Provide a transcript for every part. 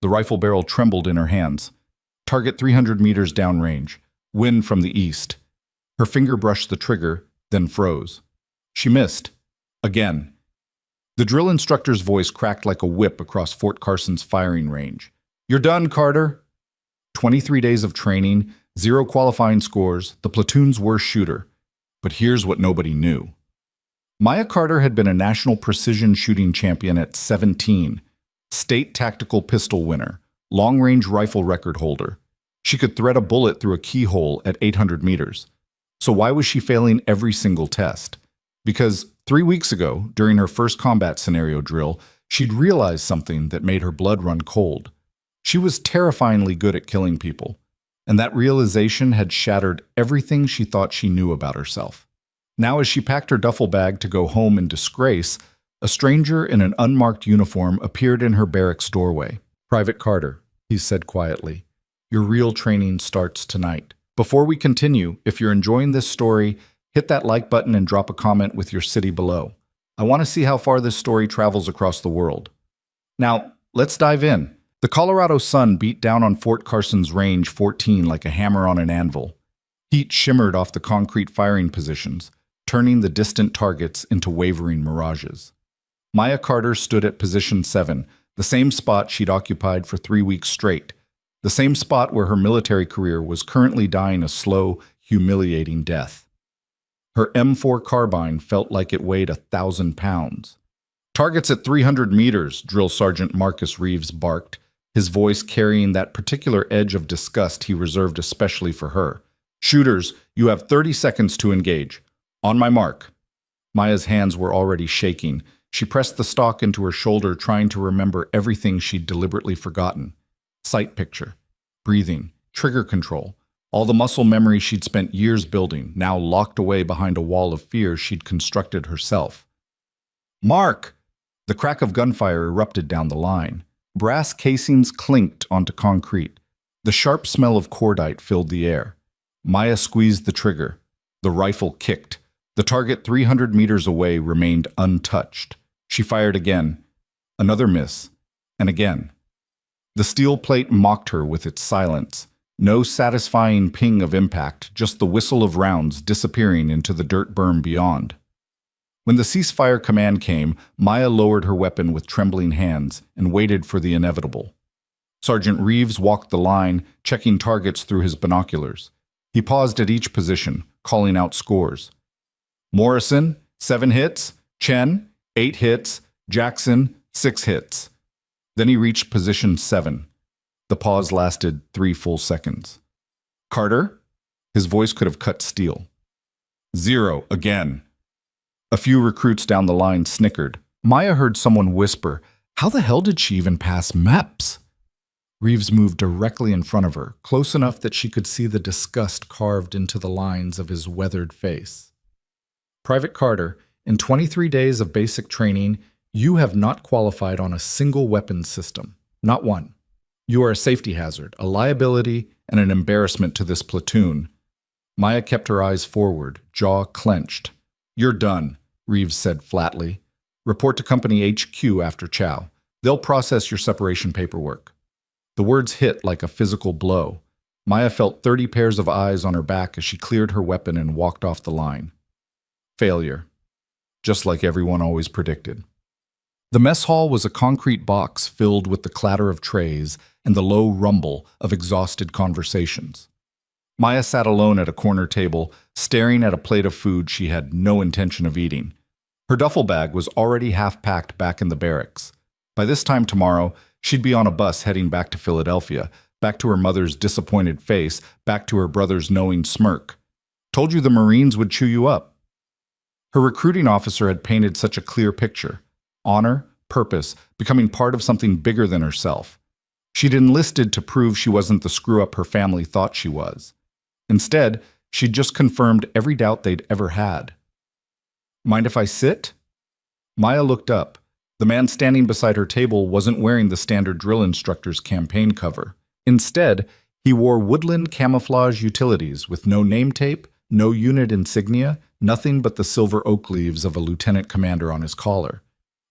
The rifle barrel trembled in her hands. Target 300 meters downrange. Wind from the east. Her finger brushed the trigger, then froze. She missed. Again. The drill instructor's voice cracked like a whip across Fort Carson's firing range. "You're done, Carter." 23 days of training, 0 qualifying scores, the platoon's worst shooter. But here's what nobody knew. Maya Carter had been a national precision shooting champion at 17, state tactical pistol winner, long-range rifle record holder. She could thread a bullet through a keyhole at 800 meters. So why was she failing every single test? Because 3 weeks ago, during her first combat scenario drill, she'd realized something that made her blood run cold. She was terrifyingly good at killing people, and that realization had shattered everything she thought she knew about herself. Now, as she packed her duffel bag to go home in disgrace, a stranger in an unmarked uniform appeared in her barracks doorway. "Private Carter," he said quietly, "your real training starts tonight." Before we continue, if you're enjoying this story, hit that like button and drop a comment with your city below. I want to see how far this story travels across the world. Now, let's dive in. The Colorado sun beat down on Fort Carson's Range 14 like a hammer on an anvil. Heat shimmered off the concrete firing positions, turning the distant targets into wavering mirages. Maya Carter stood at position 7, the same spot she'd occupied for 3 weeks straight, the same spot where her military career was currently dying a slow, humiliating death. Her M4 carbine felt like it weighed 1,000 pounds. "Targets at 300 meters, Drill Sergeant Marcus Reeves barked, his voice carrying that particular edge of disgust he reserved especially for her. "Shooters, you have 30 seconds to engage. On my mark." Maya's hands were already shaking. She pressed the stock into her shoulder, trying to remember everything she'd deliberately forgotten. Sight picture, breathing, trigger control, all the muscle memory she'd spent years building, now locked away behind a wall of fear she'd constructed herself. "Mark!" The crack of gunfire erupted down the line. Brass casings clinked onto concrete. The sharp smell of cordite filled the air. Maya squeezed the trigger. The rifle kicked. The target 300 meters away remained untouched. She fired again. Another miss. And again. The steel plate mocked her with its silence. No satisfying ping of impact, just the whistle of rounds disappearing into the dirt berm beyond. When the ceasefire command came, Maya lowered her weapon with trembling hands and waited for the inevitable. Sergeant Reeves walked the line, checking targets through his binoculars. He paused at each position, calling out scores. "Morrison, 7 hits. Chen, 8 hits. Jackson, 6 hits. Then he reached position 7. The pause lasted 3 full seconds. "Carter?" His voice could have cut steel. "0 again." A few recruits down the line snickered. Maya heard someone whisper, "How the hell did she even pass MEPS?" Reeves moved directly in front of her, close enough that she could see the disgust carved into the lines of his weathered face. "Private Carter, in 23 days of basic training, you have not qualified on a single weapons system. Not one. You are a safety hazard, a liability, and an embarrassment to this platoon." Maya kept her eyes forward, jaw clenched. "You're done," Reeves said flatly. "Report to Company HQ after chow. They'll process your separation paperwork." The words hit like a physical blow. Maya felt 30 pairs of eyes on her back as she cleared her weapon and walked off the line. Failure. Just like everyone always predicted. The mess hall was a concrete box filled with the clatter of trays and the low rumble of exhausted conversations. Maya sat alone at a corner table, staring at a plate of food she had no intention of eating. Her duffel bag was already half-packed back in the barracks. By this time tomorrow, she'd be on a bus heading back to Philadelphia, back to her mother's disappointed face, back to her brother's knowing smirk. "Told you the Marines would chew you up." Her recruiting officer had painted such a clear picture. Honor, purpose, becoming part of something bigger than herself. She'd enlisted to prove she wasn't the screw-up her family thought she was. Instead, she'd just confirmed every doubt they'd ever had. "Mind if I sit?" Maya looked up. The man standing beside her table wasn't wearing the standard drill instructor's campaign cover. Instead, he wore woodland camouflage utilities with no name tape, no unit insignia, nothing but the silver oak leaves of a lieutenant commander on his collar.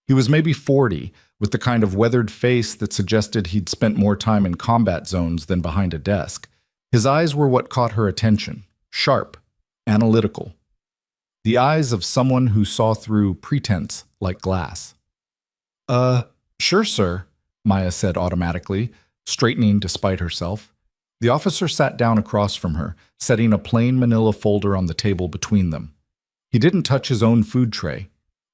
He was maybe 40, with the kind of weathered face that suggested he'd spent more time in combat zones than behind a desk. His eyes were what caught her attention, sharp, analytical. The eyes of someone who saw through pretense like glass. Sure, sir, Maya said automatically, straightening despite herself. The officer sat down across from her, setting a plain manila folder on the table between them. He didn't touch his own food tray.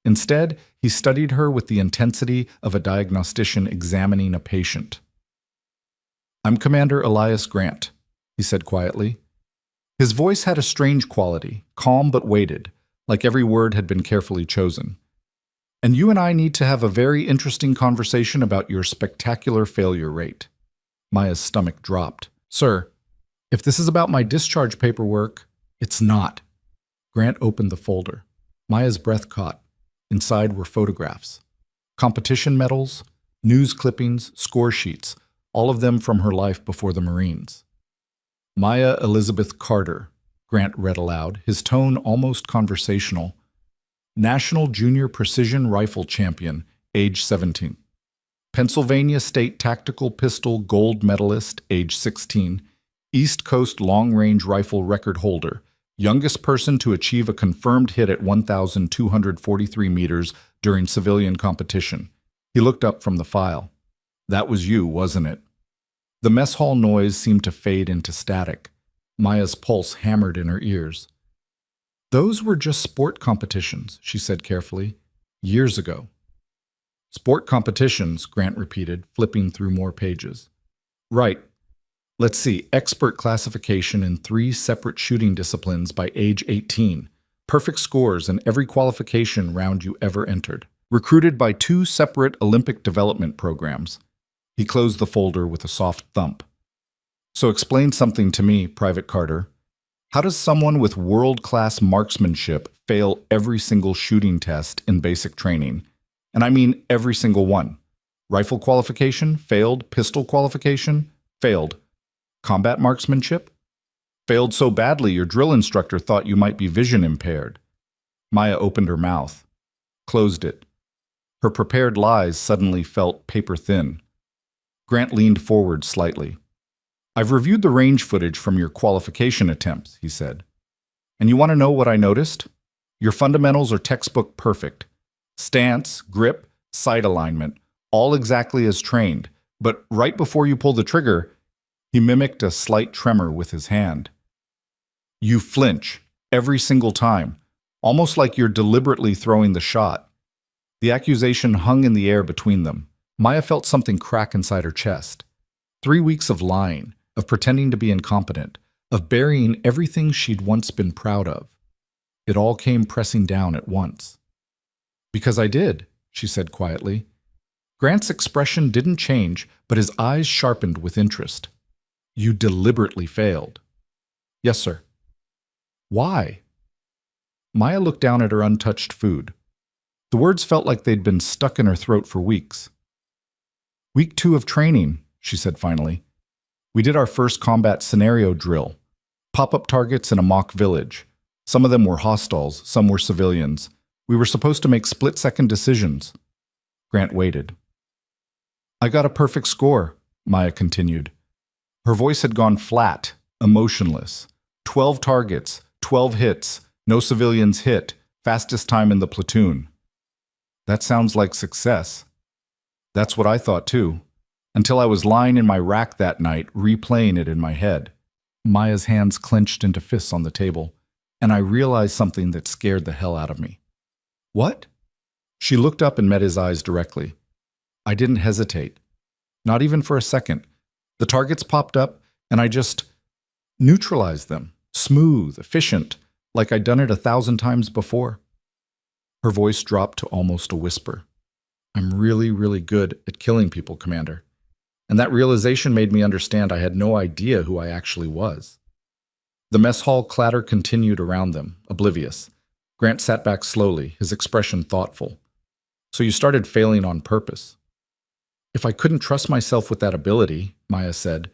Instead, he studied her with the intensity of a diagnostician examining a patient. "I'm Commander Elias Grant," he said quietly. His voice had a strange quality, calm but weighted, like every word had been carefully chosen. "And you and I need to have a very interesting conversation about your spectacular failure rate." Maya's stomach dropped. "Sir, if this is about my discharge paperwork, it's not." Grant opened the folder. Maya's breath caught. Inside were photographs. Competition medals, news clippings, score sheets, all of them from her life before the Marines. "Maya Elizabeth Carter," Grant read aloud, his tone almost conversational. "National Junior Precision Rifle Champion, age 17. Pennsylvania State Tactical Pistol Gold Medalist, age 16. East Coast Long Range Rifle Record Holder. Youngest person to achieve a confirmed hit at 1,243 meters during civilian competition." He looked up from the file. "That was you, wasn't it?" The mess hall noise seemed to fade into static. Maya's pulse hammered in her ears. "Those were just sport competitions," she said carefully. "Years ago." "Sport competitions," Grant repeated, flipping through more pages. "Right. Let's see, expert classification in 3 separate shooting disciplines by age 18. Perfect scores in every qualification round you ever entered. Recruited by 2 separate Olympic development programs." He closed the folder with a soft thump. "So explain something to me, Private Carter. How does someone with world-class marksmanship fail every single shooting test in basic training? And I mean every single one. Rifle qualification? Failed. Pistol qualification? Failed. Combat marksmanship? Failed so badly your drill instructor thought you might be vision impaired." Maya opened her mouth, closed it. Her prepared lies suddenly felt paper-thin. Grant leaned forward slightly. "I've reviewed the range footage from your qualification attempts," he said. "And you want to know what I noticed? Your fundamentals are textbook perfect. Stance, grip, sight alignment, all exactly as trained. But right before you pull the trigger," he mimicked a slight tremor with his hand, "you flinch, every single time, almost like you're deliberately throwing the shot." The accusation hung in the air between them. Maya felt something crack inside her chest. 3 weeks of lying, of pretending to be incompetent, of burying everything she'd once been proud of. It all came pressing down at once. "Because I did," she said quietly. Grant's expression didn't change, but his eyes sharpened with interest. "You deliberately failed." "Yes, sir." "Why?" Maya looked down at her untouched food. The words felt like they'd been stuck in her throat for weeks. "Week 2 of training," she said finally. "We did our first combat scenario drill. Pop-up targets in a mock village. Some of them were hostiles, some were civilians. We were supposed to make split-second decisions." Grant waited. "I got a perfect score," Maya continued. Her voice had gone flat, emotionless. 12 targets, 12 hits, no civilians hit, fastest time in the platoon. "That sounds like success." "That's what I thought too, until I was lying in my rack that night, replaying it in my head." Maya's hands clenched into fists on the table, and I realized something that scared the hell out of me. "What?" She looked up and met his eyes directly. I didn't hesitate, not even for a second. The targets popped up, and I just neutralized them, smooth, efficient, like I'd done it 1,000 times before. Her voice dropped to almost a whisper. "I'm really, really good at killing people, Commander." And that realization made me understand I had no idea who I actually was. The mess hall clatter continued around them, oblivious. Grant sat back slowly, his expression thoughtful. "So you started failing on purpose." "If I couldn't trust myself with that ability," Maya said,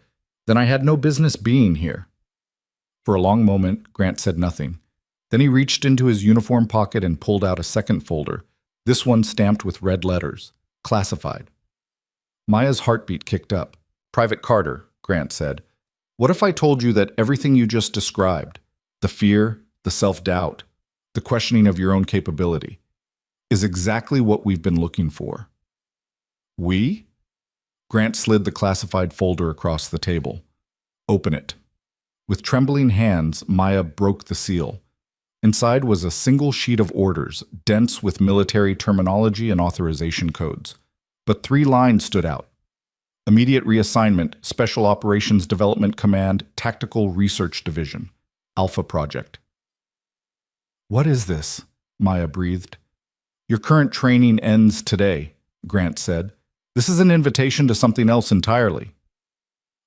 "then I had no business being here." For a long moment, Grant said nothing. Then he reached into his uniform pocket and pulled out a second folder, this one stamped with red letters. Classified. Maya's heartbeat kicked up. Private Carter, Grant said, what if I told you that everything you just described, the fear, the self-doubt, the questioning of your own capability, is exactly what we've been looking for? We? Grant slid the classified folder across the table. Open it. With trembling hands, Maya broke the seal. Inside was a single sheet of orders, dense with military terminology and authorization codes. But 3 lines stood out. Immediate reassignment, Special Operations Development Command, Tactical Research Division, Alpha Project. What is this? Maya breathed. Your current training ends today, Grant said. This is an invitation to something else entirely.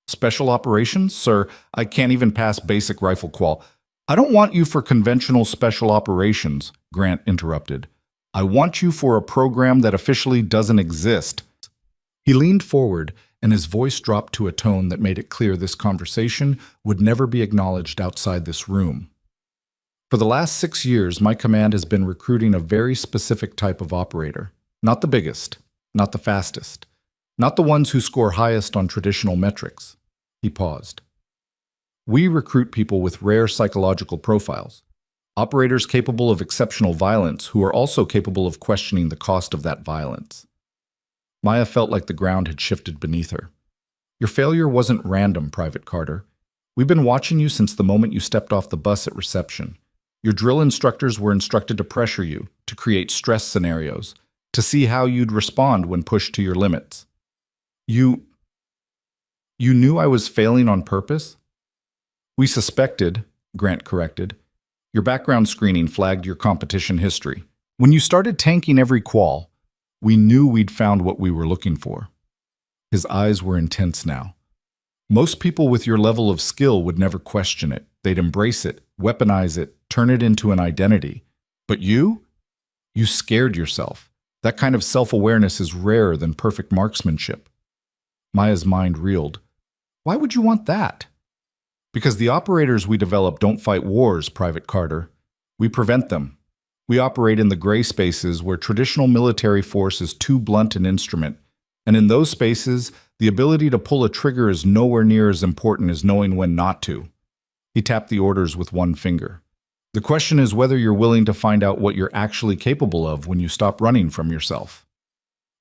Special operations? Sir, I can't even pass basic rifle qual. I don't want you for conventional special operations, Grant interrupted. I want you for a program that officially doesn't exist. He leaned forward, and his voice dropped to a tone that made it clear this conversation would never be acknowledged outside this room. For the last 6 years, my command has been recruiting a very specific type of operator. Not the biggest, not the fastest, not the ones who score highest on traditional metrics. He paused. We recruit people with rare psychological profiles, operators capable of exceptional violence who are also capable of questioning the cost of that violence. Maya felt like the ground had shifted beneath her. Your failure wasn't random, Private Carter. We've been watching you since the moment you stepped off the bus at reception. Your drill instructors were instructed to pressure you, to create stress scenarios, to see how you'd respond when pushed to your limits. You knew I was failing on purpose? We suspected, Grant corrected. Your background screening flagged your competition history. When you started tanking every qual, we knew we'd found what we were looking for. His eyes were intense now. Most people with your level of skill would never question it. They'd embrace it, weaponize it, turn it into an identity. But you scared yourself. That kind of self-awareness is rarer than perfect marksmanship. Maya's mind reeled. Why would you want that? Because the operators we develop don't fight wars, Private Carter. We prevent them. We operate in the gray spaces where traditional military force is too blunt an instrument, and in those spaces, the ability to pull a trigger is nowhere near as important as knowing when not to. He tapped the orders with one finger. The question is whether you're willing to find out what you're actually capable of when you stop running from yourself.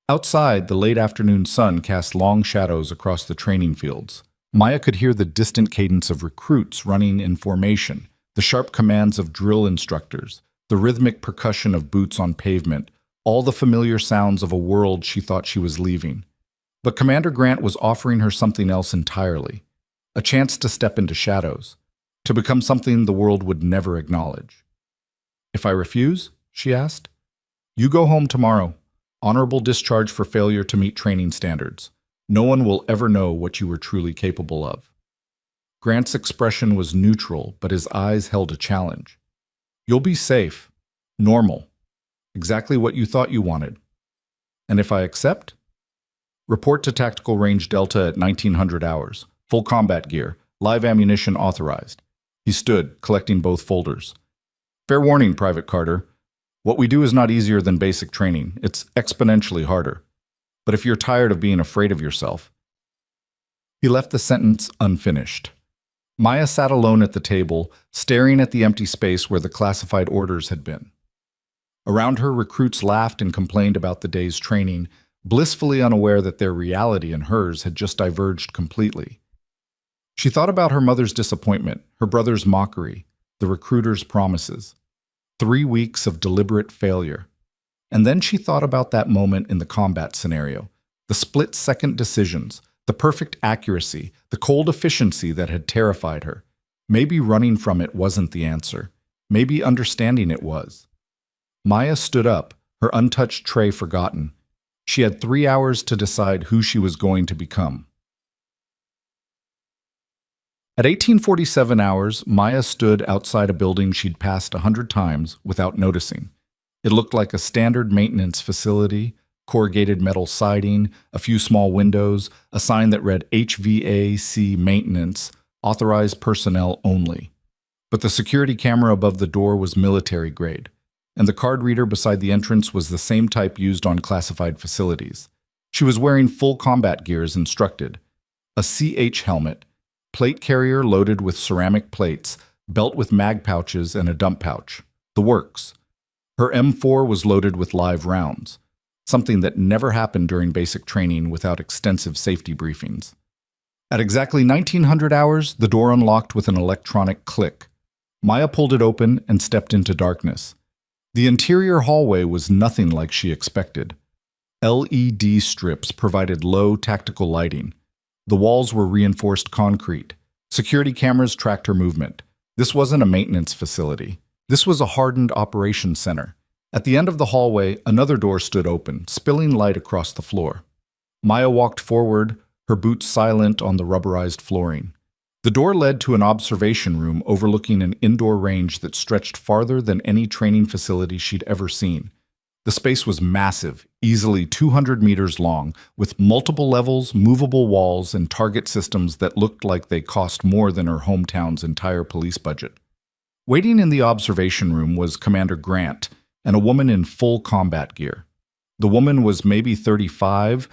Outside, the late afternoon sun cast long shadows across the training fields. Maya could hear the distant cadence of recruits running in formation, the sharp commands of drill instructors, the rhythmic percussion of boots on pavement, all the familiar sounds of a world she thought she was leaving. But Commander Grant was offering her something else entirely, a chance to step into shadows, to become something the world would never acknowledge. If I refuse, she asked, you go home tomorrow. Honorable discharge for failure to meet training standards. No one will ever know what you were truly capable of. Grant's expression was neutral, but his eyes held a challenge. You'll be safe, normal, exactly what you thought you wanted. And if I accept? Report to Tactical Range Delta at 1900 hours. Full combat gear, live ammunition authorized. He stood, collecting both folders. Fair warning, Private Carter. What we do is not easier than basic training. It's exponentially harder. But if you're tired of being afraid of yourself... He left the sentence unfinished. Maya sat alone at the table, staring at the empty space where the classified orders had been. Around her, recruits laughed and complained about the day's training, blissfully unaware that their reality and hers had just diverged completely. She thought about her mother's disappointment, her brother's mockery, the recruiter's promises. 3 weeks of deliberate failure. And then she thought about that moment in the combat scenario, the split-second decisions, the perfect accuracy, the cold efficiency that had terrified her. Maybe running from it wasn't the answer. Maybe understanding it was. Maya stood up, her untouched tray forgotten. She had 3 hours to decide who she was going to become. At 1847 hours, Maya stood outside a building she'd passed 100 times without noticing. It looked like a standard maintenance facility, corrugated metal siding, a few small windows, a sign that read HVAC Maintenance, authorized personnel only. But the security camera above the door was military grade. and the card reader beside the entrance was the same type used on classified facilities. She was wearing full combat gear as instructed. A CH helmet, plate carrier loaded with ceramic plates, belt with mag pouches and a dump pouch. The works. Her M4 was loaded with live rounds, something that never happened during basic training without extensive safety briefings. At exactly 1900 hours, the door unlocked with an electronic click. Maya pulled it open and stepped into darkness. The interior hallway was nothing like she expected. LED strips provided low tactical lighting. The walls were reinforced concrete. Security cameras tracked her movement. This wasn't a maintenance facility. This was a hardened operations center. At the end of the hallway, another door stood open, spilling light across the floor. Maya walked forward, her boots silent on the rubberized flooring. The door led to an observation room overlooking an indoor range that stretched farther than any training facility she'd ever seen. The space was massive, easily 200 meters long, with multiple levels, movable walls, and target systems that looked like they cost more than her hometown's entire police budget. Waiting in the observation room was Commander Grant and a woman in full combat gear. The woman was maybe 35,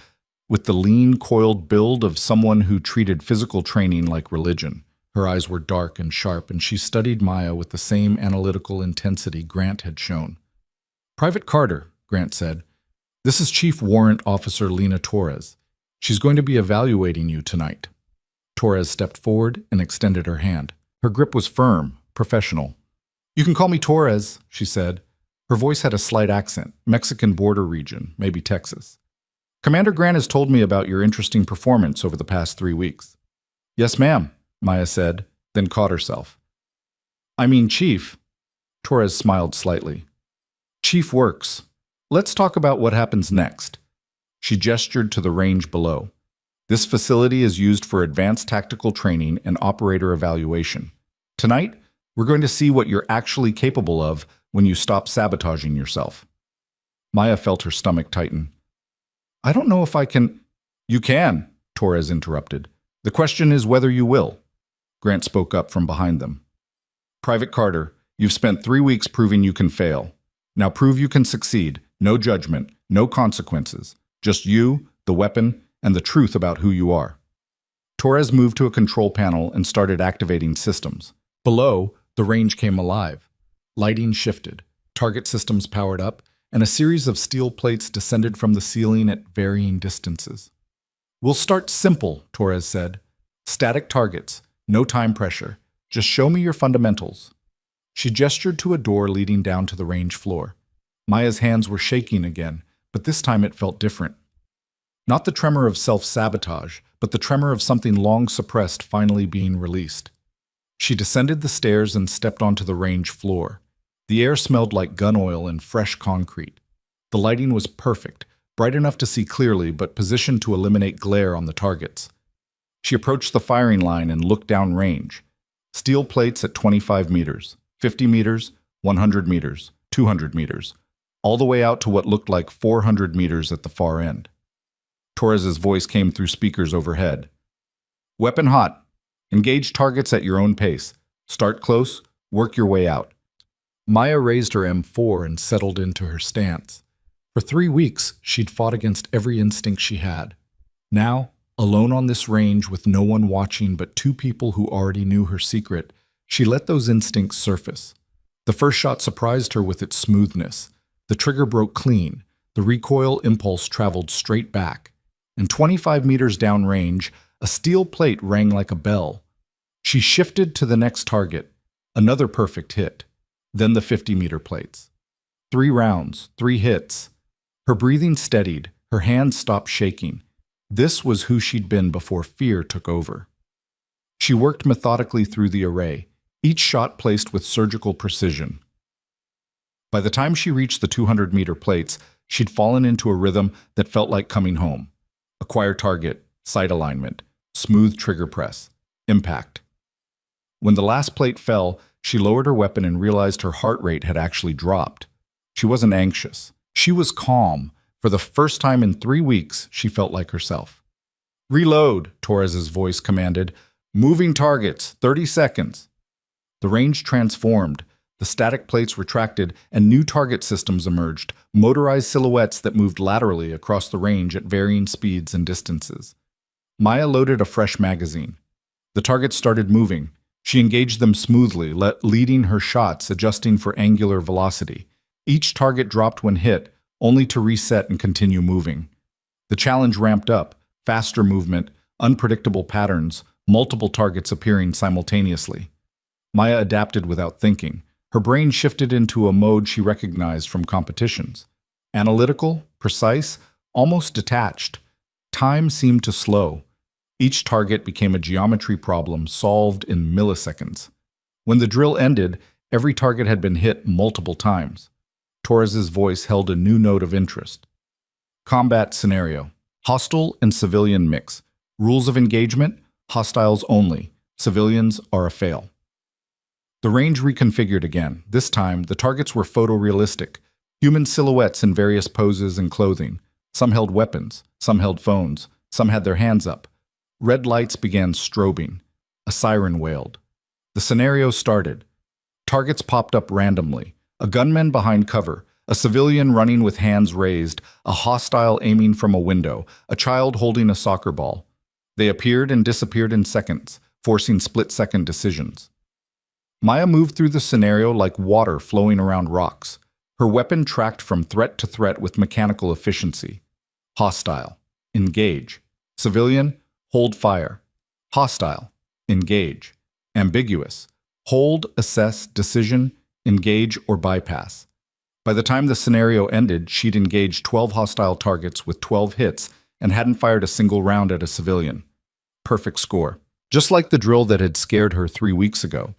with the lean, coiled build of someone who treated physical training like religion. Her eyes were dark and sharp, and she studied Maya with the same analytical intensity Grant had shown. "Private Carter," Grant said, "this is Chief Warrant Officer Lena Torres. She's going to be evaluating you tonight." Torres stepped forward and extended her hand. Her grip was firm, professional. "You can call me Torres," she said. Her voice had a slight accent, Mexican border region, maybe Texas. "Commander Grant has told me about your interesting performance over the past 3 weeks." "Yes, ma'am," Maya said, then caught herself. "I mean, Chief." Torres smiled slightly. "Chief works. Let's talk about what happens next." She gestured to the range below. "This facility is used for advanced tactical training and operator evaluation. Tonight, we're going to see what you're actually capable of when you stop sabotaging yourself." Maya felt her stomach tighten. "I don't know if I can—" "You can," Torres interrupted. "The question is whether you will." Grant spoke up from behind them. "Private Carter, you've spent 3 weeks proving you can fail. Now prove you can succeed. No judgment, no consequences. Just you, the weapon, and the truth about who you are." Torres moved to a control panel and started activating systems. Below, the range came alive. Lighting shifted, target systems powered up, and a series of steel plates descended from the ceiling at varying distances. "We'll start simple," Torres said. "Static targets, no time pressure. Just show me your fundamentals." She gestured to a door leading down to the range floor. Maya's hands were shaking again, but this time it felt different. Not the tremor of self-sabotage, but the tremor of something long suppressed finally being released. She descended the stairs and stepped onto the range floor. The air smelled like gun oil and fresh concrete. The lighting was perfect, bright enough to see clearly, but positioned to eliminate glare on the targets. She approached the firing line and looked down range. Steel plates at 25 meters, 50 meters, 100 meters, 200 meters, all the way out to what looked like 400 meters at the far end. Torres's voice came through speakers overhead. "Weapon hot. Engage targets at your own pace. Start close, work your way out." Maya raised her M4 and settled into her stance. For 3 weeks, she'd fought against every instinct she had. Now, alone on this range with no one watching but 2 people who already knew her secret, she let those instincts surface. The first shot surprised her with its smoothness. The trigger broke clean. The recoil impulse traveled straight back. And 25 meters downrange, a steel plate rang like a bell. She shifted to the next target. Another perfect hit. Then the 50-meter plates. 3 rounds, 3 hits. Her breathing steadied. Her hands stopped shaking. This was who she'd been before fear took over. She worked methodically through the array, each shot placed with surgical precision. By the time she reached the 200-meter plates, she'd fallen into a rhythm that felt like coming home. Acquire target, sight alignment, smooth trigger press, impact. When the last plate fell, she lowered her weapon and realized her heart rate had actually dropped. She wasn't anxious. She was calm. For the first time in 3 weeks, she felt like herself. "Reload," Torres's voice commanded. "Moving targets, 30 seconds." The range transformed. The static plates retracted and new target systems emerged, motorized silhouettes that moved laterally across the range at varying speeds and distances. Maya loaded a fresh magazine. The targets started moving. She engaged them smoothly, leading her shots, adjusting for angular velocity. Each target dropped when hit, only to reset and continue moving. The challenge ramped up, faster movement, unpredictable patterns, multiple targets appearing simultaneously. Maya adapted without thinking. Her brain shifted into a mode she recognized from competitions. Analytical, precise, almost detached. Time seemed to slow. Each target became a geometry problem solved in milliseconds. When the drill ended, every target had been hit multiple times. Torres's voice held a new note of interest. Combat scenario. Hostile and civilian mix. Rules of engagement, hostiles only. Civilians are a fail. The range reconfigured again. This time, the targets were photorealistic. Human silhouettes in various poses and clothing. Some held weapons, some held phones, some had their hands up. Red lights began strobing. A siren wailed. The scenario started. Targets popped up randomly. A gunman behind cover, a civilian running with hands raised, a hostile aiming from a window, a child holding a soccer ball. They appeared and disappeared in seconds, forcing split-second decisions. Maya moved through the scenario like water flowing around rocks. Her weapon tracked from threat to threat with mechanical efficiency. Hostile. Engage. Civilian. Hold fire. Hostile. Engage. Ambiguous. Hold, assess, decision, engage, or bypass. By the time the scenario ended, she'd engaged 12 hostile targets with 12 hits and hadn't fired a single round at a civilian. Perfect score. Just like the drill that had scared her 3 weeks ago.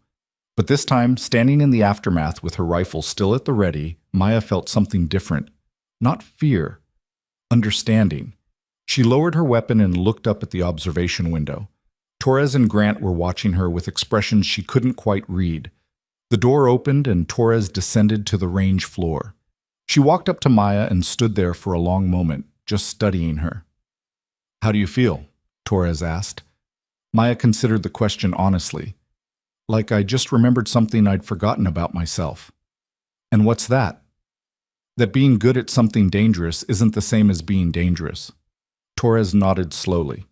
But this time, standing in the aftermath with her rifle still at the ready, Maya felt something different. Not fear. Understanding. She lowered her weapon and looked up at the observation window. Torres and Grant were watching her with expressions she couldn't quite read. The door opened and Torres descended to the range floor. She walked up to Maya and stood there for a long moment, just studying her. "How do you feel?" Torres asked. Maya considered the question honestly. "Like I just remembered something I'd forgotten about myself." "And what's that?" "That being good at something dangerous isn't the same as being dangerous." Torres nodded slowly.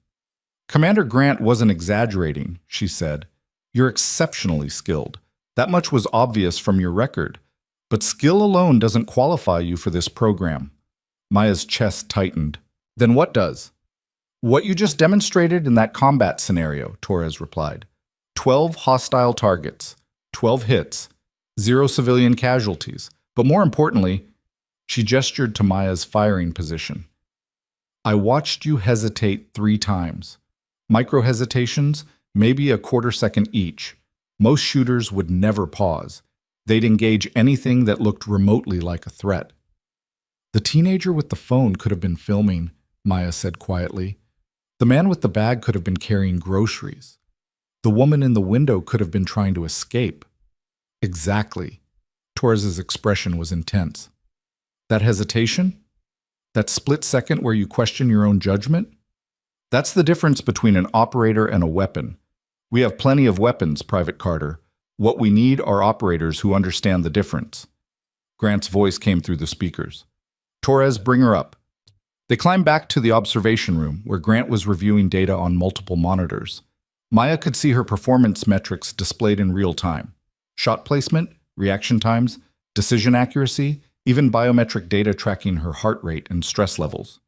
"Commander Grant wasn't exaggerating," she said. "You're exceptionally skilled. That much was obvious from your record. But skill alone doesn't qualify you for this program." Maya's chest tightened. "Then what does?" "What you just demonstrated in that combat scenario," Torres replied. 12 hostile targets, 12 hits, 0 civilian casualties. But more importantly, she gestured to Maya's firing position. "I watched you hesitate 3 times. Micro-hesitations, maybe a quarter-second each. Most shooters would never pause. They'd engage anything that looked remotely like a threat." "The teenager with the phone could have been filming," Maya said quietly. "The man with the bag could have been carrying groceries. The woman in the window could have been trying to escape." "Exactly." Torres's expression was intense. "That hesitation? That split second where you question your own judgment? That's the difference between an operator and a weapon. We have plenty of weapons, Private Carter. What we need are operators who understand the difference." Grant's voice came through the speakers. "Torres, bring her up." They climbed back to the observation room, where Grant was reviewing data on multiple monitors. Maya could see her performance metrics displayed in real time. Shot placement, reaction times, decision accuracy, even biometric data tracking her heart rate and stress levels.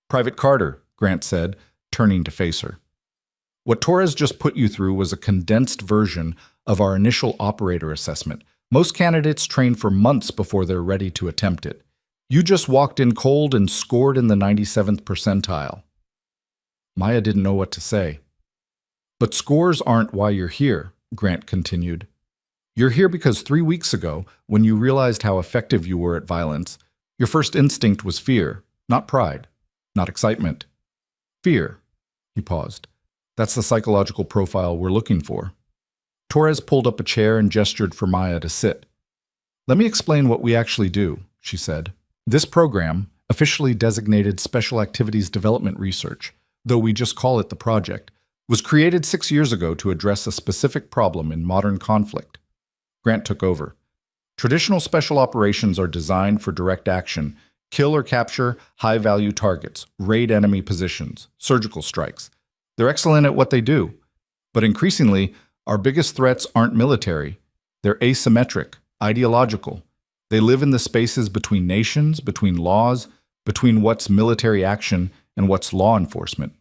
"Private Carter," Grant said, turning to face her. "What Torres just put you through was a condensed version of our initial operator assessment. Most candidates train for months before they're ready to attempt it. You just walked in cold and scored in the 97th percentile." Maya didn't know what to say. "But scores aren't why you're here," Grant continued. "You're here because 3 weeks ago, when you realized how effective you were at violence, your first instinct was fear, not pride, not excitement. Fear." He paused. "That's the psychological profile we're looking for." Torres pulled up a chair and gestured for Maya to sit. "Let me explain what we actually do," she said. "This program, officially designated Special Activities Development Research, though we just call it the project, was created 6 years ago to address a specific problem in modern conflict. Grant took over. Traditional special operations are designed for direct action, kill or capture high-value targets, raid enemy positions, surgical strikes. They're excellent at what they do. But increasingly, our biggest threats aren't military. They're asymmetric, ideological. They live in the spaces between nations, between laws, between what's military action and what's law enforcement.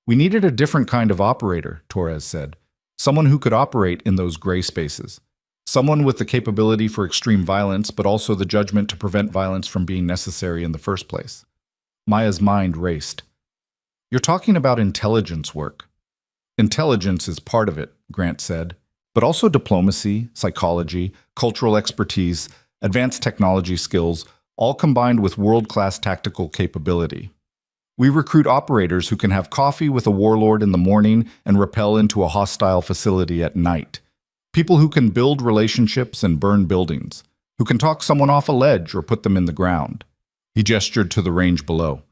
We needed a different kind of operator, Torres said. Someone who could operate in those gray spaces. Someone with the capability for extreme violence, but also the judgment to prevent violence from being necessary in the first place. Maya's mind raced. You're talking about intelligence work. Intelligence is part of it, Grant said, but also diplomacy, psychology, cultural expertise, advanced technology skills, all combined with world-class tactical capability. We recruit operators who can have coffee with a warlord in the morning and rappel into a hostile facility at night. People who can build relationships and burn buildings, who can talk someone off a ledge or put them in the ground. He gestured to the range below.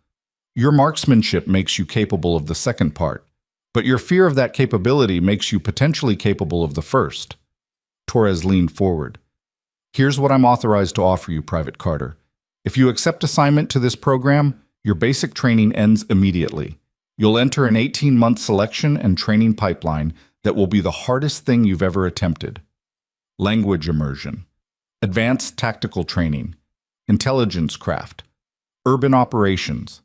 Your marksmanship makes you capable of the second part, but your fear of that capability makes you potentially capable of the first. Torres leaned forward. Here's what I'm authorized to offer you, Private Carter. If you accept assignment to this program, your basic training ends immediately. You'll enter an 18-month selection and training pipeline that will be the hardest thing you've ever attempted. Language immersion, advanced tactical training, intelligence craft, urban operations,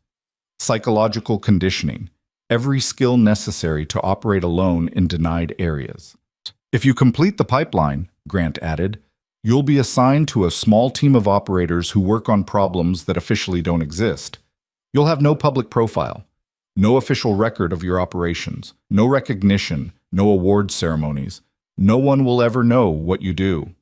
psychological conditioning, every skill necessary to operate alone in denied areas. If you complete the pipeline, Grant added, you'll be assigned to a small team of operators who work on problems that officially don't exist. You'll have no public profile, no official record of your operations, no recognition, no award ceremonies. No one will ever know what you do.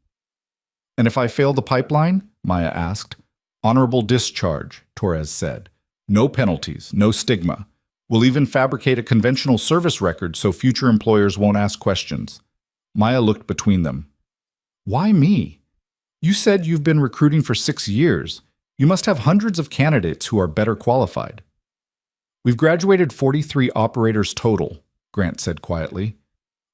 And if I fail the pipeline? Maya asked. Honorable discharge, Torres said. No penalties, no stigma. We'll even fabricate a conventional service record so future employers won't ask questions. Maya looked between them. Why me? You said you've been recruiting for 6 years. You must have hundreds of candidates who are better qualified. We've graduated 43 operators total, Grant said quietly.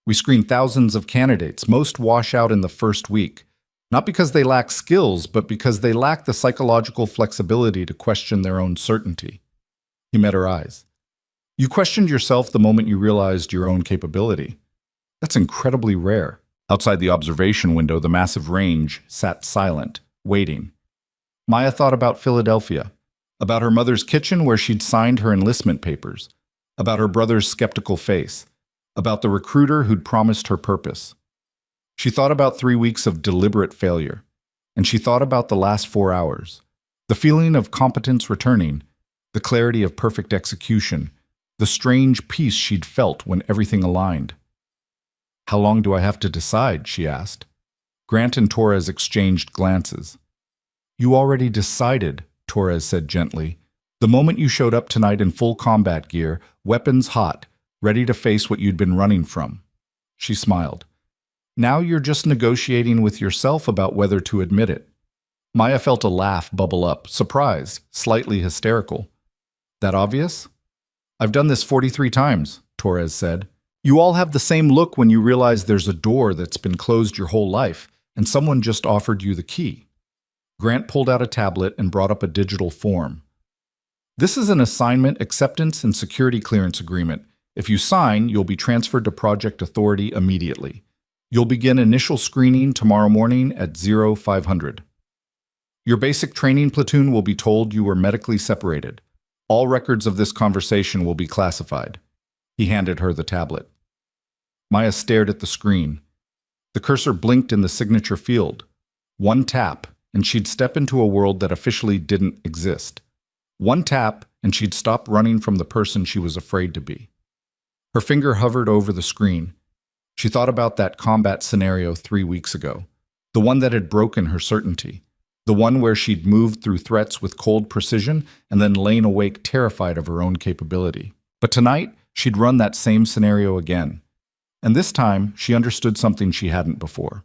We screen thousands of candidates, most wash out in the first week, not because they lack skills, but because they lack the psychological flexibility to question their own certainty. He met her eyes. You questioned yourself the moment you realized your own capability. That's incredibly rare. Outside the observation window, the massive range sat silent, waiting. Maya thought about Philadelphia, about her mother's kitchen where she'd signed her enlistment papers, about her brother's skeptical face, about the recruiter who'd promised her purpose. She thought about 3 weeks of deliberate failure, and she thought about the last 4 hours, the feeling of competence returning, the clarity of perfect execution, the strange peace she'd felt when everything aligned. How long do I have to decide? She asked. Grant and Torres exchanged glances. You already decided, Torres said gently. The moment you showed up tonight in full combat gear, weapons hot, ready to face what you'd been running from. She smiled. Now you're just negotiating with yourself about whether to admit it. Maya felt a laugh bubble up, surprised, slightly hysterical. That obvious? I've done this 43 times, Torres said. You all have the same look when you realize there's a door that's been closed your whole life, and someone just offered you the key. Grant pulled out a tablet and brought up a digital form. This is an assignment, acceptance, and security clearance agreement. If you sign, you'll be transferred to Project Authority immediately. You'll begin initial screening tomorrow morning at 0500. Your basic training platoon will be told you were medically separated. All records of this conversation will be classified. He handed her the tablet. Maya stared at the screen. The cursor blinked in the signature field. One tap, and she'd step into a world that officially didn't exist. One tap, and she'd stop running from the person she was afraid to be. Her finger hovered over the screen. She thought about that combat scenario 3 weeks ago, the one that had broken her certainty, the one where she'd moved through threats with cold precision and then lain awake terrified of her own capability. But tonight, she'd run that same scenario again. And this time, she understood something she hadn't before.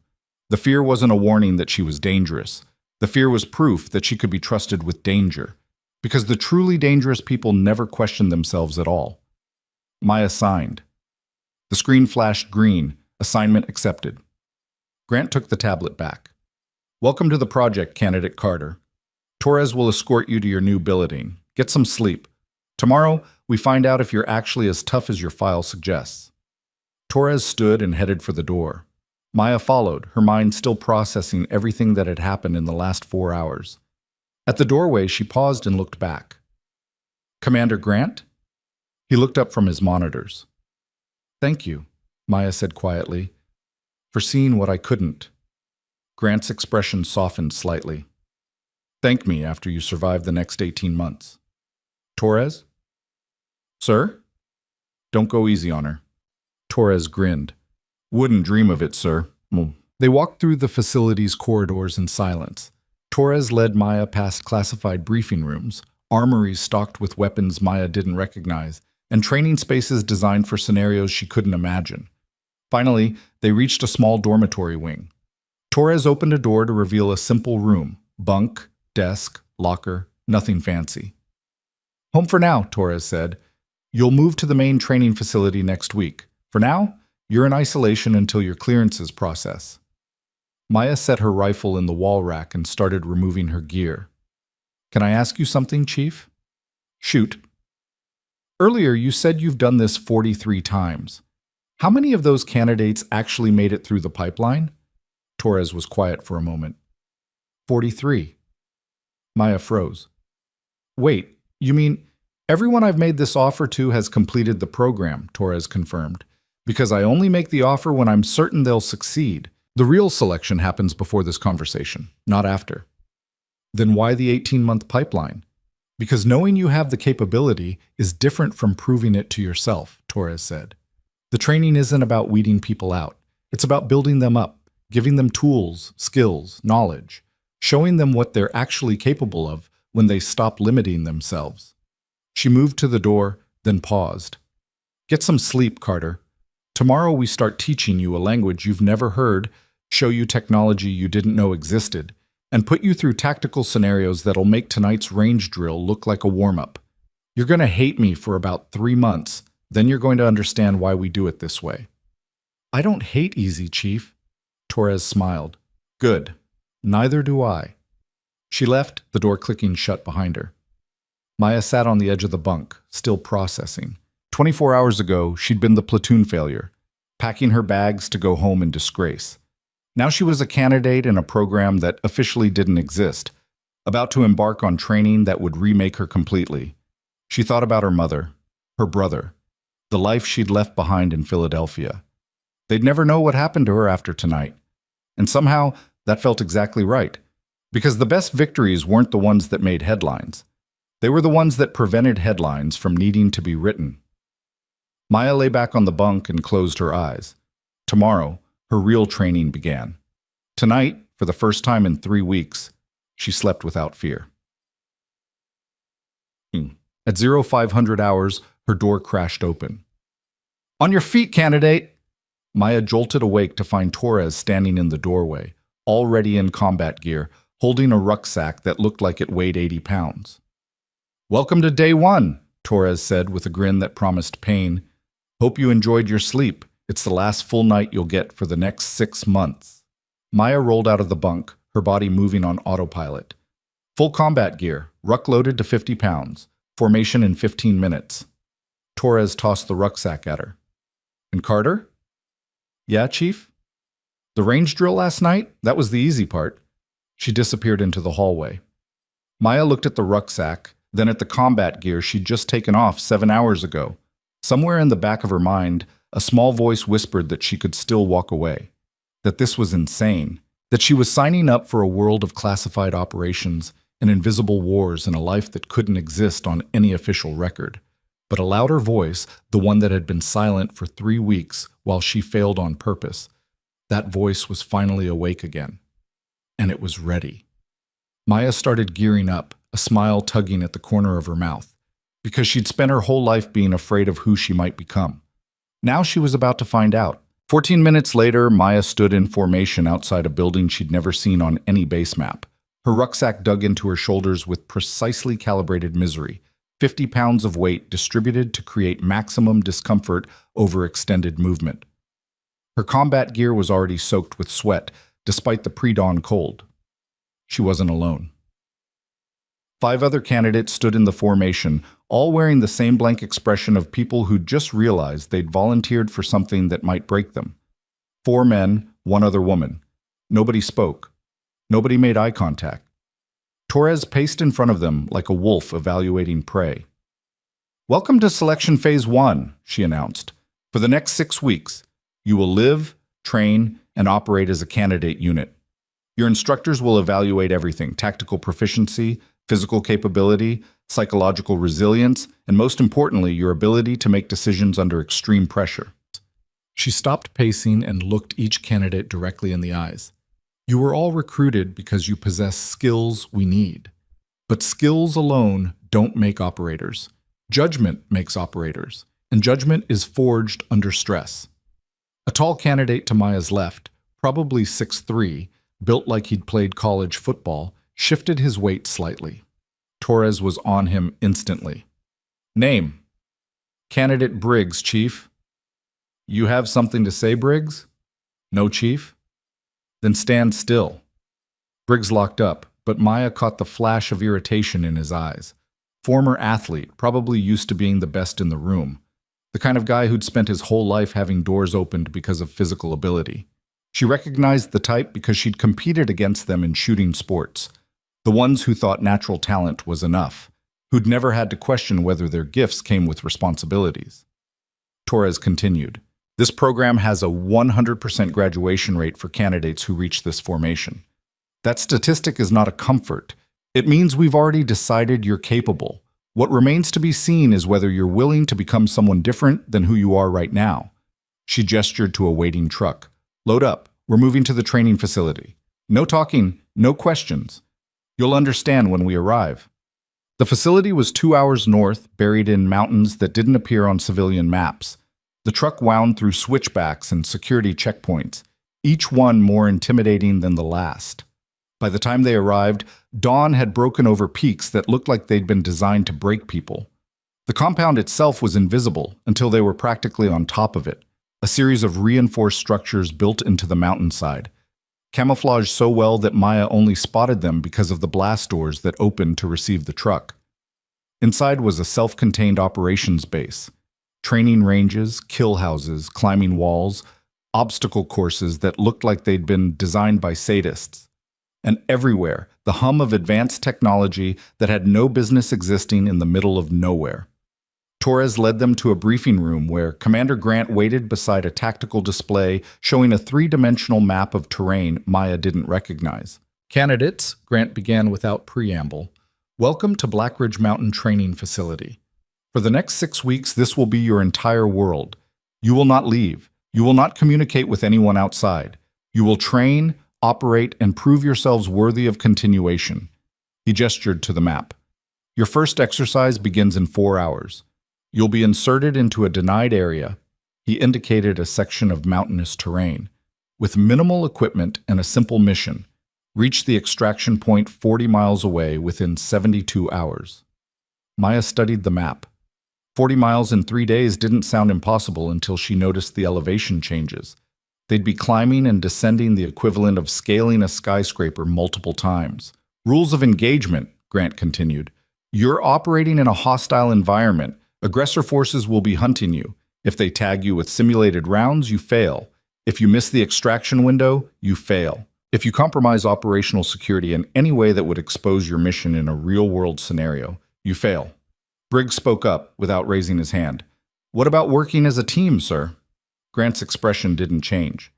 The fear wasn't a warning that she was dangerous. The fear was proof that she could be trusted with danger, because the truly dangerous people never question themselves at all. Maya signed. The screen flashed green, assignment accepted. Grant took the tablet back. Welcome to the project, Candidate Carter. Torres will escort you to your new billeting. Get some sleep. Tomorrow, we find out if you're actually as tough as your file suggests. Torres stood and headed for the door. Maya followed, her mind still processing everything that had happened in the last 4 hours. At the doorway, she paused and looked back. Commander Grant? He looked up from his monitors. Thank you, Maya said quietly, for seeing what I couldn't. Grant's expression softened slightly. Thank me after you survive the next 18 months. Torres? Sir? Don't go easy on her. Torres grinned. Wouldn't dream of it, sir. They walked through the facility's corridors in silence. Torres led Maya past classified briefing rooms, armories stocked with weapons Maya didn't recognize, and training spaces designed for scenarios she couldn't imagine. Finally, they reached a small dormitory wing. Torres opened a door to reveal a simple room, bunk, desk, locker, nothing fancy. Home for now, Torres said. You'll move to the main training facility next week. For now, you're in isolation until your clearances process. Maya set her rifle in the wall rack and started removing her gear. Can I ask you something, Chief? Shoot. Earlier, you said you've done this 43 times. How many of those candidates actually made it through the pipeline? Torres was quiet for a moment. 43. Maya froze. Wait, you mean everyone I've made this offer to has completed the program, Torres confirmed. Because I only make the offer when I'm certain they'll succeed. The real selection happens before this conversation, not after. Then why the 18-month pipeline? Because knowing you have the capability is different from proving it to yourself, Torres said. The training isn't about weeding people out. It's about building them up, giving them tools, skills, knowledge, showing them what they're actually capable of when they stop limiting themselves. She moved to the door, then paused. Get some sleep, Carter. Tomorrow we start teaching you a language you've never heard, show you technology you didn't know existed, and put you through tactical scenarios that'll make tonight's range drill look like a warm-up. You're going to hate me for about 3 months, then you're going to understand why we do it this way. I don't hate easy, Chief. Torres smiled. Good. Neither do I. She left, the door clicking shut behind her. Maya sat on the edge of the bunk, still processing. 24 hours ago, she'd been the platoon failure, packing her bags to go home in disgrace. Now she was a candidate in a program that officially didn't exist, about to embark on training that would remake her completely. She thought about her mother, her brother, the life she'd left behind in Philadelphia. They'd never know what happened to her after tonight. And somehow, that felt exactly right. Because the best victories weren't the ones that made headlines. They were the ones that prevented headlines from needing to be written. Maya lay back on the bunk and closed her eyes. Tomorrow, her real training began. Tonight, for the first time in 3 weeks, she slept without fear. At 0500 hours, her door crashed open. On your feet, candidate! Maya jolted awake to find Torres standing in the doorway, already in combat gear, holding a rucksack that looked like it weighed 80 pounds. Welcome to day 1, Torres said with a grin that promised pain. Hope you enjoyed your sleep. It's the last full night you'll get for the next 6 months. Maya rolled out of the bunk, her body moving on autopilot. Full combat gear, ruck loaded to 50 pounds, formation in 15 minutes. Torres tossed the rucksack at her. And Carter? Yeah, Chief? The range drill last night? That was the easy part. She disappeared into the hallway. Maya looked at the rucksack, then at the combat gear she'd just taken off 7 hours ago. Somewhere in the back of her mind, a small voice whispered that she could still walk away, that this was insane, that she was signing up for a world of classified operations and invisible wars and a life that couldn't exist on any official record. But a louder voice, the one that had been silent for 3 weeks while she failed on purpose, that voice was finally awake again. And it was ready. Maya started gearing up, a smile tugging at the corner of her mouth, because she'd spent her whole life being afraid of who she might become. Now she was about to find out. 14 minutes later, Maya stood in formation outside a building she'd never seen on any base map. Her rucksack dug into her shoulders with precisely calibrated misery, 50 pounds of weight distributed to create maximum discomfort over extended movement. Her combat gear was already soaked with sweat, despite the pre-dawn cold. She wasn't alone. 5 other candidates stood in the formation, all wearing the same blank expression of people who'd just realized they'd volunteered for something that might break them. 4 men, 1 other woman. Nobody spoke. Nobody made eye contact. Torres paced in front of them like a wolf evaluating prey. "Welcome to Selection Phase 1, she announced. "For the next 6 weeks, you will live, train, and operate as a candidate unit. Your instructors will evaluate everything: tactical proficiency, physical capability, psychological resilience, and most importantly, your ability to make decisions under extreme pressure." She stopped pacing and looked each candidate directly in the eyes. "You were all recruited because you possess skills we need. But skills alone don't make operators. Judgment makes operators, and judgment is forged under stress." A tall candidate to Maya's left, probably 6'3", built like he'd played college football, shifted his weight slightly. Torres was on him instantly. "Name?" "Candidate Briggs, Chief." "You have something to say, Briggs?" "No, Chief." "Then stand still." Briggs locked up, but Maya caught the flash of irritation in his eyes. Former athlete, probably used to being the best in the room. The kind of guy who'd spent his whole life having doors opened because of physical ability. She recognized the type because she'd competed against them in shooting sports. The ones who thought natural talent was enough, who'd never had to question whether their gifts came with responsibilities. Torres continued. "This program has a 100% graduation rate for candidates who reach this formation. That statistic is not a comfort. It means we've already decided you're capable. What remains to be seen is whether you're willing to become someone different than who you are right now." She gestured to a waiting truck. "Load up. We're moving to the training facility. No talking, no questions. You'll understand when we arrive." The facility was 2 hours north, buried in mountains that didn't appear on civilian maps. The truck wound through switchbacks and security checkpoints, each one more intimidating than the last. By the time they arrived, dawn had broken over peaks that looked like they'd been designed to break people. The compound itself was invisible until they were practically on top of it, a series of reinforced structures built into the mountainside, camouflaged so well that Maya only spotted them because of the blast doors that opened to receive the truck. Inside was a self-contained operations base, training ranges, kill houses, climbing walls, obstacle courses that looked like they'd been designed by sadists. And everywhere, the hum of advanced technology that had no business existing in the middle of nowhere. Torres led them to a briefing room where Commander Grant waited beside a tactical display showing a 3-dimensional map of terrain Maya didn't recognize. "Candidates," Grant began without preamble, "welcome to Black Ridge Mountain Training Facility. For the next 6 weeks, this will be your entire world. You will not leave. You will not communicate with anyone outside. You will train, operate, and prove yourselves worthy of continuation." He gestured to the map. "Your first exercise begins in 4 hours. You'll be inserted into a denied area." He indicated a section of mountainous terrain. "With minimal equipment and a simple mission. Reach the extraction point 40 miles away within 72 hours. Maya studied the map. 40 miles in 3 days didn't sound impossible until she noticed the elevation changes. They'd be climbing and descending the equivalent of scaling a skyscraper multiple times. "Rules of engagement," Grant continued. "You're operating in a hostile environment. Aggressor forces will be hunting you. If they tag you with simulated rounds, you fail. If you miss the extraction window, you fail. If you compromise operational security in any way that would expose your mission in a real-world scenario, you fail." Briggs spoke up without raising his hand. "What about working as a team, sir?" Grant's expression didn't change.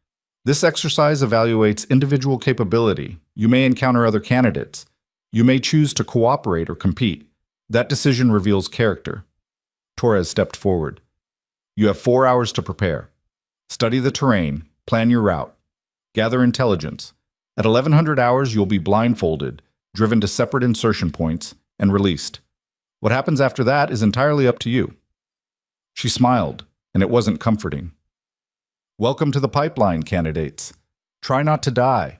"This exercise evaluates individual capability. You may encounter other candidates. You may choose to cooperate or compete. That decision reveals character." Torres stepped forward. "You have 4 hours to prepare. Study the terrain, plan your route, gather intelligence. At 1100 hours, you'll be blindfolded, driven to separate insertion points, and released. What happens after that is entirely up to you." She smiled, and it wasn't comforting. "Welcome to the pipeline, candidates. Try not to die."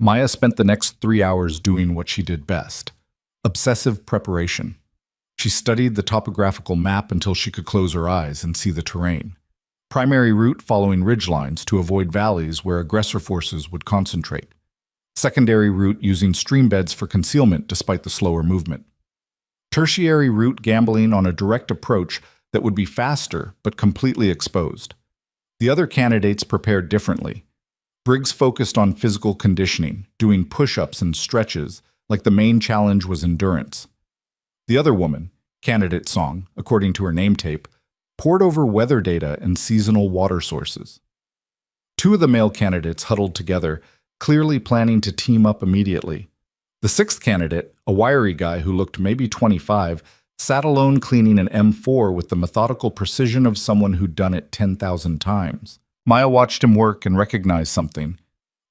Maya spent the next 3 hours doing what she did best: obsessive preparation. She studied the topographical map until she could close her eyes and see the terrain. Primary route following ridgelines to avoid valleys where aggressor forces would concentrate. Secondary route using stream beds for concealment despite the slower movement. Tertiary route gambling on a direct approach that would be faster but completely exposed. The other candidates prepared differently. Briggs focused on physical conditioning, doing push-ups and stretches, like the main challenge was endurance. The other woman, candidate Song, according to her name tape, pored over weather data and seasonal water sources. Two of the male candidates huddled together, clearly planning to team up immediately. The sixth candidate, a wiry guy who looked maybe 25, sat alone cleaning an M4 with the methodical precision of someone who'd done it 10,000 times. Maya watched him work and recognized something.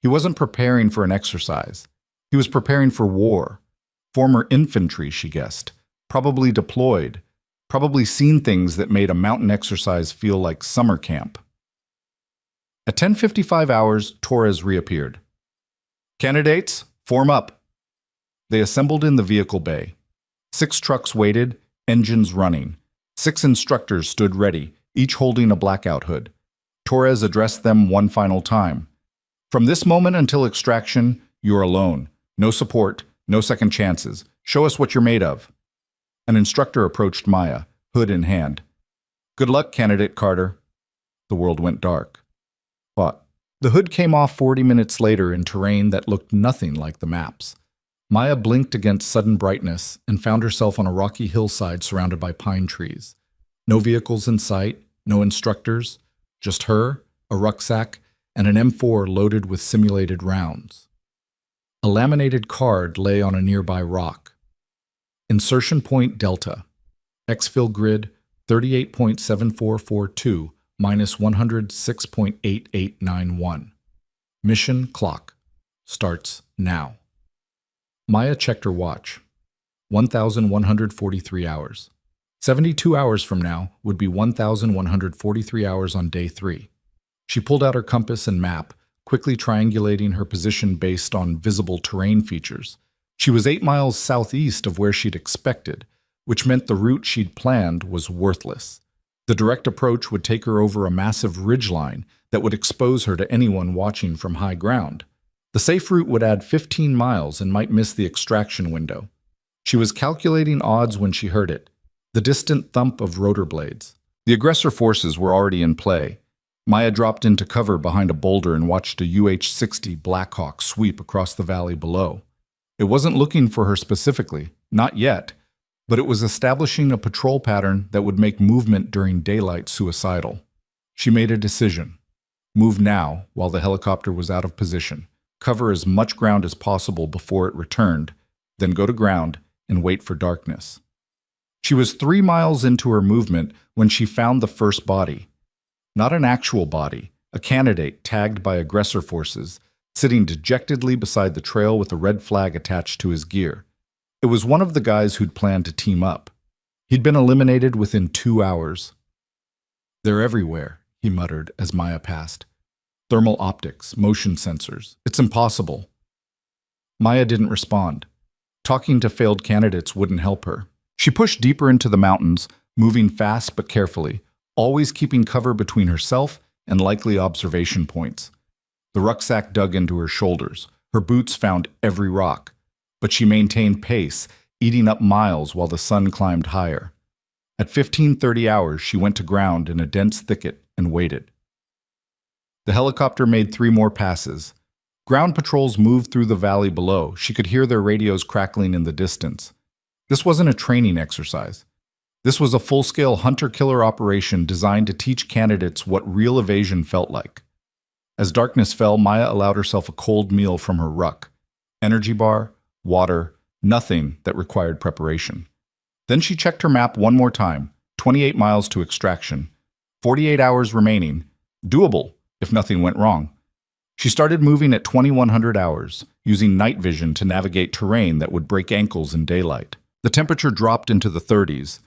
He wasn't preparing for an exercise. He was preparing for war. Former infantry, she guessed. Probably deployed. Probably seen things that made a mountain exercise feel like summer camp. At 10:55 hours, Torres reappeared. "Candidates, form up." They assembled in the vehicle bay. 6 trucks waited, engines running. 6 instructors stood ready, each holding a blackout hood. Torres addressed them one final time. "From this moment until extraction, you're alone. No support, no second chances. Show us what you're made of." An instructor approached Maya, hood in hand. "Good luck, Candidate Carter." The world went dark. But the hood came off 40 minutes later in terrain that looked nothing like the maps. Maya blinked against sudden brightness and found herself on a rocky hillside surrounded by pine trees. No vehicles in sight, no instructors, just her, a rucksack, and an M4 loaded with simulated rounds. A laminated card lay on a nearby rock. Insertion point Delta. Exfil grid 38.7442 minus 106.8891. Mission clock. Starts now. Maya checked her watch. 1,143 hours. 72 hours from now would be 1,143 hours on day 3. She pulled out her compass and map, quickly triangulating her position based on visible terrain features. She was 8 miles southeast of where she'd expected, which meant the route she'd planned was worthless. The direct approach would take her over a massive ridgeline that would expose her to anyone watching from high ground. The safe route would add 15 miles and might miss the extraction window. She was calculating odds when she heard it, the distant thump of rotor blades. The aggressor forces were already in play. Maya dropped into cover behind a boulder and watched a UH-60 Blackhawk sweep across the valley below. It wasn't looking for her specifically, not yet, but it was establishing a patrol pattern that would make movement during daylight suicidal. She made a decision. Move now while the helicopter was out of position. Cover as much ground as possible before it returned, then go to ground and wait for darkness. She was 3 miles into her movement when she found the first body. Not an actual body, a candidate tagged by aggressor forces, sitting dejectedly beside the trail with a red flag attached to his gear. It was one of the guys who'd planned to team up. He'd been eliminated within 2 hours. "They're everywhere," he muttered as Maya passed. "Thermal optics, motion sensors. It's impossible." Maya didn't respond. Talking to failed candidates wouldn't help her. She pushed deeper into the mountains, moving fast but carefully, always keeping cover between herself and likely observation points. The rucksack dug into her shoulders. Her boots found every rock. But she maintained pace, eating up miles while the sun climbed higher. At 15:30 hours, she went to ground in a dense thicket and waited. The helicopter made 3 more passes. Ground patrols moved through the valley below. She could hear their radios crackling in the distance. This wasn't a training exercise. This was a full-scale hunter-killer operation designed to teach candidates what real evasion felt like. As darkness fell, Maya allowed herself a cold meal from her ruck. Energy bar, water, nothing that required preparation. Then she checked her map one more time. 28 miles to extraction. 48 hours remaining. Doable, if nothing went wrong. She started moving at 2100 hours, using night vision to navigate terrain that would break ankles in daylight. The temperature dropped into the 30s.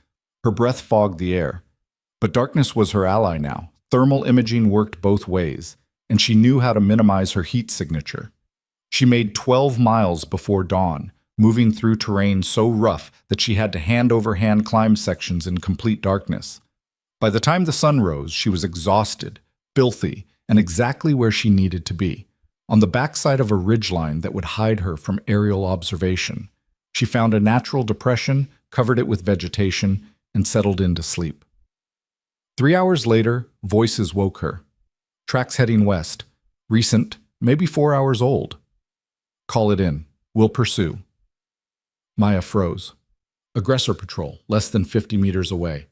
Her breath fogged the air. But darkness was her ally now. Thermal imaging worked both ways, and she knew how to minimize her heat signature. She made 12 miles before dawn, moving through terrain so rough that she had to hand-over-hand climb sections in complete darkness. By the time the sun rose, she was exhausted, filthy, and exactly where she needed to be, on the backside of a ridgeline that would hide her from aerial observation. She found a natural depression, covered it with vegetation, and settled into sleep. 3 hours later, voices woke her. Tracks heading west. Recent, maybe 4 hours old. Call it in. We'll pursue. Maya froze. Aggressor patrol, less than 50 meters away.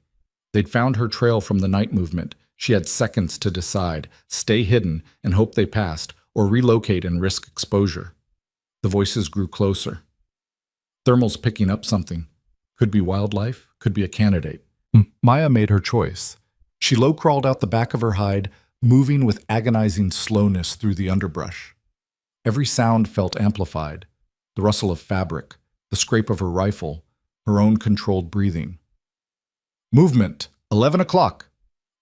They'd found her trail from the night movement. She had seconds to decide, stay hidden and hope they passed, or relocate and risk exposure. The voices grew closer. Thermal's picking up something. Could be wildlife, could be a candidate. Maya made her choice. She low-crawled out the back of her hide, moving with agonizing slowness through the underbrush. Every sound felt amplified. The rustle of fabric, the scrape of her rifle, her own controlled breathing. Movement! 11 o'clock!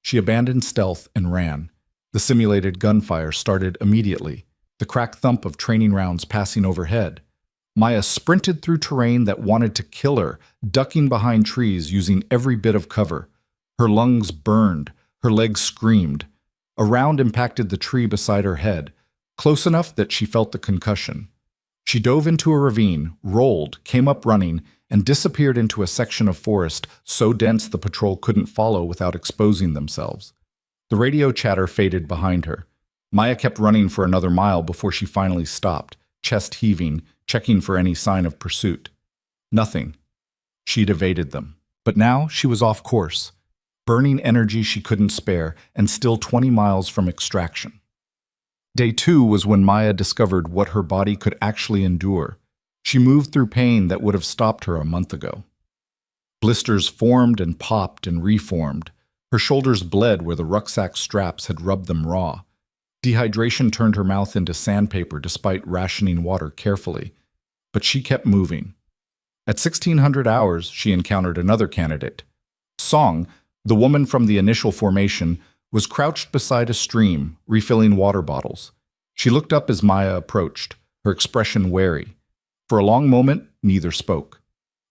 She abandoned stealth and ran. The simulated gunfire started immediately, the cracked thump of training rounds passing overhead. Maya sprinted through terrain that wanted to kill her, ducking behind trees using every bit of cover. Her lungs burned, her legs screamed. A round impacted the tree beside her head, close enough that she felt the concussion. She dove into a ravine, rolled, came up running, and disappeared into a section of forest so dense the patrol couldn't follow without exposing themselves. The radio chatter faded behind her. Maya kept running for another mile before she finally stopped, chest heaving, checking for any sign of pursuit. Nothing. She'd evaded them. But now she was off course, burning energy she couldn't spare, and still 20 miles from extraction. Day 2 was when Maya discovered what her body could actually endure. She moved through pain that would have stopped her a month ago. Blisters formed and popped and reformed. Her shoulders bled where the rucksack straps had rubbed them raw. Dehydration turned her mouth into sandpaper despite rationing water carefully. But she kept moving. At 1600 hours, she encountered another candidate. Song, the woman from the initial formation, was crouched beside a stream, refilling water bottles. She looked up as Maya approached, her expression wary. For a long moment, neither spoke.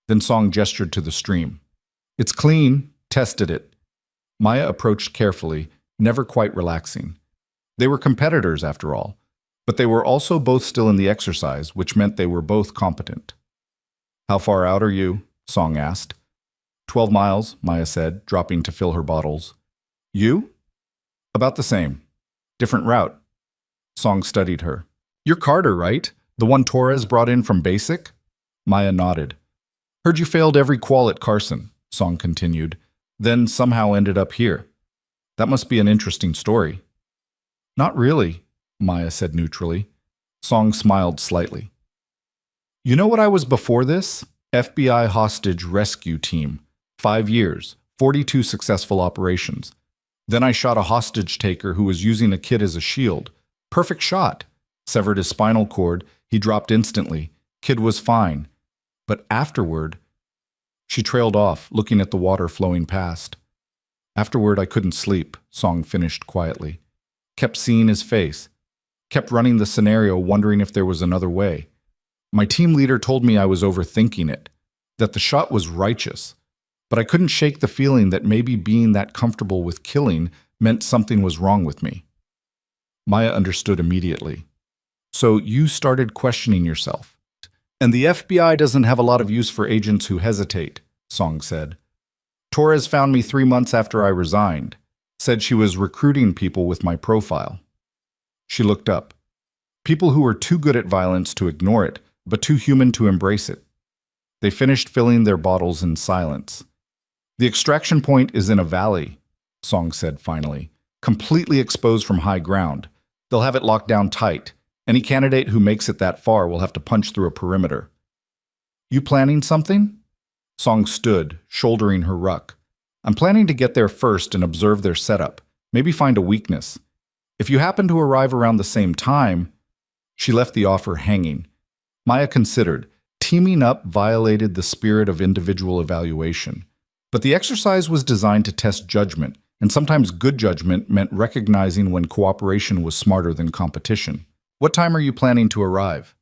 Then Song gestured to the stream. "It's clean," tested it. Maya approached carefully, never quite relaxing. They were competitors, after all, but they were also both still in the exercise, which meant they were both competent. "How far out are you?" Song asked. 12 miles, Maya said, dropping to fill her bottles. "You?" "About the same. Different route." Song studied her. "You're Carter, right? The one Torres brought in from basic?" Maya nodded. "Heard you failed every qual at Carson," Song continued, "then somehow ended up here. That must be an interesting story." "Not really," Maya said neutrally. Song smiled slightly. "You know what I was before this? FBI hostage rescue team. 5 years, 42 successful operations. Then I shot a hostage taker who was using a kid as a shield. Perfect shot. Severed his spinal cord. He dropped instantly. Kid was fine. But afterward..." She trailed off, looking at the water flowing past. "Afterward, I couldn't sleep," Song finished quietly. "Kept seeing his face. Kept running the scenario, wondering if there was another way. My team leader told me I was overthinking it, that the shot was righteous. But I couldn't shake the feeling that maybe being that comfortable with killing meant something was wrong with me." Maya understood immediately. "So you started questioning yourself. And the FBI doesn't have a lot of use for agents who hesitate," Song said. "Torres found me 3 months after I resigned. Said she was recruiting people with my profile." She looked up. People who were too good at violence to ignore it, but too human to embrace it. They finished filling their bottles in silence. "The extraction point is in a valley," Song said finally, "completely exposed from high ground. They'll have it locked down tight. Any candidate who makes it that far will have to punch through a perimeter." "You planning something?" Song stood, shouldering her ruck. "I'm planning to get there first and observe their setup, maybe find a weakness. If you happen to arrive around the same time..." She left the offer hanging. Maya considered. Teaming up violated the spirit of individual evaluation. But the exercise was designed to test judgment, and sometimes good judgment meant recognizing when cooperation was smarter than competition. "What time are you planning to arrive?"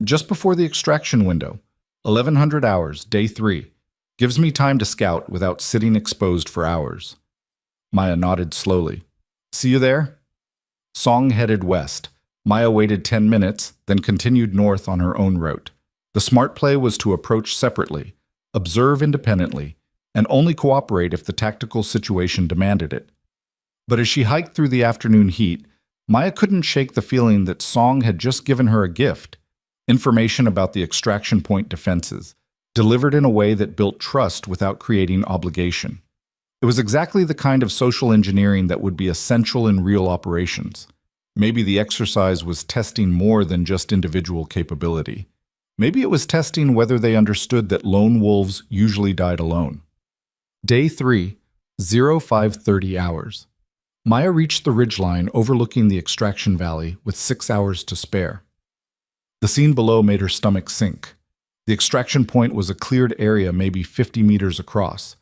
"Just before the extraction window. 1100 hours, day 3. Gives me time to scout without sitting exposed for hours." Maya nodded slowly. See you there? Song headed west. Maya waited 10 minutes, then continued north on her own route. The smart play was to approach separately, observe independently, and only cooperate if the tactical situation demanded it. But as she hiked through the afternoon heat, Maya couldn't shake the feeling that Song had just given her a gift: information about the extraction point defenses, delivered in a way that built trust without creating obligation. It was exactly the kind of social engineering that would be essential in real operations. Maybe the exercise was testing more than just individual capability. Maybe it was testing whether they understood that lone wolves usually died alone. Day 3, 0530 hours. Maya reached the ridgeline overlooking the extraction valley with 6 hours to spare. The scene below made her stomach sink. The extraction point was a cleared area maybe 50 meters across.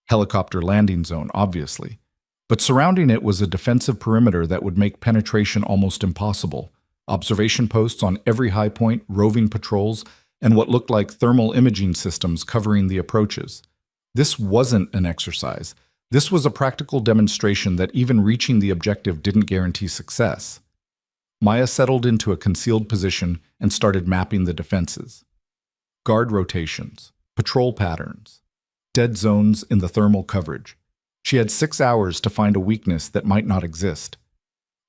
Helicopter landing zone, obviously. But surrounding it was a defensive perimeter that would make penetration almost impossible. Observation posts on every high point, roving patrols, and what looked like thermal imaging systems covering the approaches. This wasn't an exercise. This was a practical demonstration that even reaching the objective didn't guarantee success. Maya settled into a concealed position and started mapping the defenses. Guard rotations, patrol patterns, dead zones in the thermal coverage. She had 6 hours to find a weakness that might not exist.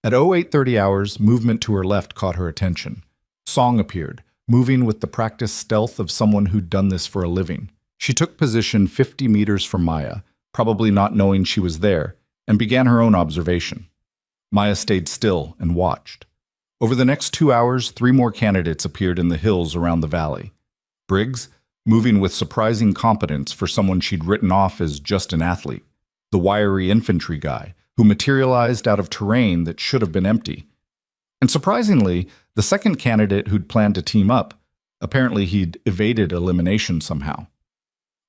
At 0830 hours, movement to her left caught her attention. Song appeared, moving with the practiced stealth of someone who'd done this for a living. She took position 50 meters from Maya, probably not knowing she was there, and began her own observation. Maya stayed still and watched. Over the next 2 hours, 3 more candidates appeared in the hills around the valley. Briggs, moving with surprising competence for someone she'd written off as just an athlete. The wiry infantry guy, who materialized out of terrain that should have been empty. And surprisingly, the second candidate who'd planned to team up, apparently he'd evaded elimination somehow.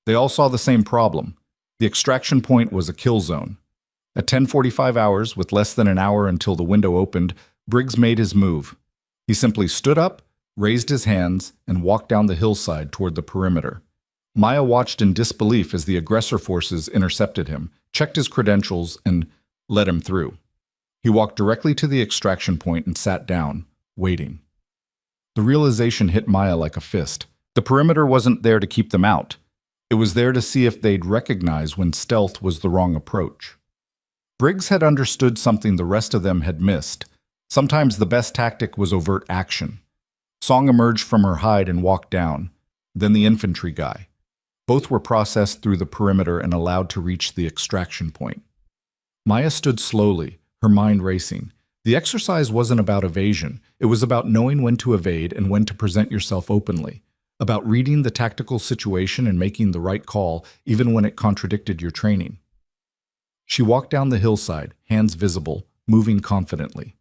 They all saw the same problem. The extraction point was a kill zone. At 10:45 hours, with less than an hour until the window opened, Briggs made his move. He simply stood up, raised his hands, and walked down the hillside toward the perimeter. Maya watched in disbelief as the aggressor forces intercepted him, checked his credentials, and let him through. He walked directly to the extraction point and sat down, waiting. The realization hit Maya like a fist. The perimeter wasn't there to keep them out. It was there to see if they'd recognize when stealth was the wrong approach. Briggs had understood something the rest of them had missed. Sometimes the best tactic was overt action. Song emerged from her hide and walked down, then the infantry guy. Both were processed through the perimeter and allowed to reach the extraction point. Maya stood slowly, her mind racing. The exercise wasn't about evasion. It was about knowing when to evade and when to present yourself openly, about reading the tactical situation and making the right call, even when it contradicted your training. She walked down the hillside, hands visible, moving confidently.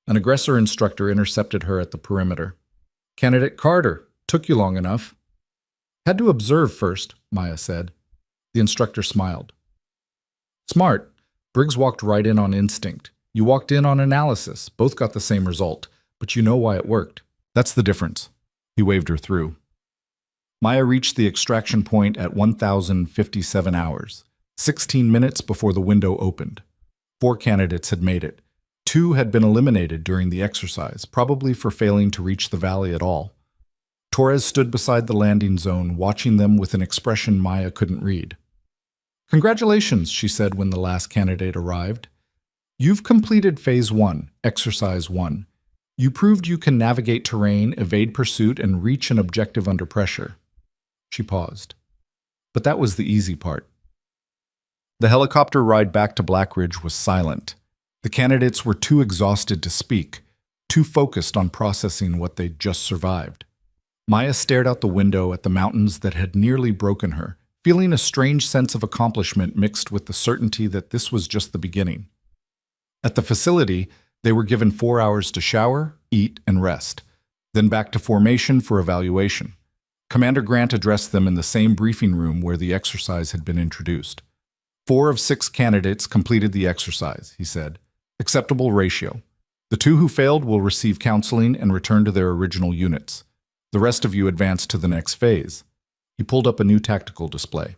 An aggressor instructor intercepted her at the perimeter. "Candidate Carter, took you long enough." "Had to observe first," Maya said. The instructor smiled. "Smart." Briggs walked right in on instinct. "You walked in on analysis. Both got the same result, but you know why it worked. That's the difference." He waved her through. Maya reached the extraction point at 1057 hours, 16 minutes before the window opened. 4 candidates had made it. 2 had been eliminated during the exercise, probably for failing to reach the valley at all. Torres stood beside the landing zone, watching them with an expression Maya couldn't read. "Congratulations," she said when the last candidate arrived. "You've completed Phase 1, Exercise 1. You proved you can navigate terrain, evade pursuit, and reach an objective under pressure." She paused. But that was the easy part. The helicopter ride back to Black Ridge was silent. The candidates were too exhausted to speak, too focused on processing what they'd just survived. Maya stared out the window at the mountains that had nearly broken her, feeling a strange sense of accomplishment mixed with the certainty that this was just the beginning. At the facility, they were given 4 hours to shower, eat, and rest, then back to formation for evaluation. Commander Grant addressed them in the same briefing room where the exercise had been introduced. 4 of 6 candidates completed the exercise, he said. Acceptable ratio. The 2 who failed will receive counseling and return to their original units. The rest of you advance to the next phase. He pulled up a new tactical display.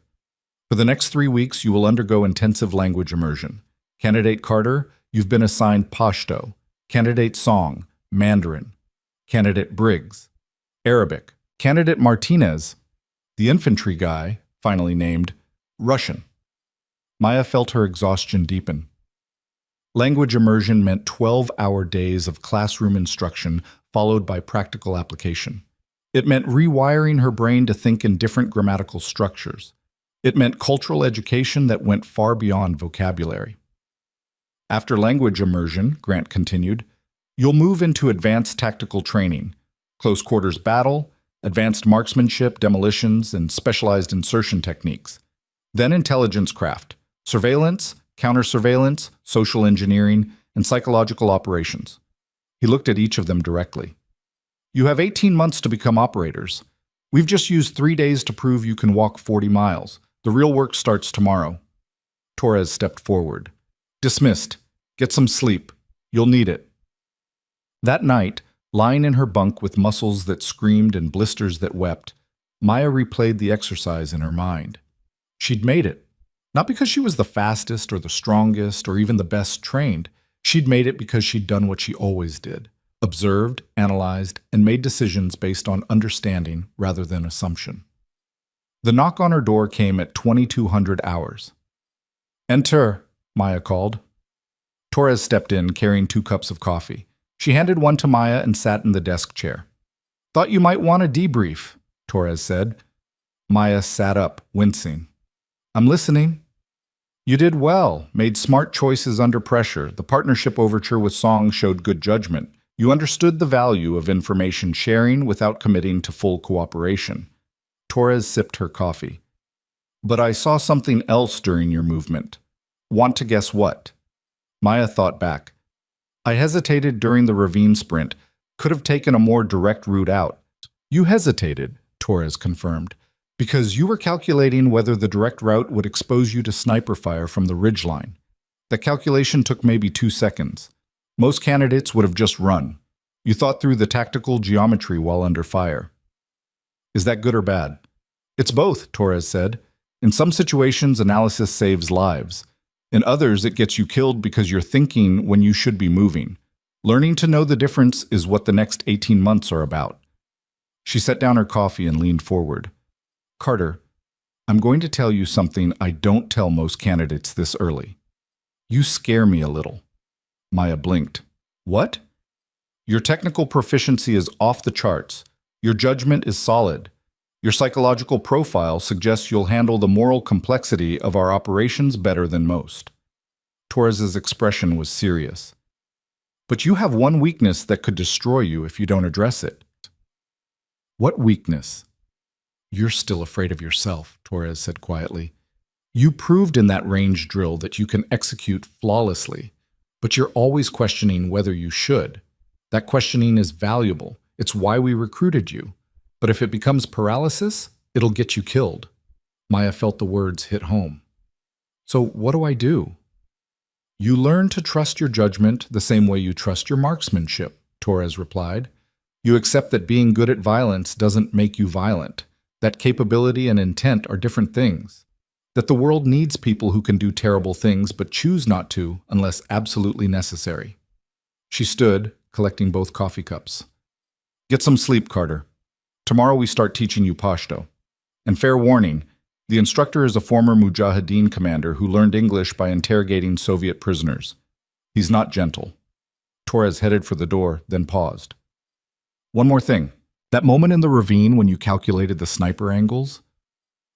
For the next 3 weeks, you will undergo intensive language immersion. Candidate Carter, you've been assigned Pashto. Candidate Song, Mandarin. Candidate Briggs, Arabic. Candidate Martinez, the infantry guy, finally named, Russian. Maya felt her exhaustion deepen. Language immersion meant 12-hour days of classroom instruction followed by practical application. It meant rewiring her brain to think in different grammatical structures. It meant cultural education that went far beyond vocabulary. After language immersion, Grant continued, you'll move into advanced tactical training, close quarters battle, advanced marksmanship, demolitions, and specialized insertion techniques. Then intelligence craft, surveillance, counter-surveillance, social engineering, and psychological operations. He looked at each of them directly. You have 18 months to become operators. We've just used 3 days to prove you can walk 40 miles. The real work starts tomorrow. Torres stepped forward. Dismissed. Get some sleep. You'll need it. That night, lying in her bunk with muscles that screamed and blisters that wept, Maya replayed the exercise in her mind. She'd made it. Not because she was the fastest or the strongest or even the best trained. She'd made it because she'd done what she always did. Observed, analyzed, and made decisions based on understanding rather than assumption. The knock on her door came at 2200 hours. Enter, Maya called. Torres stepped in, carrying 2 cups of coffee. She handed one to Maya and sat in the desk chair. Thought you might want a debrief, Torres said. Maya sat up, wincing. I'm listening. You did well, made smart choices under pressure. The partnership overture with Song showed good judgment. You understood the value of information sharing without committing to full cooperation. Torres sipped her coffee. But I saw something else during your movement. Want to guess what? Maya thought back. I hesitated during the ravine sprint. Could have taken a more direct route out. You hesitated, Torres confirmed, because you were calculating whether the direct route would expose you to sniper fire from the ridgeline. The calculation took maybe 2 seconds. Most candidates would have just run. You thought through the tactical geometry while under fire. Is that good or bad? It's both, Torres said. In some situations, analysis saves lives. In others, it gets you killed because you're thinking when you should be moving. Learning to know the difference is what the next 18 months are about. She set down her coffee and leaned forward. Carter, I'm going to tell you something I don't tell most candidates this early. You scare me a little. Maya blinked. What? Your technical proficiency is off the charts. Your judgment is solid. Your psychological profile suggests you'll handle the moral complexity of our operations better than most. Torres's expression was serious. But you have one weakness that could destroy you if you don't address it. What weakness? You're still afraid of yourself, Torres said quietly. You proved in that range drill that you can execute flawlessly, but you're always questioning whether you should. That questioning is valuable. It's why we recruited you. But if it becomes paralysis, it'll get you killed. Maya felt the words hit home. So what do I do? You learn to trust your judgment the same way you trust your marksmanship, Torres replied. You accept that being good at violence doesn't make you violent, that capability and intent are different things, that the world needs people who can do terrible things but choose not to unless absolutely necessary. She stood, collecting both coffee cups. Get some sleep, Carter. Tomorrow we start teaching you Pashto. And fair warning, the instructor is a former Mujahideen commander who learned English by interrogating Soviet prisoners. He's not gentle. Torres headed for the door, then paused. One more thing. That moment in the ravine when you calculated the sniper angles?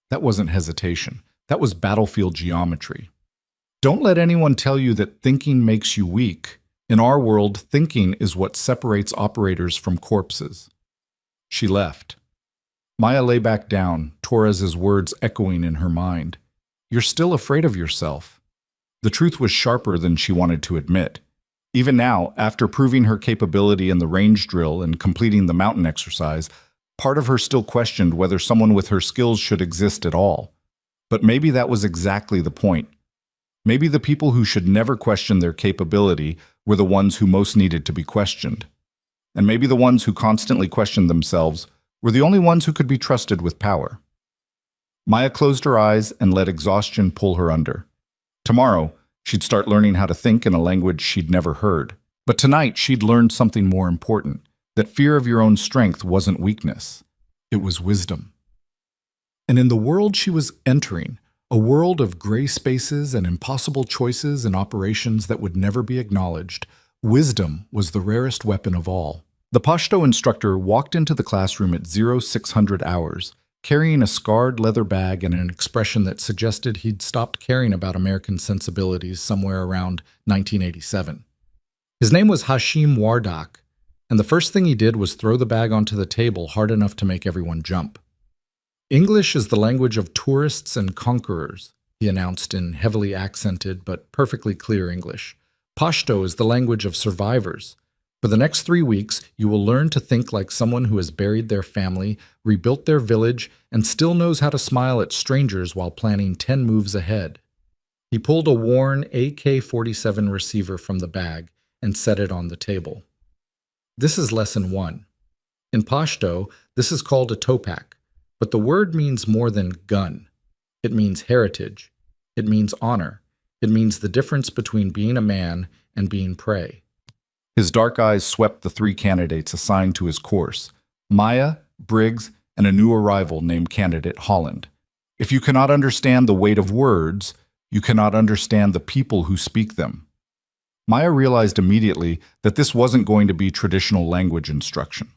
That wasn't hesitation. That was battlefield geometry. Don't let anyone tell you that thinking makes you weak. In our world, thinking is what separates operators from corpses. She left. Maya lay back down, Torres's words echoing in her mind. You're still afraid of yourself. The truth was sharper than she wanted to admit. Even now, after proving her capability in the range drill and completing the mountain exercise, part of her still questioned whether someone with her skills should exist at all. But maybe that was exactly the point. Maybe the people who should never question their capability were the ones who most needed to be questioned. And maybe the ones who constantly questioned themselves were the only ones who could be trusted with power. Maya closed her eyes and let exhaustion pull her under. Tomorrow, she'd start learning how to think in a language she'd never heard. But tonight, she'd learned something more important, that fear of your own strength wasn't weakness. It was wisdom. And in the world she was entering, a world of gray spaces and impossible choices and operations that would never be acknowledged, wisdom was the rarest weapon of all. The Pashto instructor walked into the classroom at 0600 hours, carrying a scarred leather bag and an expression that suggested he'd stopped caring about American sensibilities somewhere around 1987. His name was Hashim Wardak, and the first thing he did was throw the bag onto the table hard enough to make everyone jump. English is the language of tourists and conquerors, he announced in heavily accented but perfectly clear English. Pashto is the language of survivors. For the next 3 weeks, you will learn to think like someone who has buried their family, rebuilt their village, and still knows how to smile at strangers while planning 10 moves ahead. He pulled a worn AK-47 receiver from the bag and set it on the table. This is lesson 1. In Pashto, this is called a topak. But the word means more than gun. It means heritage. It means honor. It means the difference between being a man and being prey. His dark eyes swept the 3 candidates assigned to his course, Maya, Briggs, and a new arrival named candidate Holland. If you cannot understand the weight of words, you cannot understand the people who speak them. Maya realized immediately that this wasn't going to be traditional language instruction.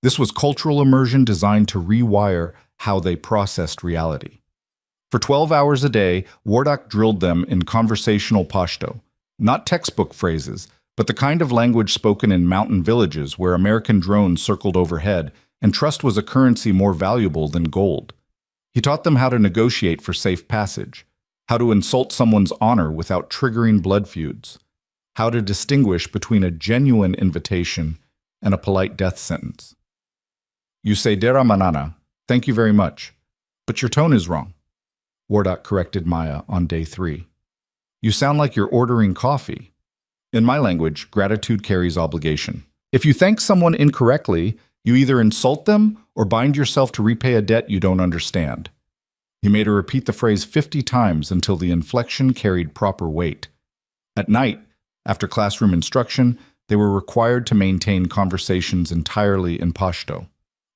This was cultural immersion designed to rewire how they processed reality. For 12 hours a day, Wardak drilled them in conversational Pashto, not textbook phrases, but the kind of language spoken in mountain villages where American drones circled overhead and trust was a currency more valuable than gold. He taught them how to negotiate for safe passage, how to insult someone's honor without triggering blood feuds, how to distinguish between a genuine invitation and a polite death sentence. You say Dera Manana, thank you very much, but your tone is wrong, Wardak corrected Maya on day 3. You sound like you're ordering coffee. In my language, gratitude carries obligation. If you thank someone incorrectly, you either insult them or bind yourself to repay a debt you don't understand. He made her repeat the phrase 50 times until the inflection carried proper weight. At night, after classroom instruction, they were required to maintain conversations entirely in Pashto.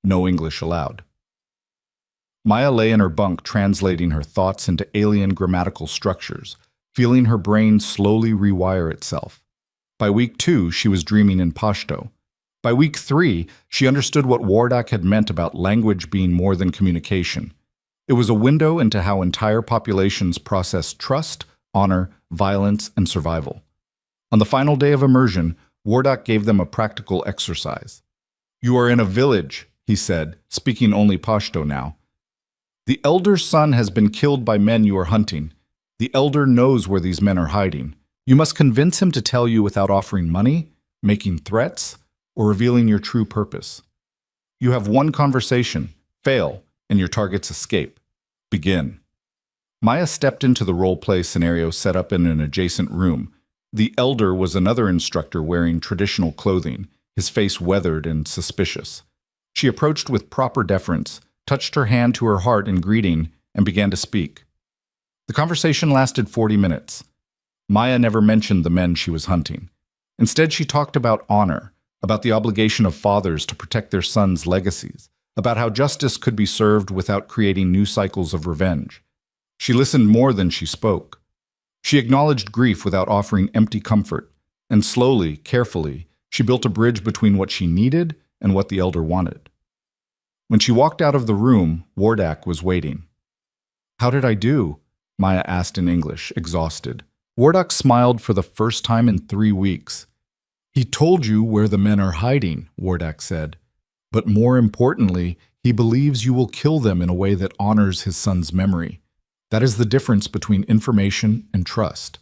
No English allowed. Maya lay in her bunk translating her thoughts into alien grammatical structures, feeling her brain slowly rewire itself. By week 2, she was dreaming in Pashto. By week 3, she understood what Wardak had meant about language being more than communication. It was a window into how entire populations process trust, honor, violence, and survival. On the final day of immersion, Wardak gave them a practical exercise. You are in a village, he said, speaking only Pashto now. The elder's son has been killed by men you are hunting. The elder knows where these men are hiding. You must convince him to tell you without offering money, making threats, or revealing your true purpose. You have one conversation, fail, and your targets escape. Begin. Maya stepped into the role-play scenario set up in an adjacent room. The elder was another instructor wearing traditional clothing, his face weathered and suspicious. She approached with proper deference, touched her hand to her heart in greeting, and began to speak. The conversation lasted 40 minutes. Maya never mentioned the men she was hunting. Instead, she talked about honor, about the obligation of fathers to protect their sons' legacies, about how justice could be served without creating new cycles of revenge. She listened more than she spoke. She acknowledged grief without offering empty comfort, and slowly, carefully, she built a bridge between what she needed and what the elder wanted. When she walked out of the room, Wardak was waiting. How did I do? Maya asked in English, exhausted. Wardak smiled for the first time in 3 weeks. He told you where the men are hiding, Wardak said. But more importantly, he believes you will kill them in a way that honors his son's memory. That is the difference between information and trust.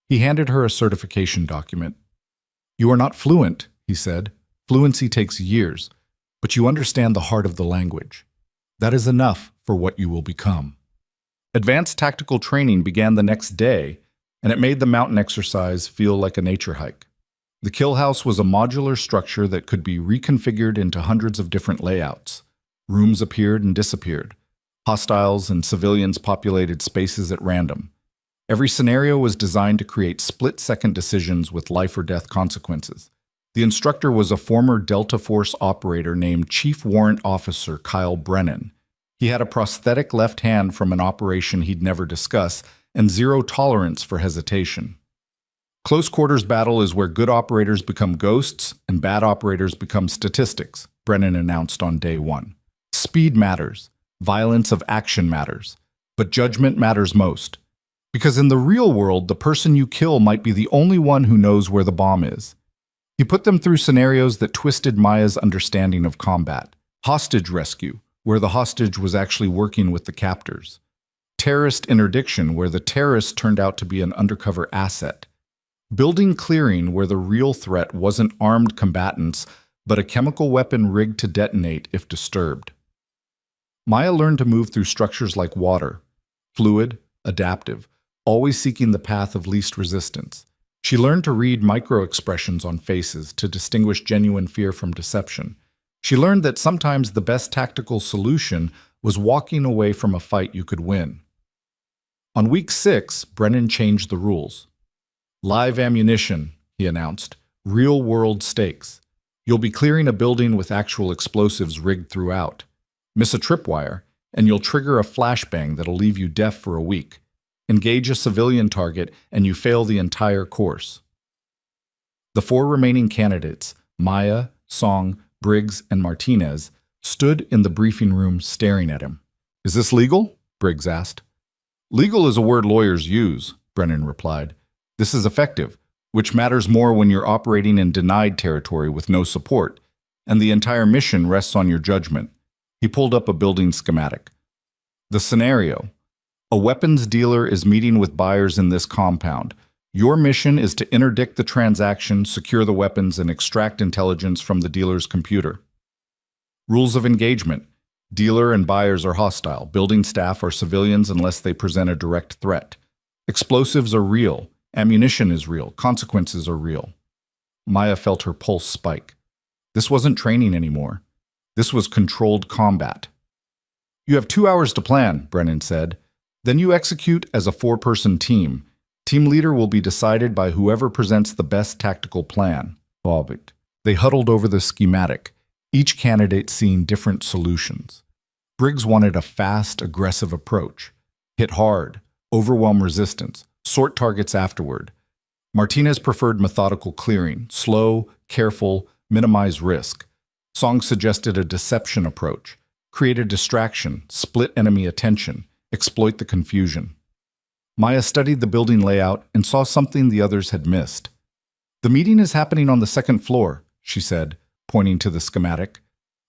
He handed her a certification document. You are not fluent, he said. Fluency takes years, but you understand the heart of the language. That is enough for what you will become. Advanced tactical training began the next day, and it made the mountain exercise feel like a nature hike. The kill house was a modular structure that could be reconfigured into hundreds of different layouts. Rooms appeared and disappeared. Hostiles and civilians populated spaces at random. Every scenario was designed to create split-second decisions with life-or-death consequences. The instructor was a former Delta Force operator named Chief Warrant Officer Kyle Brennan. He had a prosthetic left hand from an operation he'd never discuss and zero tolerance for hesitation. Close quarters battle is where good operators become ghosts and bad operators become statistics, Brennan announced on day one. Speed matters. Violence of action matters. But judgment matters most. Because in the real world, the person you kill might be the only one who knows where the bomb is. He put them through scenarios that twisted Maya's understanding of combat. Hostage rescue, where the hostage was actually working with the captors. Terrorist interdiction, where the terrorist turned out to be an undercover asset. Building clearing, where the real threat wasn't armed combatants, but a chemical weapon rigged to detonate if disturbed. Maya learned to move through structures like water, fluid, adaptive, always seeking the path of least resistance. She learned to read micro-expressions on faces to distinguish genuine fear from deception. She learned that sometimes the best tactical solution was walking away from a fight you could win. On week 6, Brennan changed the rules. Live ammunition, he announced. Real-world stakes. You'll be clearing a building with actual explosives rigged throughout. Miss a tripwire, and you'll trigger a flashbang that'll leave you deaf for a week. Engage a civilian target, and you fail the entire course. The 4 remaining candidates, Maya, Song, Briggs, and Martinez, stood in the briefing room staring at him. "Is this legal?" Briggs asked. "Legal is a word lawyers use," Brennan replied. "This is effective, which matters more when you're operating in denied territory with no support, and the entire mission rests on your judgment." He pulled up a building schematic. The scenario. A weapons dealer is meeting with buyers in this compound. Your mission is to interdict the transaction, secure the weapons, and extract intelligence from the dealer's computer. Rules of engagement. Dealer and buyers are hostile. Building staff are civilians unless they present a direct threat. Explosives are real. Ammunition is real. Consequences are real. Maya felt her pulse spike. This wasn't training anymore. This was controlled combat. "You have 2 hours to plan," Brennan said. "Then you execute as a 4-person team. Team leader will be decided by whoever presents the best tactical plan." They huddled over the schematic, each candidate seeing different solutions. Briggs wanted a fast, aggressive approach. Hit hard, overwhelm resistance, sort targets afterward. Martinez preferred methodical clearing, slow, careful, minimize risk. Song suggested a deception approach, create a distraction, split enemy attention, exploit the confusion. Maya studied the building layout and saw something the others had missed. "The meeting is happening on the 2nd floor, she said, pointing to the schematic.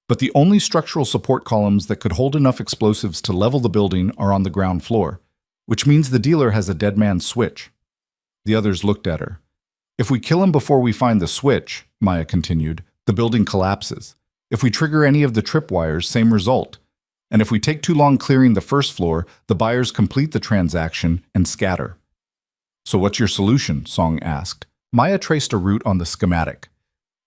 "But the only structural support columns that could hold enough explosives to level the building are on the ground floor, which means the dealer has a dead man's switch." The others looked at her. "If we kill him before we find the switch," Maya continued, "the building collapses. If we trigger any of the tripwires, same result. And if we take too long clearing the 1st floor, the buyers complete the transaction and scatter." "So what's your solution?" Song asked. Maya traced a route on the schematic.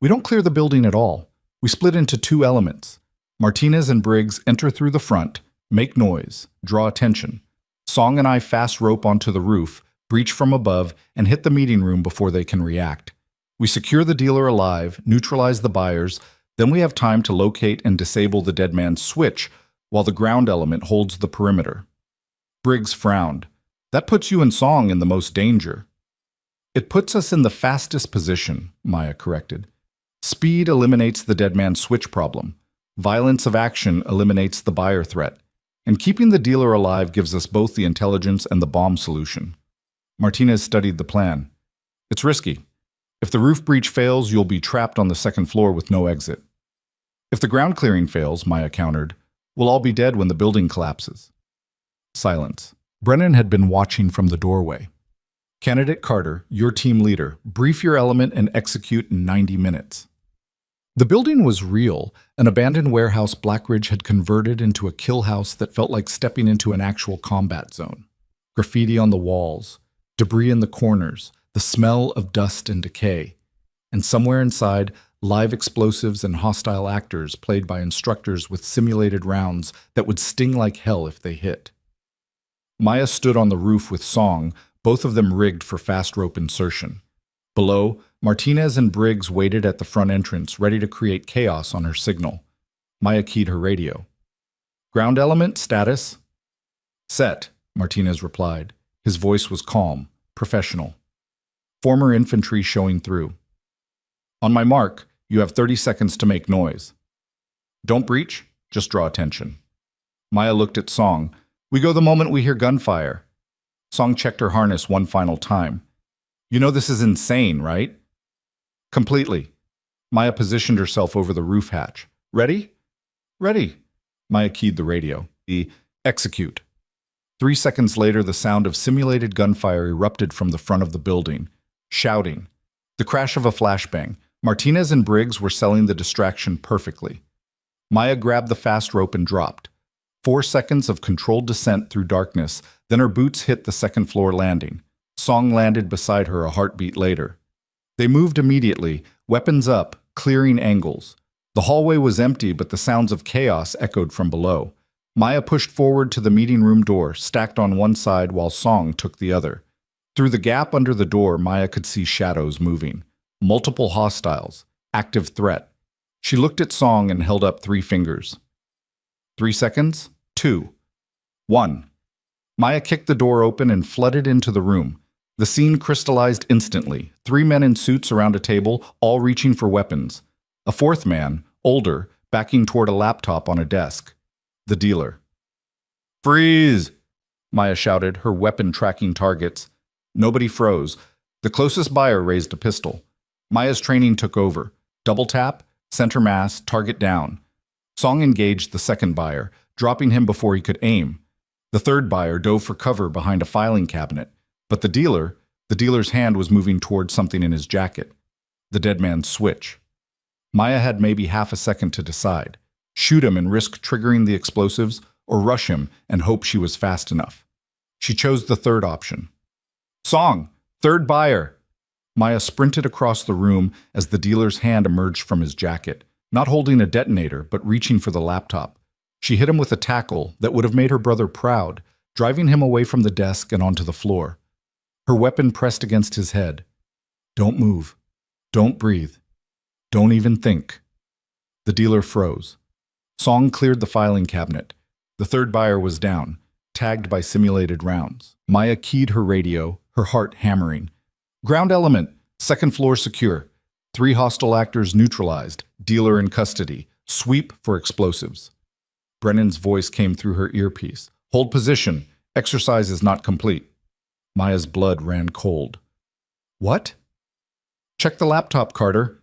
"We don't clear the building at all. We split into 2 elements. Martinez and Briggs enter through the front, make noise, draw attention. Song and I fast rope onto the roof, breach from above, and hit the meeting room before they can react. We secure the dealer alive, neutralize the buyers, then we have time to locate and disable the dead man's switch, while the ground element holds the perimeter." Briggs frowned. "That puts you and Song in the most danger." "It puts us in the fastest position," Maya corrected. "Speed eliminates the dead man's switch problem. Violence of action eliminates the buyer threat. And keeping the dealer alive gives us both the intelligence and the bomb solution." Martinez studied the plan. "It's risky. If the roof breach fails, you'll be trapped on the 2nd floor with no exit. If the ground clearing fails," Maya countered, "we'll all be dead when the building collapses." Silence. Brennan had been watching from the doorway. "Candidate Carter, your team leader, brief your element and execute in 90 minutes. The building was real. An abandoned warehouse Blackridge had converted into a kill house that felt like stepping into an actual combat zone. Graffiti on the walls, debris in the corners, the smell of dust and decay. And somewhere inside, live explosives and hostile actors played by instructors with simulated rounds that would sting like hell if they hit. Maya stood on the roof with Song, both of them rigged for fast rope insertion. Below, Martinez and Briggs waited at the front entrance, ready to create chaos on her signal. Maya keyed her radio. "Ground element, status?" "Set," Martinez replied. His voice was calm, professional. Former infantry showing through. "On my mark, you have 30 seconds to make noise. Don't breach, just draw attention." Maya looked at Song. "We go the moment we hear gunfire." Song checked her harness one final time. "You know this is insane, right?" "Completely." Maya positioned herself over the roof hatch. "Ready?" "Ready." Maya keyed the radio. Execute. 3 seconds later, the sound of simulated gunfire erupted from the front of the building. Shouting. The crash of a flashbang. Martinez and Briggs were selling the distraction perfectly. Maya grabbed the fast rope and dropped. 4 seconds of controlled descent through darkness, then her boots hit the second-floor landing. Song landed beside her a heartbeat later. They moved immediately, weapons up, clearing angles. The hallway was empty, but the sounds of chaos echoed from below. Maya pushed forward to the meeting room door, stacked on one side while Song took the other. Through the gap under the door, Maya could see shadows moving. Multiple hostiles. Active threat. She looked at Song and held up 3 fingers. 3 seconds. 2. 1. Maya kicked the door open and flooded into the room. The scene crystallized instantly. 3 men in suits around a table, all reaching for weapons. A 4th man, older, backing toward a laptop on a desk. The dealer. "Freeze!" Maya shouted, her weapon tracking targets. Nobody froze. The closest buyer raised a pistol. Maya's training took over. Double tap, center mass, target down. Song engaged the second buyer, dropping him before he could aim. The third buyer dove for cover behind a filing cabinet. But the dealer's hand was moving toward something in his jacket. The dead man's switch. Maya had maybe half a second to decide. Shoot him and risk triggering the explosives, or rush him and hope she was fast enough. She chose the third option. "Song, third buyer!" Maya sprinted across the room as the dealer's hand emerged from his jacket, not holding a detonator, but reaching for the laptop. She hit him with a tackle that would have made her brother proud, driving him away from the desk and onto the floor. Her weapon pressed against his head. "Don't move. Don't breathe. Don't even think." The dealer froze. Song cleared the filing cabinet. The third buyer was down, tagged by simulated rounds. Maya keyed her radio, her heart hammering. "Ground element, second floor secure. 3 hostile actors neutralized, dealer in custody. Sweep for explosives." Brennan's voice came through her earpiece. "Hold position. Exercise is not complete." Maya's blood ran cold. "What?" "Check the laptop, Carter."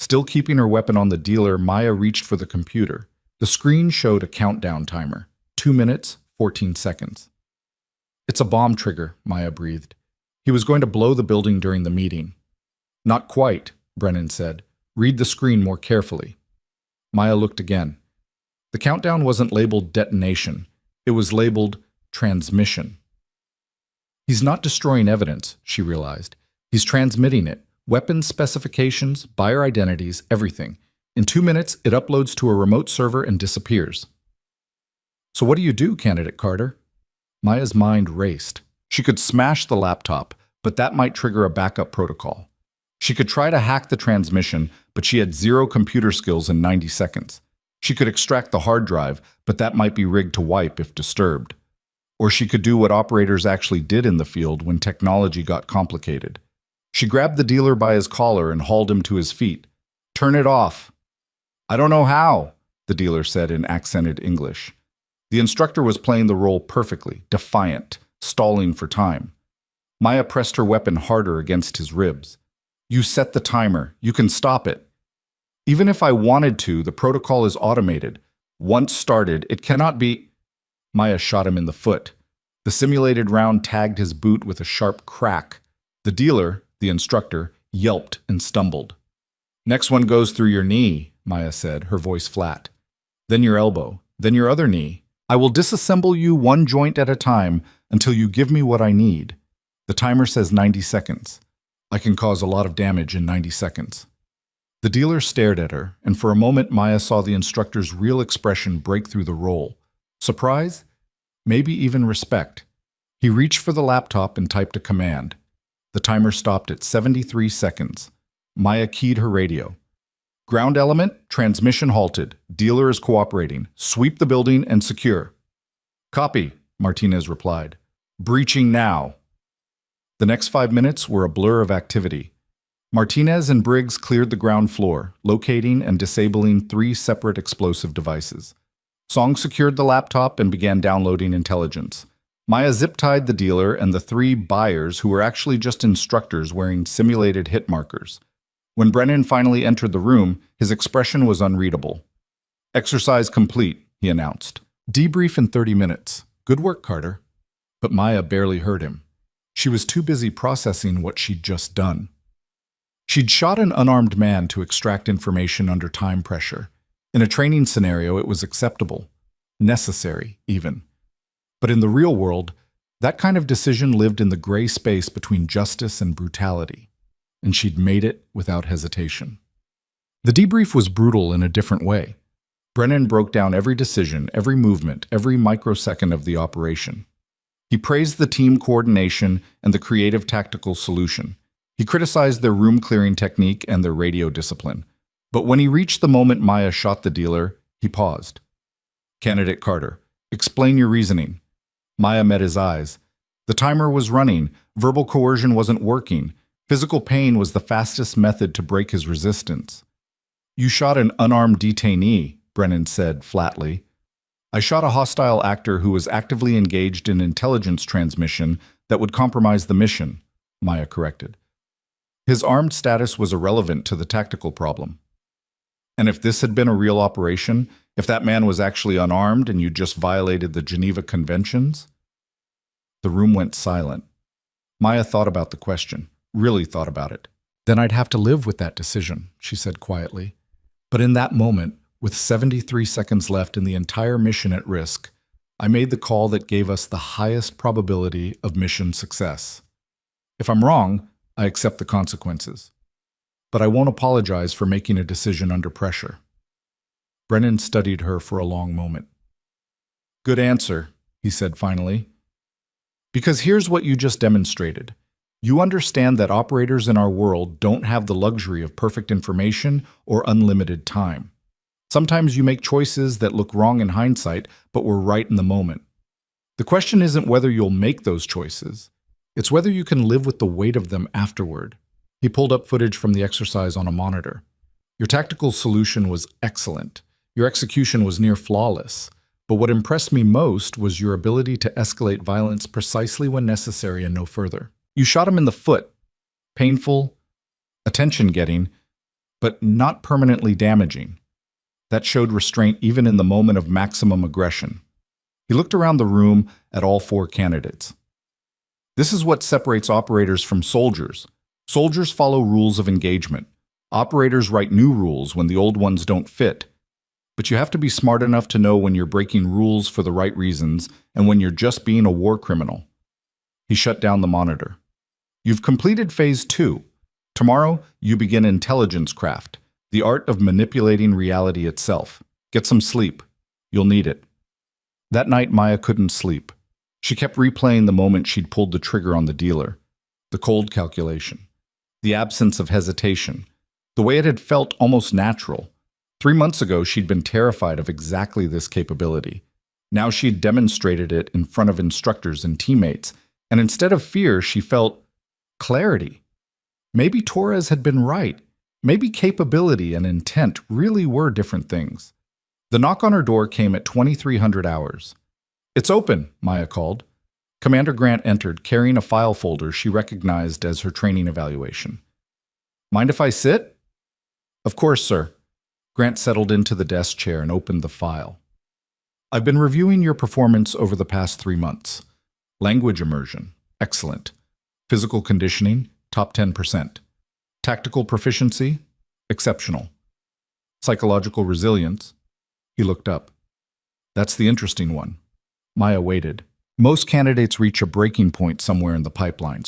Still keeping her weapon on the dealer, Maya reached for the computer. The screen showed a countdown timer. 2 minutes, 14 seconds. "It's a bomb trigger," Maya breathed. "He was going to blow the building during the meeting." "Not quite," Brennan said. "Read the screen more carefully." Maya looked again. The countdown wasn't labeled detonation. It was labeled transmission. "He's not destroying evidence," she realized. "He's transmitting it. Weapons specifications, buyer identities, everything. In 2 minutes, it uploads to a remote server and disappears." "So what do you do, Candidate Carter?" Maya's mind raced. She could smash the laptop, but that might trigger a backup protocol. She could try to hack the transmission, but she had 0 computer skills in 90 seconds. She could extract the hard drive, but that might be rigged to wipe if disturbed. Or she could do what operators actually did in the field when technology got complicated. She grabbed the dealer by his collar and hauled him to his feet. "Turn it off." "I don't know how," the dealer said in accented English. The instructor was playing the role perfectly, defiant, stalling for time. Maya pressed her weapon harder against his ribs. "You set the timer. You can stop it." "Even if I wanted to, the protocol is automated. Once started, it cannot be—" Maya shot him in the foot. The simulated round tagged his boot with a sharp crack. The dealer, the instructor, yelped and stumbled. "Next one goes through your knee," Maya said, her voice flat. "Then your elbow, then your other knee. I will disassemble you one joint at a time until you give me what I need. The timer says 90 seconds. I can cause a lot of damage in 90 seconds. The dealer stared at her, and for a moment Maya saw the instructor's real expression break through the role. Surprise? Maybe even respect. He reached for the laptop and typed a command. The timer stopped at 73 seconds. Maya keyed her radio. Ground element, transmission halted. Dealer is cooperating. Sweep the building and secure. Copy, Martinez replied. Breaching now. The next 5 minutes were a blur of activity. Martinez and Briggs cleared the ground floor, locating and disabling 3 separate explosive devices. Song secured the laptop and began downloading intelligence. Maya zip-tied the dealer and the 3 buyers who were actually just instructors wearing simulated hit markers. When Brennan finally entered the room, his expression was unreadable. Exercise complete, he announced. Debrief in 30 minutes. Good work, Carter. But Maya barely heard him. She was too busy processing what she'd just done. She'd shot an unarmed man to extract information under time pressure. In a training scenario, it was acceptable. Necessary, even. But in the real world, that kind of decision lived in the gray space between justice and brutality. And she'd made it without hesitation. The debrief was brutal in a different way. Brennan broke down every decision, every movement, every microsecond of the operation. He praised the team coordination and the creative tactical solution. He criticized their room-clearing technique and their radio discipline. But when he reached the moment Maya shot the dealer, he paused. Candidate Carter, explain your reasoning. Maya met his eyes. The timer was running. Verbal coercion wasn't working. Physical pain was the fastest method to break his resistance. You shot an unarmed detainee, Brennan said flatly. I shot a hostile actor who was actively engaged in intelligence transmission that would compromise the mission, Maya corrected. His armed status was irrelevant to the tactical problem. And if this had been a real operation, if that man was actually unarmed and you just violated the Geneva Conventions? The room went silent. Maya thought about the question, really thought about it. Then I'd have to live with that decision, she said quietly. But in that moment, with 73 seconds left and the entire mission at risk, I made the call that gave us the highest probability of mission success. If I'm wrong, I accept the consequences. But I won't apologize for making a decision under pressure. Brennan studied her for a long moment. Good answer, he said finally. Because here's what you just demonstrated. You understand that operators in our world don't have the luxury of perfect information or unlimited time. Sometimes you make choices that look wrong in hindsight, but were right in the moment. The question isn't whether you'll make those choices. It's whether you can live with the weight of them afterward. He pulled up footage from the exercise on a monitor. Your tactical solution was excellent. Your execution was near flawless. But what impressed me most was your ability to escalate violence precisely when necessary and no further. You shot him in the foot. Painful, attention-getting, but not permanently damaging. That showed restraint even in the moment of maximum aggression. He looked around the room at all 4 candidates. This is what separates operators from soldiers. Soldiers follow rules of engagement. Operators write new rules when the old ones don't fit. But you have to be smart enough to know when you're breaking rules for the right reasons and when you're just being a war criminal. He shut down the monitor. You've completed Phase 2. Tomorrow, you begin intelligence craft, the art of manipulating reality itself. Get some sleep. You'll need it. That night, Maya couldn't sleep. She kept replaying the moment she'd pulled the trigger on the dealer. The cold calculation. The absence of hesitation. The way it had felt almost natural. 3 months ago, she'd been terrified of exactly this capability. Now she'd demonstrated it in front of instructors and teammates, and instead of fear, she felt clarity. Maybe Torres had been right. Maybe capability and intent really were different things. The knock on her door came at 2300 hours. It's open, Maya called. Commander Grant entered, carrying a file folder she recognized as her training evaluation. Mind if I sit? Of course, sir. Grant settled into the desk chair and opened the file. I've been reviewing your performance over the past 3 months. Language immersion, excellent. Physical conditioning, top 10%. Tactical proficiency, exceptional. Psychological resilience, he looked up. That's the interesting one. Maya waited. Most candidates reach a breaking point somewhere in the pipeline,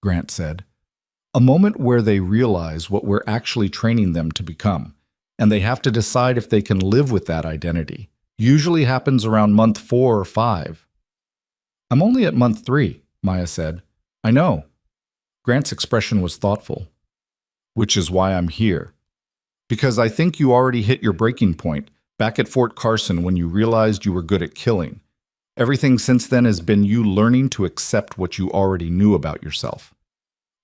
Grant said. A moment where they realize what we're actually training them to become, and they have to decide if they can live with that identity. Usually happens around month 4 or 5. I'm only at month 3, Maya said. I know. Grant's expression was thoughtful. Which is why I'm here. Because I think you already hit your breaking point back at Fort Carson when you realized you were good at killing. Everything since then has been you learning to accept what you already knew about yourself.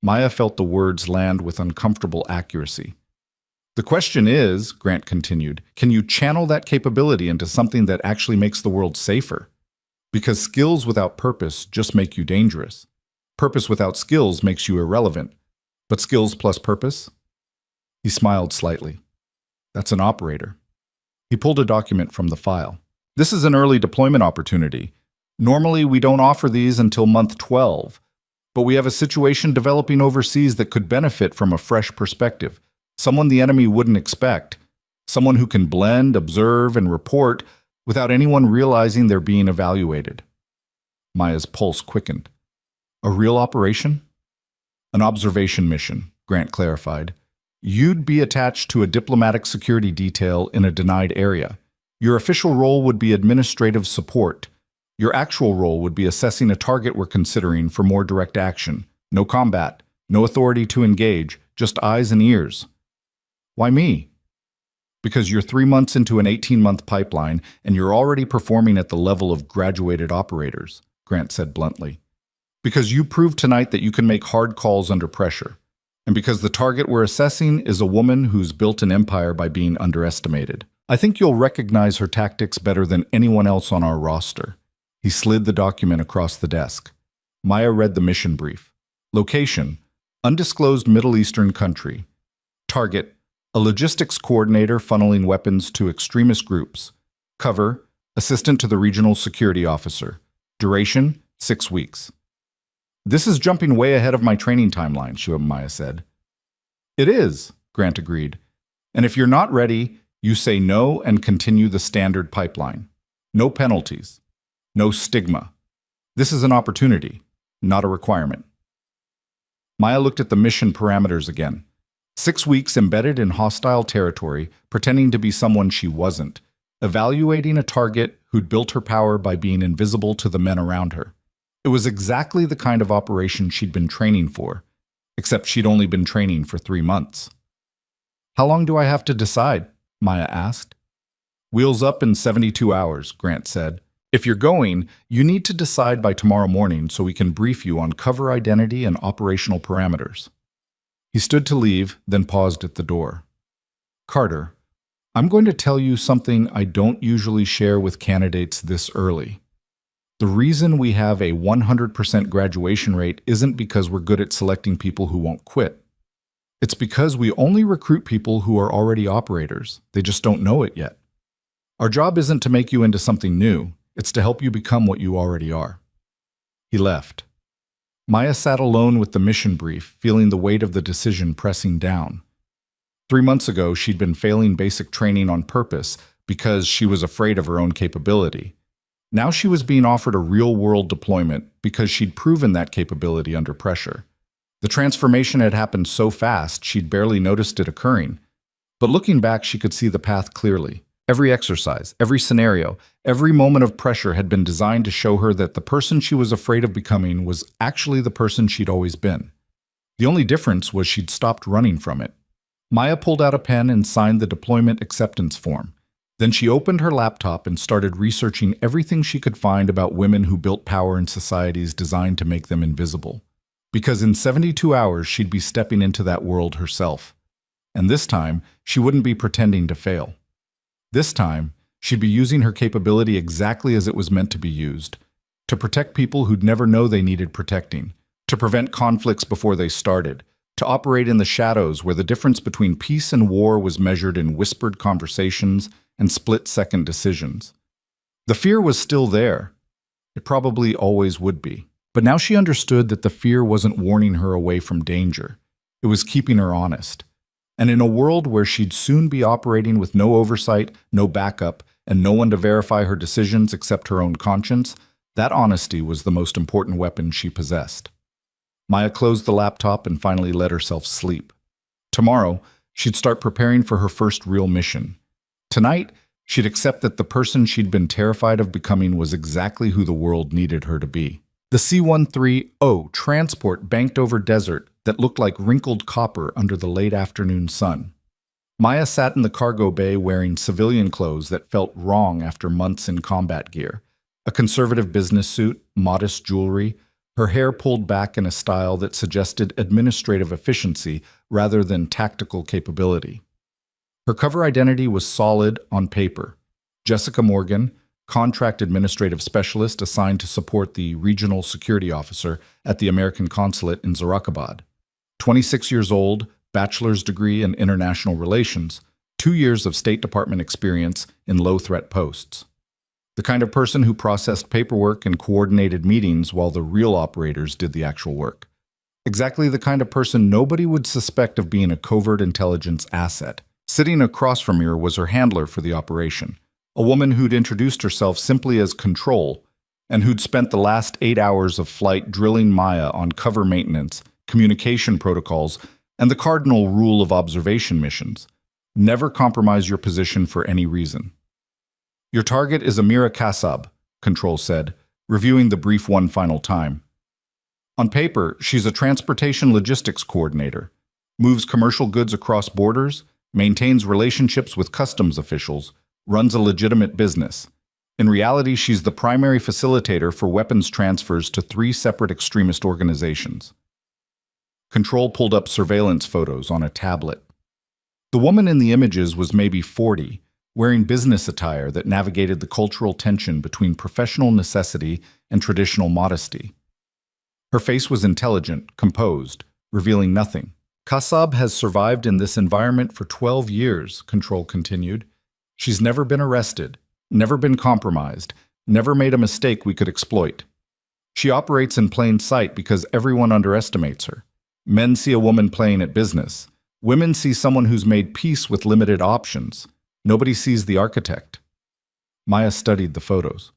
Maya felt the words land with uncomfortable accuracy. The question is, Grant continued, can you channel that capability into something that actually makes the world safer? Because skills without purpose just make you dangerous. Purpose without skills makes you irrelevant. But skills plus purpose? He smiled slightly. That's an operator. He pulled a document from the file. This is an early deployment opportunity. Normally, we don't offer these until month 12, but we have a situation developing overseas that could benefit from a fresh perspective. Someone the enemy wouldn't expect. Someone who can blend, observe, and report without anyone realizing they're being evaluated. Maya's pulse quickened. A real operation? An observation mission, Grant clarified. You'd be attached to a diplomatic security detail in a denied area. Your official role would be administrative support. Your actual role would be assessing a target we're considering for more direct action. No combat, no authority to engage, just eyes and ears. Why me? Because you're 3 months into an 18-month pipeline and you're already performing at the level of graduated operators, Grant said bluntly. Because you proved tonight that you can make hard calls under pressure. And because the target we're assessing is a woman who's built an empire by being underestimated. I think you'll recognize her tactics better than anyone else on our roster. He slid the document across the desk. Maya read the mission brief. Location: undisclosed Middle Eastern country. Target: a logistics coordinator funneling weapons to extremist groups. Cover: assistant to the regional security officer. Duration: 6 weeks. This is jumping way ahead of my training timeline, Maya said. It is, Grant agreed. And if you're not ready, you say no and continue the standard pipeline. No penalties. No stigma. This is an opportunity, not a requirement. Maya looked at the mission parameters again. 6 weeks embedded in hostile territory, pretending to be someone she wasn't, evaluating a target who'd built her power by being invisible to the men around her. It was exactly the kind of operation she'd been training for, except she'd only been training for 3 months. How long do I have to decide? Maya asked. Wheels up in 72 hours, Grant said. If you're going, you need to decide by tomorrow morning so we can brief you on cover identity and operational parameters. He stood to leave, then paused at the door. Carter, I'm going to tell you something I don't usually share with candidates this early. The reason we have a 100% graduation rate isn't because we're good at selecting people who won't quit. It's because we only recruit people who are already operators. They just don't know it yet. Our job isn't to make you into something new. It's to help you become what you already are. He left. Maya sat alone with the mission brief, feeling the weight of the decision pressing down. 3 months ago, she'd been failing basic training on purpose because she was afraid of her own capability. Now she was being offered a real-world deployment because she'd proven that capability under pressure. The transformation had happened so fast she'd barely noticed it occurring. But looking back, she could see the path clearly. Every exercise, every scenario, every moment of pressure had been designed to show her that the person she was afraid of becoming was actually the person she'd always been. The only difference was she'd stopped running from it. Maya pulled out a pen and signed the deployment acceptance form. Then she opened her laptop and started researching everything she could find about women who built power in societies designed to make them invisible. Because in 72 hours, she'd be stepping into that world herself. And this time, she wouldn't be pretending to fail. This time, she'd be using her capability exactly as it was meant to be used, to protect people who'd never know they needed protecting, to prevent conflicts before they started, to operate in the shadows where the difference between peace and war was measured in whispered conversations and split-second decisions. The fear was still there. It probably always would be. But now she understood that the fear wasn't warning her away from danger. It was keeping her honest. And in a world where she'd soon be operating with no oversight, no backup, and no one to verify her decisions except her own conscience, that honesty was the most important weapon she possessed. Maya closed the laptop and finally let herself sleep. Tomorrow, she'd start preparing for her first real mission. Tonight, she'd accept that the person she'd been terrified of becoming was exactly who the world needed her to be. The C-130 transport banked over desert that looked like wrinkled copper under the late afternoon sun. Maya sat in the cargo bay wearing civilian clothes that felt wrong after months in combat gear. A conservative business suit, modest jewelry, her hair pulled back in a style that suggested administrative efficiency rather than tactical capability. Her cover identity was solid on paper. Jessica Morgan, contract administrative specialist assigned to support the regional security officer at the American consulate in Zarakabad. 26 years old, bachelor's degree in international relations, 2 years of State Department experience in low-threat posts. The kind of person who processed paperwork and coordinated meetings while the real operators did the actual work. Exactly the kind of person nobody would suspect of being a covert intelligence asset. Sitting across from her was her handler for the operation, a woman who'd introduced herself simply as Control, and who'd spent the last 8 hours of flight drilling Maya on cover maintenance, communication protocols, and the cardinal rule of observation missions. Never compromise your position for any reason. Your target is Amira Kassab, Control said, reviewing the brief one final time. On paper, she's a transportation logistics coordinator, moves commercial goods across borders, maintains relationships with customs officials, runs a legitimate business. In reality, she's the primary facilitator for weapons transfers to 3 separate extremist organizations. Control pulled up surveillance photos on a tablet. The woman in the images was maybe 40, wearing business attire that navigated the cultural tension between professional necessity and traditional modesty. Her face was intelligent, composed, revealing nothing. Kassab has survived in this environment for 12 years, Control continued. She's never been arrested, never been compromised, never made a mistake we could exploit. She operates in plain sight because everyone underestimates her. Men see a woman playing at business. Women see someone who's made peace with limited options. Nobody sees the architect. Maya studied the photos.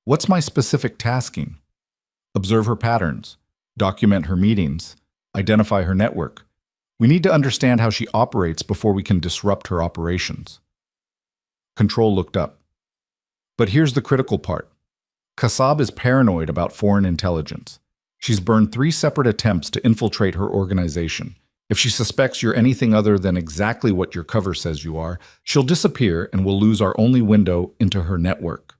What's my specific tasking? Observe her patterns, document her meetings, identify her network. We need to understand how she operates before we can disrupt her operations. Control looked up. But here's the critical part. Kassab is paranoid about foreign intelligence. She's burned 3 separate attempts to infiltrate her organization. If she suspects you're anything other than exactly what your cover says you are, she'll disappear and we'll lose our only window into her network.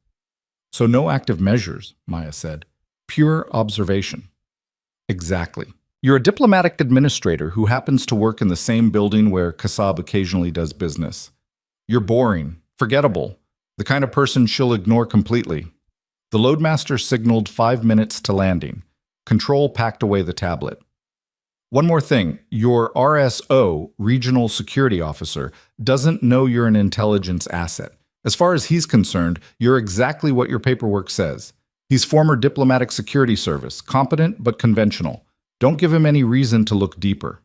So no active measures, Maya said. Pure observation. Exactly. You're a diplomatic administrator who happens to work in the same building where Kassab occasionally does business. You're boring, forgettable, the kind of person she'll ignore completely. The loadmaster signaled 5 minutes to landing. Control packed away the tablet. One more thing, your RSO, Regional Security Officer, doesn't know you're an intelligence asset. As far as he's concerned, you're exactly what your paperwork says. He's former diplomatic security service, competent but conventional. Don't give him any reason to look deeper.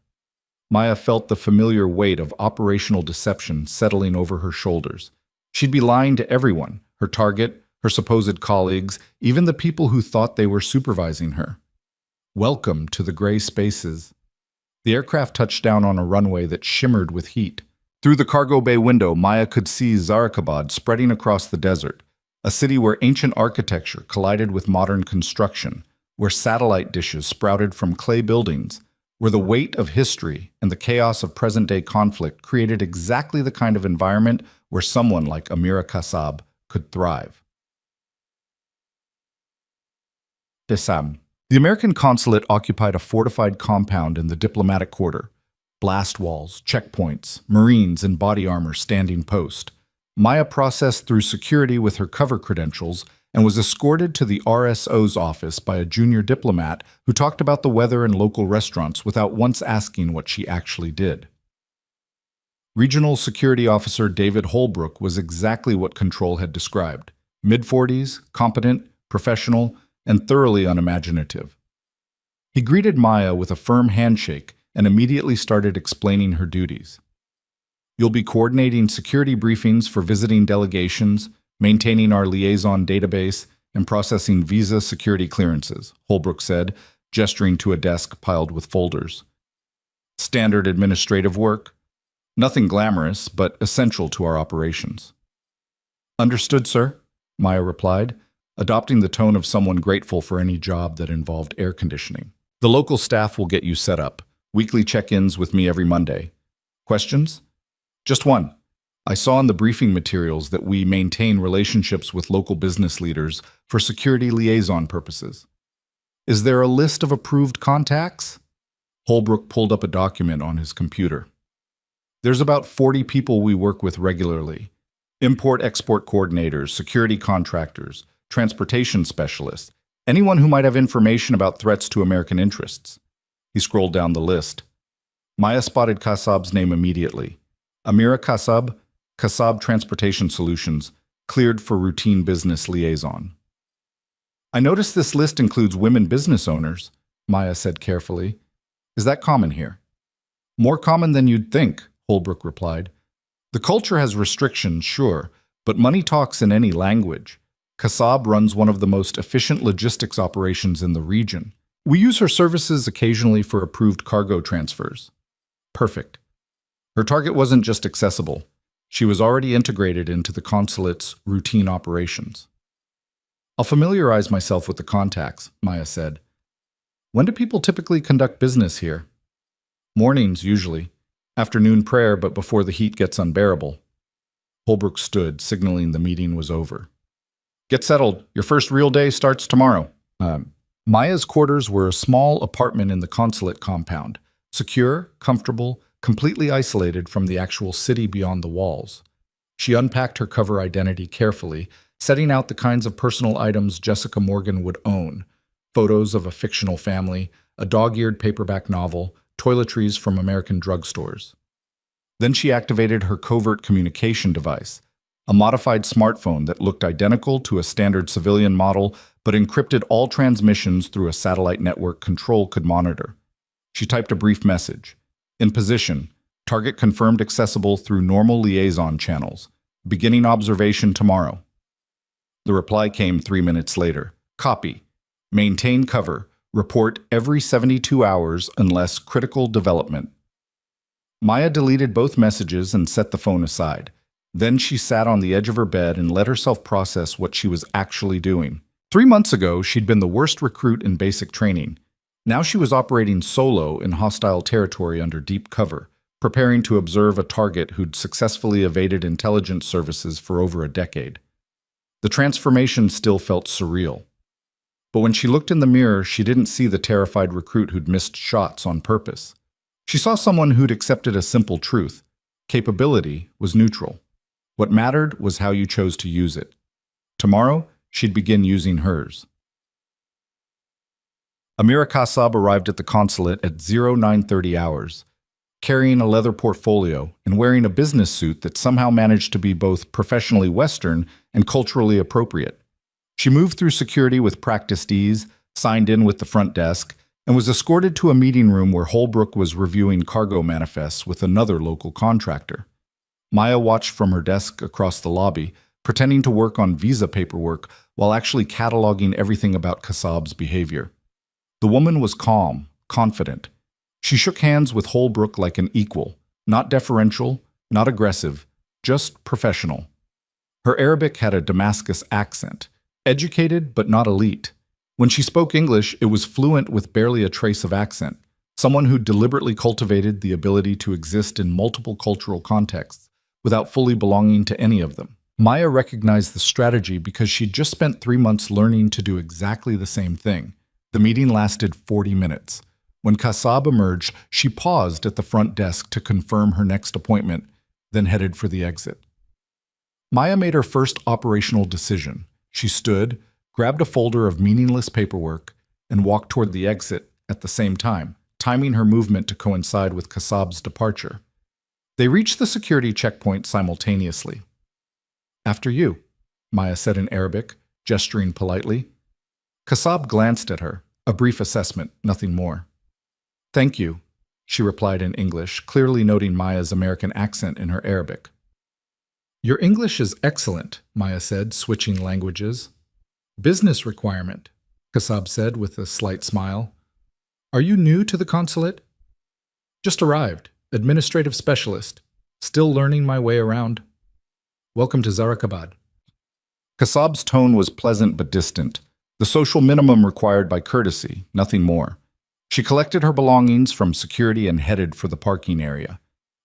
Maya felt the familiar weight of operational deception settling over her shoulders. She'd be lying to everyone, her target, her supposed colleagues, even the people who thought they were supervising her. Welcome to the gray spaces. The aircraft touched down on a runway that shimmered with heat. Through the cargo bay window, Maya could see Zarakabad spreading across the desert, a city where ancient architecture collided with modern construction, where satellite dishes sprouted from clay buildings, where the weight of history and the chaos of present-day conflict created exactly the kind of environment where someone like Amira Kassab could thrive. Dessam. The American consulate occupied a fortified compound in the diplomatic quarter. Blast walls, checkpoints, Marines in body armor standing post. Maya processed through security with her cover credentials and was escorted to the RSO's office by a junior diplomat who talked about the weather and local restaurants without once asking what she actually did. Regional Security Officer David Holbrook was exactly what Control had described. Mid-40s, competent, professional, and thoroughly unimaginative. He greeted Maya with a firm handshake and immediately started explaining her duties. You'll be coordinating security briefings for visiting delegations, maintaining our liaison database, and processing visa security clearances, Holbrook said, gesturing to a desk piled with folders. Standard administrative work. Nothing glamorous, but essential to our operations. Understood, sir, Maya replied, adopting the tone of someone grateful for any job that involved air conditioning. The local staff will get you set up. Weekly check-ins with me every Monday. Questions? Just one. I saw in the briefing materials that we maintain relationships with local business leaders for security liaison purposes. Is there a list of approved contacts? Holbrook pulled up a document on his computer. There's about 40 people we work with regularly. Import-export coordinators, security contractors, transportation specialists, anyone who might have information about threats to American interests. He scrolled down the list. Maya spotted Kasab's name immediately. Amira Kasab, Kasab Transportation Solutions, cleared for routine business liaison. I notice this list includes women business owners, Maya said carefully. Is that common here? More common than you'd think, Holbrook replied. The culture has restrictions, sure, but money talks in any language. Kasab runs one of the most efficient logistics operations in the region. We use her services occasionally for approved cargo transfers. Perfect. Her target wasn't just accessible. She was already integrated into the consulate's routine operations. I'll familiarize myself with the contacts, Maya said. When do people typically conduct business here? Mornings, usually. Afternoon prayer, but before the heat gets unbearable. Holbrook stood, signaling the meeting was over. Get settled. Your first real day starts tomorrow. Maya's quarters were a small apartment in the consulate compound, secure, comfortable, completely isolated from the actual city beyond the walls. She unpacked her cover identity carefully, setting out the kinds of personal items Jessica Morgan would own: photos of a fictional family, a dog-eared paperback novel, toiletries from American drugstores. Then she activated her covert communication device, a modified smartphone that looked identical to a standard civilian model but encrypted all transmissions through a satellite network Control could monitor. She typed a brief message. In position, target confirmed accessible through normal liaison channels. Beginning observation tomorrow. The reply came 3 minutes later. Copy. Maintain cover. Report every 72 hours unless critical development. Maya deleted both messages and set the phone aside. Then she sat on the edge of her bed and let herself process what she was actually doing. 3 months ago, she'd been the worst recruit in basic training. Now she was operating solo in hostile territory under deep cover, preparing to observe a target who'd successfully evaded intelligence services for over a decade. The transformation still felt surreal. But when she looked in the mirror, she didn't see the terrified recruit who'd missed shots on purpose. She saw someone who'd accepted a simple truth. Capability was neutral. What mattered was how you chose to use it. Tomorrow, she'd begin using hers. Amira Kasab arrived at the consulate at 0930 hours, carrying a leather portfolio and wearing a business suit that somehow managed to be both professionally Western and culturally appropriate. She moved through security with practiced ease, signed in with the front desk, and was escorted to a meeting room where Holbrook was reviewing cargo manifests with another local contractor. Maya watched from her desk across the lobby, pretending to work on visa paperwork while actually cataloging everything about Kasab's behavior. The woman was calm, confident. She shook hands with Holbrook like an equal, not deferential, not aggressive, just professional. Her Arabic had a Damascus accent, educated but not elite. When she spoke English, it was fluent with barely a trace of accent, someone who deliberately cultivated the ability to exist in multiple cultural contexts without fully belonging to any of them. Maya recognized the strategy because she'd just spent 3 months learning to do exactly the same thing. The meeting lasted 40 minutes. When Kasab emerged, she paused at the front desk to confirm her next appointment, then headed for the exit. Maya made her first operational decision. She stood, grabbed a folder of meaningless paperwork, and walked toward the exit at the same time, timing her movement to coincide with Kasab's departure. They reached the security checkpoint simultaneously. "After you," Maya said in Arabic, gesturing politely. Kasab glanced at her, a brief assessment, nothing more. "Thank you," she replied in English, clearly noting Maya's American accent in her Arabic. "Your English is excellent," Maya said, switching languages. "Business requirement," Kasab said with a slight smile. Are you new to the consulate? Just arrived. Administrative specialist. Still learning my way around. Welcome to Zarakabad. Kasab's tone was pleasant but distant, the social minimum required by courtesy, nothing more. She collected her belongings from security and headed for the parking area.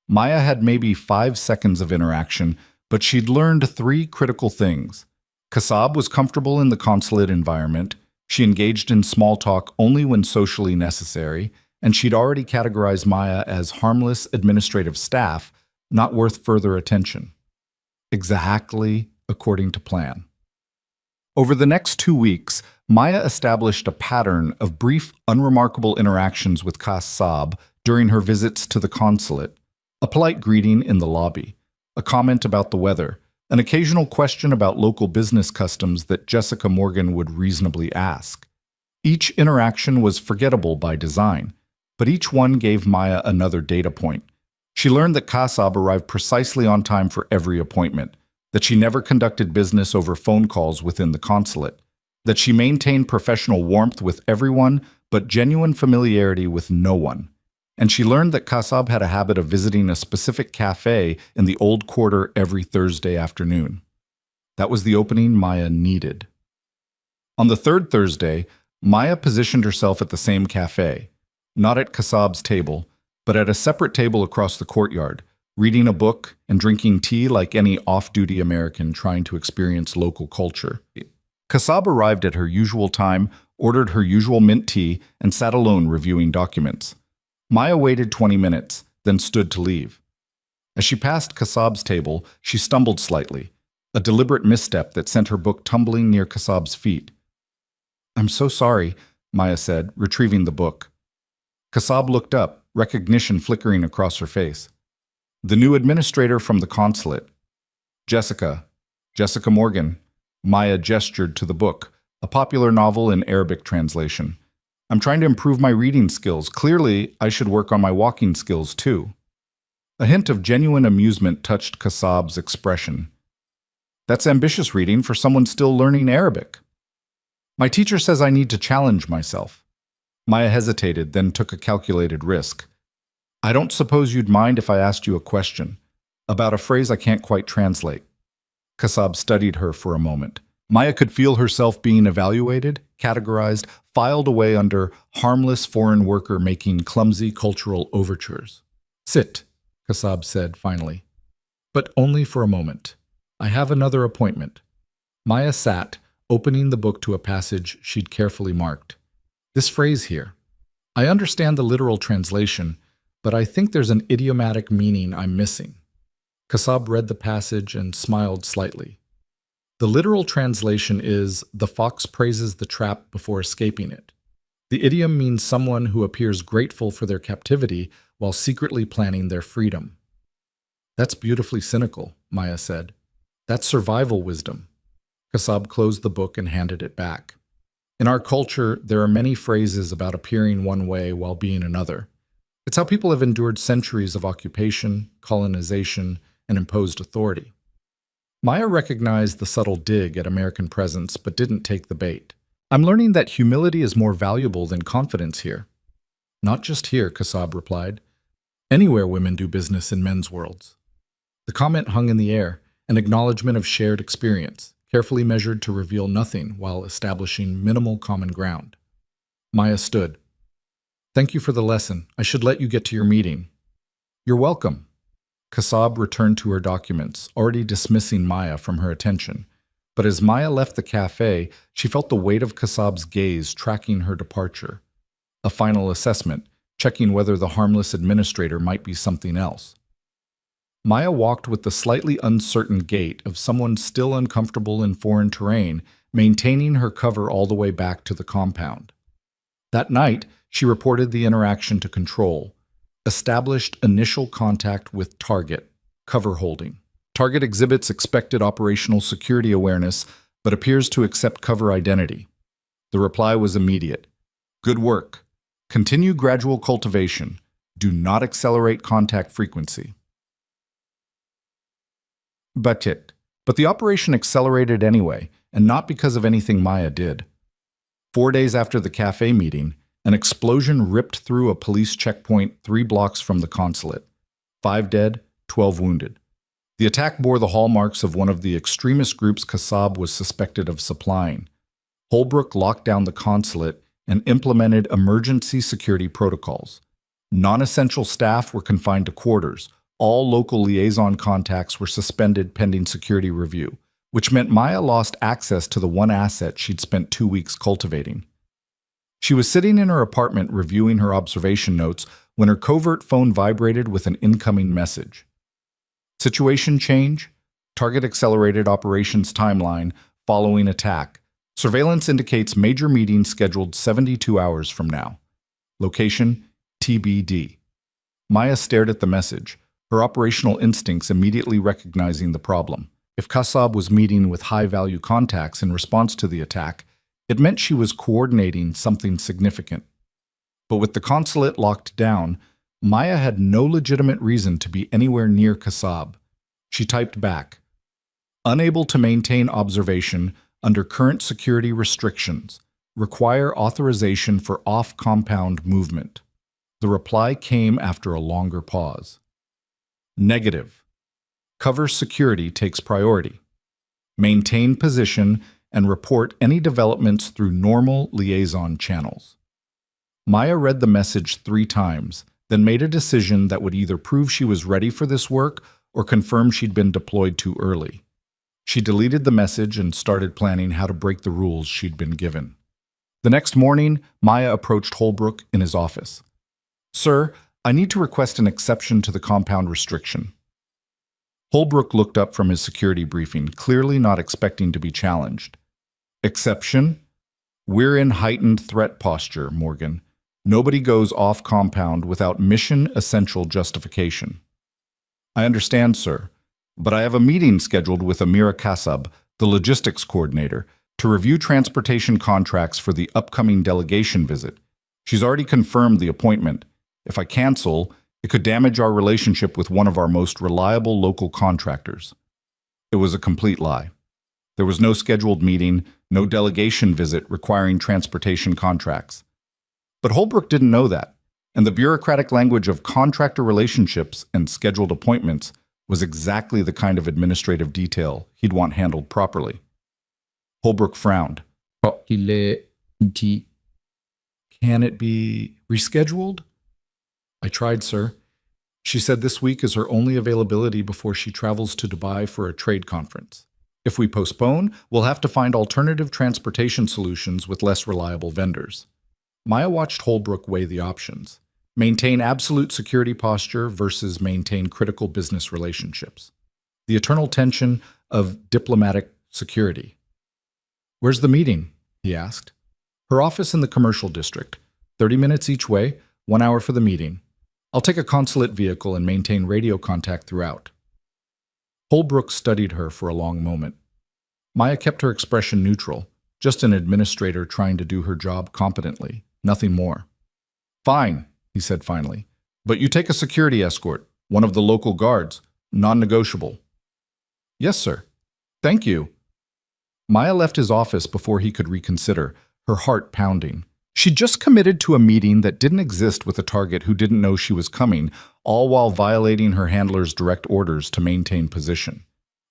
Maya had maybe 5 seconds of interaction, but she'd learned 3 critical things. Kasab was comfortable in the consulate environment, she engaged in small talk only when socially necessary, and she'd already categorized Maya as harmless administrative staff, not worth further attention. Exactly according to plan. Over the next 2 weeks, Maya established a pattern of brief, unremarkable interactions with Kasab during her visits to the consulate. A polite greeting in the lobby, a comment about the weather, an occasional question about local business customs that Jessica Morgan would reasonably ask. Each interaction was forgettable by design, but each one gave Maya another data point. She learned that Kasab arrived precisely on time for every appointment, that she never conducted business over phone calls within the consulate, that she maintained professional warmth with everyone but genuine familiarity with no one. And she learned that Kasab had a habit of visiting a specific cafe in the old quarter every Thursday afternoon. That was the opening Maya needed. On the 3rd Thursday, Maya positioned herself at the same cafe, not at Kasab's table, but at a separate table across the courtyard, reading a book and drinking tea like any off-duty American trying to experience local culture. Kasab arrived at her usual time, ordered her usual mint tea, and sat alone reviewing documents. Maya waited 20 minutes, then stood to leave. As she passed Kasab's table, she stumbled slightly, a deliberate misstep that sent her book tumbling near Kasab's feet. "I'm so sorry," Maya said, retrieving the book. Kasab looked up, recognition flickering across her face. The new administrator from the consulate. Jessica Morgan. Maya gestured to the book, a popular novel in Arabic translation. "I'm trying to improve my reading skills. Clearly, I should work on my walking skills too." A hint of genuine amusement touched Kasab's expression. "That's ambitious reading for someone still learning Arabic." "My teacher says I need to challenge myself." Maya hesitated, then took a calculated risk. "I don't suppose you'd mind if I asked you a question about a phrase I can't quite translate." Kasab studied her for a moment. Maya could feel herself being evaluated, categorized, filed away under harmless foreign worker making clumsy cultural overtures. "Sit," Kasab said finally. "But only for a moment. I have another appointment." Maya sat, opening the book to a passage she'd carefully marked. "This phrase here. I understand the literal translation, but I think there's an idiomatic meaning I'm missing." Kasab read the passage and smiled slightly. The literal translation is, "The fox praises the trap before escaping it." The idiom means someone who appears grateful for their captivity while secretly planning their freedom. "That's beautifully cynical," Maya said. "That's survival wisdom." Kasab closed the book and handed it back. In our culture, there are many phrases about appearing one way while being another. It's how people have endured centuries of occupation, colonization, and imposed authority. Maya recognized the subtle dig at American presence but didn't take the bait. "I'm learning that humility is more valuable than confidence here." "Not just here," Kasab replied. "Anywhere women do business in men's worlds." The comment hung in the air, an acknowledgement of shared experience, carefully measured to reveal nothing while establishing minimal common ground. Maya stood. "Thank you for the lesson. I should let you get to your meeting." "You're welcome." Kasab returned to her documents, already dismissing Maya from her attention. But as Maya left the cafe, she felt the weight of Kasab's gaze tracking her departure. A final assessment, checking whether the harmless administrator might be something else. Maya walked with the slightly uncertain gait of someone still uncomfortable in foreign terrain, maintaining her cover all the way back to the compound. That night, she reported the interaction to Control. Established initial contact with Target, cover holding. Target exhibits expected operational security awareness, but appears to accept cover identity. The reply was immediate. "Good work. Continue gradual cultivation. Do not accelerate contact frequency." But the operation accelerated anyway, and not because of anything Maya did. 4 days after the cafe meeting, An explosion ripped through a police checkpoint 3 blocks from the consulate. 5 dead, 12 wounded. The attack bore the hallmarks of one of the extremist groups Kassab was suspected of supplying. Holbrook locked down the consulate and implemented emergency security protocols. Non-essential staff were confined to quarters. All local liaison contacts were suspended pending security review, which meant Maya lost access to the one asset she'd spent 2 weeks cultivating. She was sitting in her apartment reviewing her observation notes when her covert phone vibrated with an incoming message. Situation change, target accelerated operations timeline following attack. Surveillance indicates major meeting scheduled 72 hours from now. Location, TBD. Maya stared at the message, her operational instincts immediately recognizing the problem. If Kassab was meeting with high-value contacts in response to the attack, it meant she was coordinating something significant. But with the consulate locked down, Maya had no legitimate reason to be anywhere near Kassab. She typed back, "Unable to maintain observation under current security restrictions. Require authorization for off-compound movement." The reply came after a longer pause. Negative. Cover security takes priority. Maintain position and report any developments through normal liaison channels. Maya read the message 3 times, then made a decision that would either prove she was ready for this work or confirm she'd been deployed too early. She deleted the message and started planning how to break the rules she'd been given. The next morning, Maya approached Holbrook in his office. "Sir, I need to request an exception to the compound restriction." Holbrook looked up from his security briefing, clearly not expecting to be challenged. "Exception? We're in heightened threat posture, Morgan. Nobody goes off compound without mission-essential justification." "I understand, sir, but I have a meeting scheduled with Amira Kassab, the logistics coordinator, to review transportation contracts for the upcoming delegation visit. She's already confirmed the appointment. If I cancel, it could damage our relationship with one of our most reliable local contractors." It was a complete lie. There was no scheduled meeting, no delegation visit requiring transportation contracts. But Holbrook didn't know that, and the bureaucratic language of contractor relationships and scheduled appointments was exactly the kind of administrative detail he'd want handled properly. Holbrook frowned. "Can it be rescheduled?" "I tried, sir. She said this week is her only availability before she travels to Dubai for a trade conference. If we postpone, we'll have to find alternative transportation solutions with less reliable vendors." Maya watched Holbrook weigh the options. Maintain absolute security posture versus maintain critical business relationships. The eternal tension of diplomatic security. "Where's the meeting?" he asked. "Her office in the commercial district. 30 minutes each way, 1 hour for the meeting. I'll take a consulate vehicle and maintain radio contact throughout." Holbrook studied her for a long moment. Maya kept her expression neutral, just an administrator trying to do her job competently, nothing more. "Fine," he said finally, "but you take a security escort, one of the local guards, non-negotiable." "Yes, sir." "Thank you." Maya left his office before he could reconsider, her heart pounding. She'd just committed to a meeting that didn't exist with a target who didn't know she was coming, all while violating her handler's direct orders to maintain position.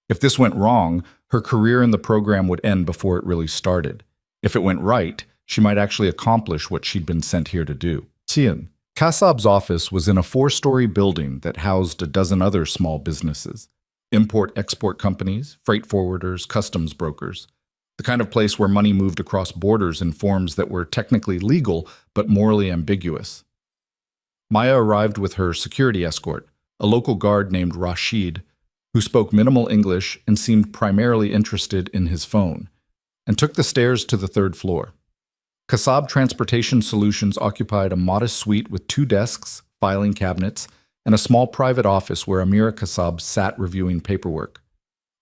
If this went wrong, her career in the program would end before it really started. If it went right, she might actually accomplish what she'd been sent here to do. Tian. Kassab's office was in a 4-story building that housed a dozen other small businesses. Import-export companies, freight forwarders, customs brokers. The kind of place where money moved across borders in forms that were technically legal but morally ambiguous. Maya arrived with her security escort, a local guard named Rashid, who spoke minimal English and seemed primarily interested in his phone, and took the stairs to the 3rd floor. Kassab Transportation Solutions occupied a modest suite with 2 desks, filing cabinets, and a small private office where Amira Kassab sat reviewing paperwork.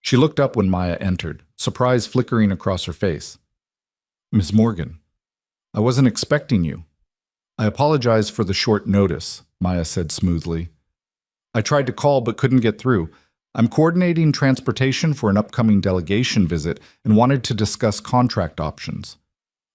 She looked up when Maya entered, surprise flickering across her face. "Ms. Morgan, I wasn't expecting you." "I apologize for the short notice," Maya said smoothly. "I tried to call but couldn't get through. I'm coordinating transportation for an upcoming delegation visit and wanted to discuss contract options."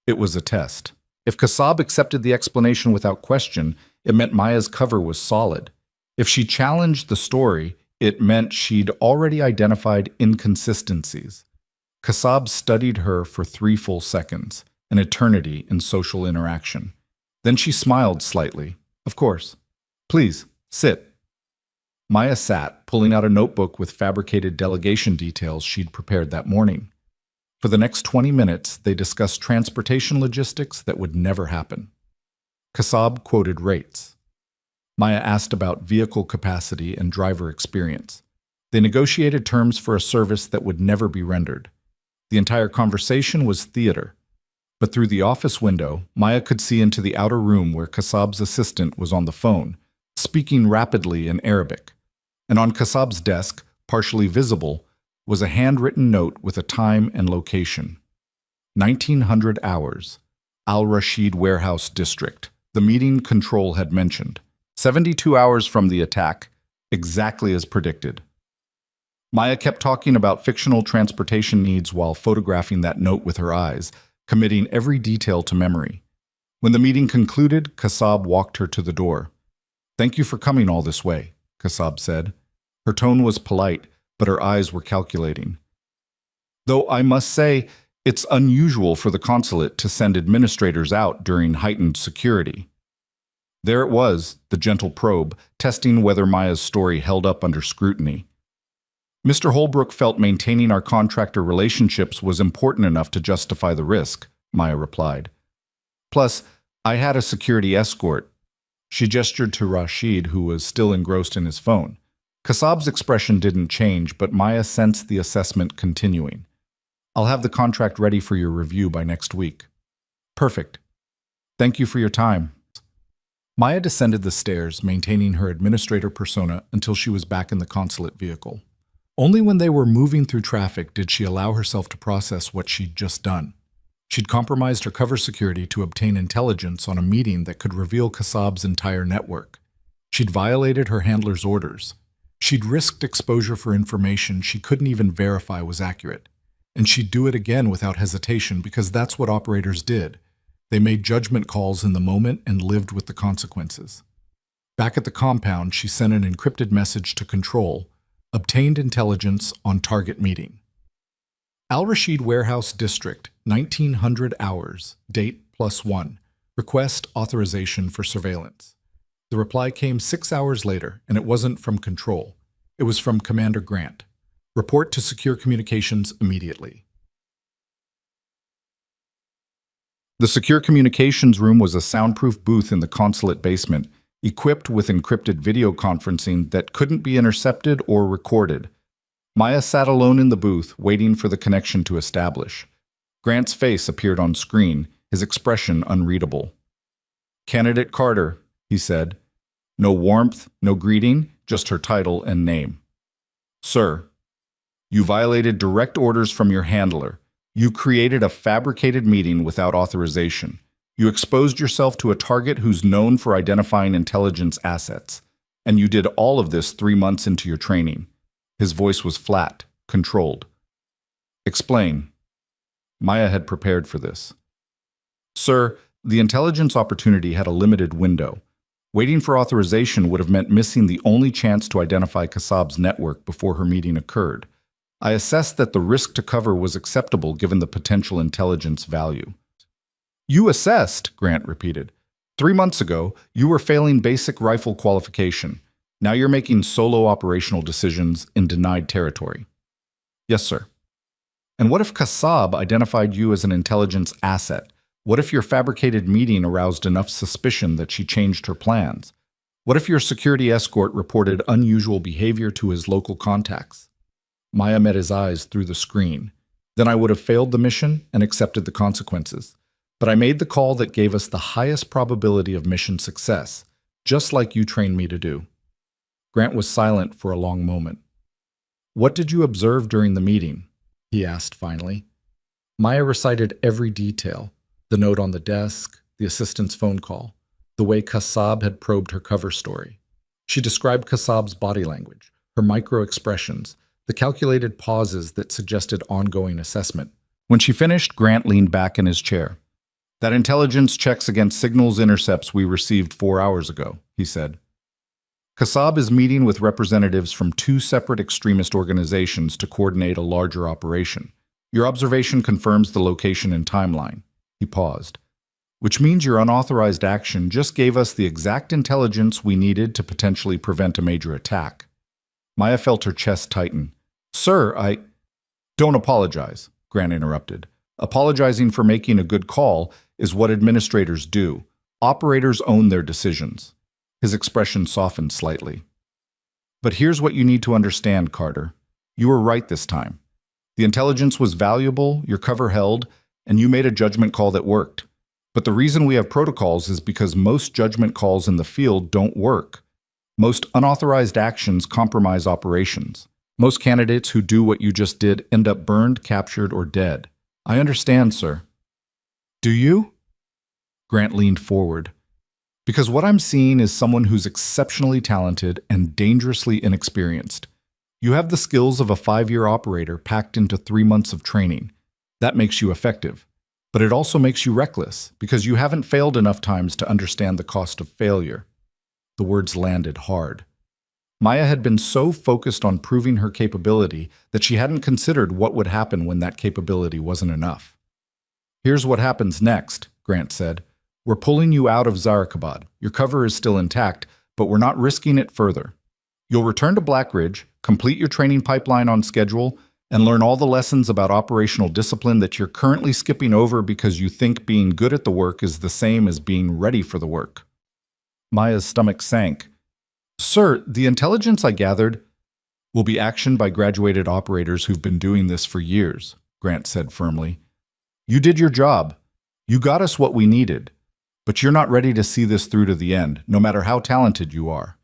It was a test. If Kassab accepted the explanation without question, it meant Maya's cover was solid. If she challenged the story, it meant she'd already identified inconsistencies. Kassab studied her for 3 full seconds, an eternity in social interaction. Then she smiled slightly. Of course. Please, sit. Maya sat, pulling out a notebook with fabricated delegation details she'd prepared that morning. For the next 20 minutes, they discussed transportation logistics that would never happen. Kassab quoted rates. Maya asked about vehicle capacity and driver experience. They negotiated terms for a service that would never be rendered. The entire conversation was theater. But through the office window, Maya could see into the outer room where Kassab's assistant was on the phone, speaking rapidly in Arabic. And on Kassab's desk, partially visible, was a handwritten note with a time and location. 1900 hours, Al-Rashid Warehouse District, the meeting control had mentioned. 72 hours from the attack, exactly as predicted. Maya kept talking about fictional transportation needs while photographing that note with her eyes, committing every detail to memory. When the meeting concluded, Kassab walked her to the door. "Thank you for coming all this way," Kassab said. Her tone was polite, but her eyes were calculating. "Though I must say, it's unusual for the consulate to send administrators out during heightened security." There it was, the gentle probe, testing whether Maya's story held up under scrutiny. "Mr. Holbrook felt maintaining our contractor relationships was important enough to justify the risk," Maya replied. "Plus, I had a security escort." She gestured to Rashid, who was still engrossed in his phone. Kassab's expression didn't change, but Maya sensed the assessment continuing. "I'll have the contract ready for your review by next week." "Perfect. Thank you for your time." Maya descended the stairs, maintaining her administrator persona until she was back in the consulate vehicle. Only when they were moving through traffic did she allow herself to process what she'd just done. She'd compromised her cover security to obtain intelligence on a meeting that could reveal Kassab's entire network. She'd violated her handler's orders. She'd risked exposure for information she couldn't even verify was accurate. And she'd do it again without hesitation because that's what operators did. They made judgment calls in the moment and lived with the consequences. Back at the compound, she sent an encrypted message to Control, obtained intelligence on target meeting. Al-Rashid Warehouse District, 1900 hours, date +1, request authorization for surveillance. The reply came 6 hours later, and it wasn't from Control. It was from Commander Grant. Report to Secure Communications immediately. The Secure Communications room was a soundproof booth in the consulate basement, equipped with encrypted video conferencing that couldn't be intercepted or recorded. Maya sat alone in the booth, waiting for the connection to establish. Grant's face appeared on screen, his expression unreadable. "Candidate Carter," he said. No warmth, no greeting, just her title and name. "Sir, you violated direct orders from your handler. You created a fabricated meeting without authorization. You exposed yourself to a target who's known for identifying intelligence assets. And you did all of this 3 months into your training." His voice was flat, controlled. "Explain." Maya had prepared for this. "Sir, the intelligence opportunity had a limited window. Waiting for authorization would have meant missing the only chance to identify Kassab's network before her meeting occurred. I assessed that the risk to cover was acceptable given the potential intelligence value." "You assessed," Grant repeated. 3 months ago, you were failing basic rifle qualification. Now you're making solo operational decisions in denied territory." "Yes, sir." "And what if Kassab identified you as an intelligence asset? What if your fabricated meeting aroused enough suspicion that she changed her plans? What if your security escort reported unusual behavior to his local contacts?" Maya met his eyes through the screen. "Then I would have failed the mission and accepted the consequences. But I made the call that gave us the highest probability of mission success, just like you trained me to do." Grant was silent for a long moment. "What did you observe during the meeting?" he asked finally. Maya recited every detail, the note on the desk, the assistant's phone call, the way Kassab had probed her cover story. She described Kassab's body language, her micro-expressions, the calculated pauses that suggested ongoing assessment. When she finished, Grant leaned back in his chair. That intelligence checks against signals intercepts we received 4 hours ago, he said. Kassab is meeting with representatives from two separate extremist organizations to coordinate a larger operation. Your observation confirms the location and timeline. He paused. Which means your unauthorized action just gave us the exact intelligence we needed to potentially prevent a major attack. Maya felt her chest tighten. Sir, Don't apologize, Grant interrupted. Apologizing for making a good call is what administrators do. Operators own their decisions. His expression softened slightly. But here's what you need to understand, Carter. You were right this time. The intelligence was valuable, your cover held, and you made a judgment call that worked. But the reason we have protocols is because most judgment calls in the field don't work. Most unauthorized actions compromise operations. Most candidates who do what you just did end up burned, captured, or dead. I understand, sir. Do you? Grant leaned forward. Because what I'm seeing is someone who's exceptionally talented and dangerously inexperienced. You have the skills of a 5-year operator packed into 3 months of training. That makes you effective. But it also makes you reckless, because you haven't failed enough times to understand the cost of failure. The words landed hard. Maya had been so focused on proving her capability that she hadn't considered what would happen when that capability wasn't enough. Here's what happens next, Grant said. We're pulling you out of Zarakabad. Your cover is still intact, but we're not risking it further. You'll return to Black Ridge, complete your training pipeline on schedule, and learn all the lessons about operational discipline that you're currently skipping over because you think being good at the work is the same as being ready for the work. Maya's stomach sank. Sir, the intelligence I gathered will be actioned by graduated operators who've been doing this for years, Grant said firmly. You did your job. You got us what we needed. But you're not ready to see this through to the end, no matter how talented you are.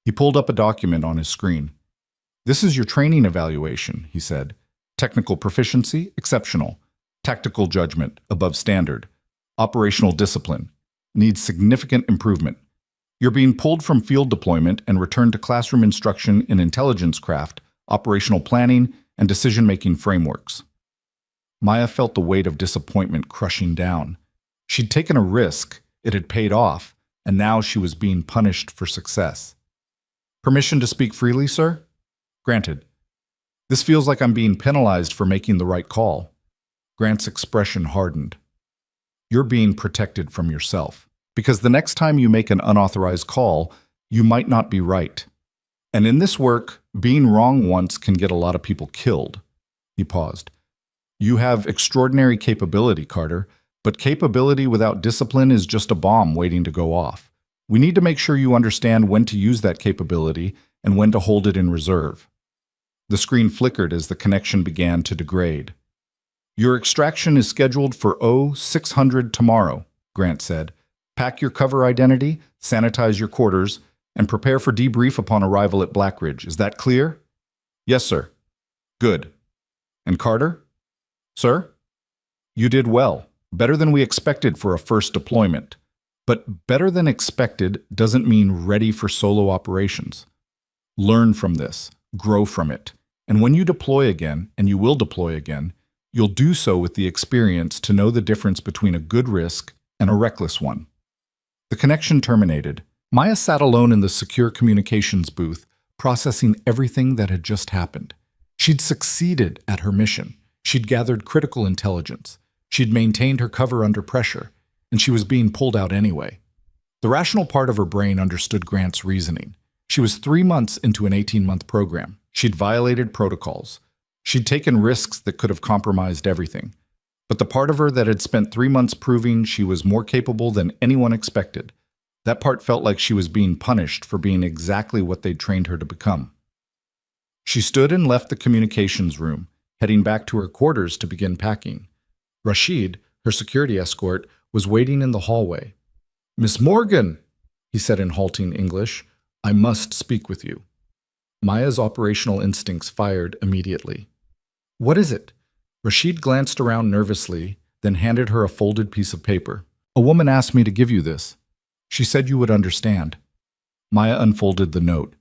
He pulled up a document on his screen. This is your training evaluation, he said. Technical proficiency, exceptional. Tactical judgment, above standard. Operational discipline, needs significant improvement. You're being pulled from field deployment and returned to classroom instruction in intelligence craft, operational planning, and decision-making frameworks. Maya felt the weight of disappointment crushing down. She'd taken a risk, it had paid off, and now she was being punished for success. Permission to speak freely, sir? Granted. This feels like I'm being penalized for making the right call. Grant's expression hardened. You're being protected from yourself. Because the next time you make an unauthorized call, you might not be right. And in this work, being wrong once can get a lot of people killed. He paused. You have extraordinary capability, Carter, but capability without discipline is just a bomb waiting to go off. We need to make sure you understand when to use that capability and when to hold it in reserve. The screen flickered as the connection began to degrade. Your extraction is scheduled for 0600 tomorrow, Grant said. Pack your cover identity, sanitize your quarters, and prepare for debrief upon arrival at Black Ridge. Is that clear? Yes, sir. Good. And Carter? Sir? You did well. Better than we expected for a first deployment. But better than expected doesn't mean ready for solo operations. Learn from this. Grow from it. And when you deploy again, and you will deploy again, you'll do so with the experience to know the difference between a good risk and a reckless one. The connection terminated. Maya sat alone in the secure communications booth, processing everything that had just happened. She'd succeeded at her mission. She'd gathered critical intelligence. She'd maintained her cover under pressure, and she was being pulled out anyway. The rational part of her brain understood Grant's reasoning. She was 3 months into an 18-month program. She'd violated protocols. She'd taken risks that could have compromised everything. But the part of her that had spent 3 months proving she was more capable than anyone expected, that part felt like she was being punished for being exactly what they'd trained her to become. She stood and left the communications room, heading back to her quarters to begin packing. Rashid, her security escort, was waiting in the hallway. "Miss Morgan," he said in halting English, "I must speak with you." Maya's operational instincts fired immediately. "What is it?" Rashid glanced around nervously, then handed her a folded piece of paper. "A woman asked me to give you this. She said you would understand." Maya unfolded the note.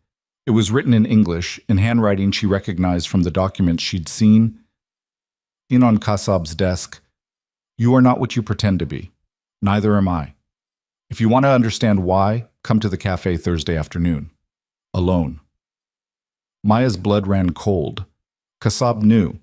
It was written in English, in handwriting she recognized from the documents she'd seen. On Kassab's desk, "You are not what you pretend to be. Neither am I. If you want to understand why, come to the cafe Thursday afternoon. Alone. Maya's blood ran cold. Kassab knew.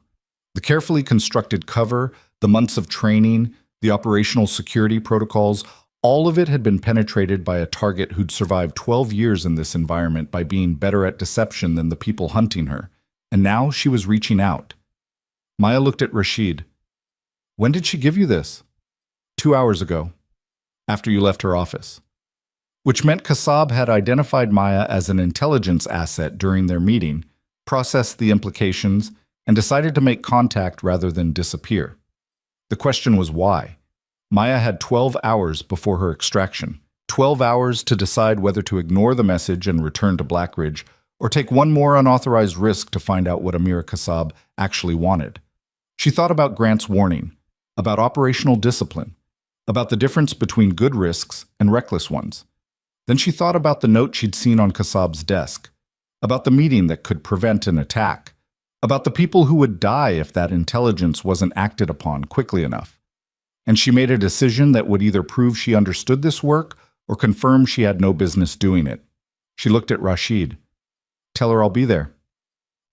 The carefully constructed cover, the months of training, the operational security protocols, all of it had been penetrated by a target who'd survived 12 years in this environment by being better at deception than the people hunting her. And now she was reaching out. Maya looked at Rashid. When did she give you this? 2 hours ago, after you left her office. Which meant Kassab had identified Maya as an intelligence asset during their meeting, processed the implications, and decided to make contact rather than disappear. The question was why. Maya had 12 hours before her extraction, 12 hours to decide whether to ignore the message and return to Blackridge, or take one more unauthorized risk to find out what Amira Kassab actually wanted. She thought about Grant's warning, about operational discipline, about the difference between good risks and reckless ones. Then she thought about the note she'd seen on Kassab's desk, about the meeting that could prevent an attack, about the people who would die if that intelligence wasn't acted upon quickly enough. And she made a decision that would either prove she understood this work or confirm she had no business doing it. She looked at Rashid. Tell her I'll be there.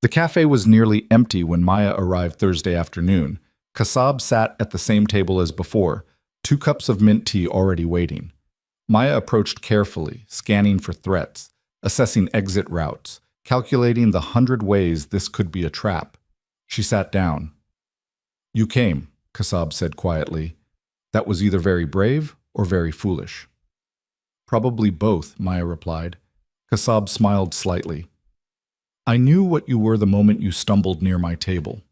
The cafe was nearly empty when Maya arrived Thursday afternoon. Kassab sat at the same table as before, 2 cups of mint tea already waiting. Maya approached carefully, scanning for threats, assessing exit routes, calculating the 100 ways this could be a trap. She sat down. You came, Kassab said quietly. That was either very brave or very foolish. Probably both, Maya replied. Kassab smiled slightly. I knew what you were the moment you stumbled near my table.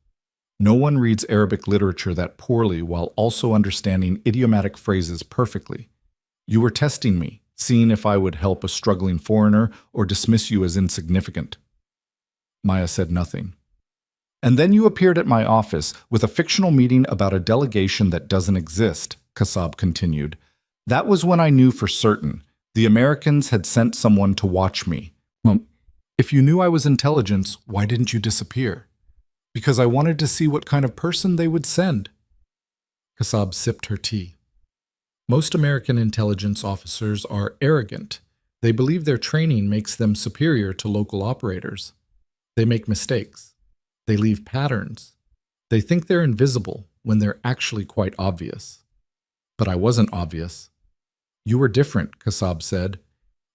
No one reads Arabic literature that poorly while also understanding idiomatic phrases perfectly. You were testing me, seeing if I would help a struggling foreigner or dismiss you as insignificant. Maya said nothing. And then you appeared at my office with a fictional meeting about a delegation that doesn't exist, Kassab continued. That was when I knew for certain the Americans had sent someone to watch me. Well, if you knew I was intelligence, why didn't you disappear? Because I wanted to see what kind of person they would send. Kassab sipped her tea. Most American intelligence officers are arrogant. They believe their training makes them superior to local operators. They make mistakes. They leave patterns. They think they're invisible when they're actually quite obvious. But I wasn't obvious. You were different, Kassab said.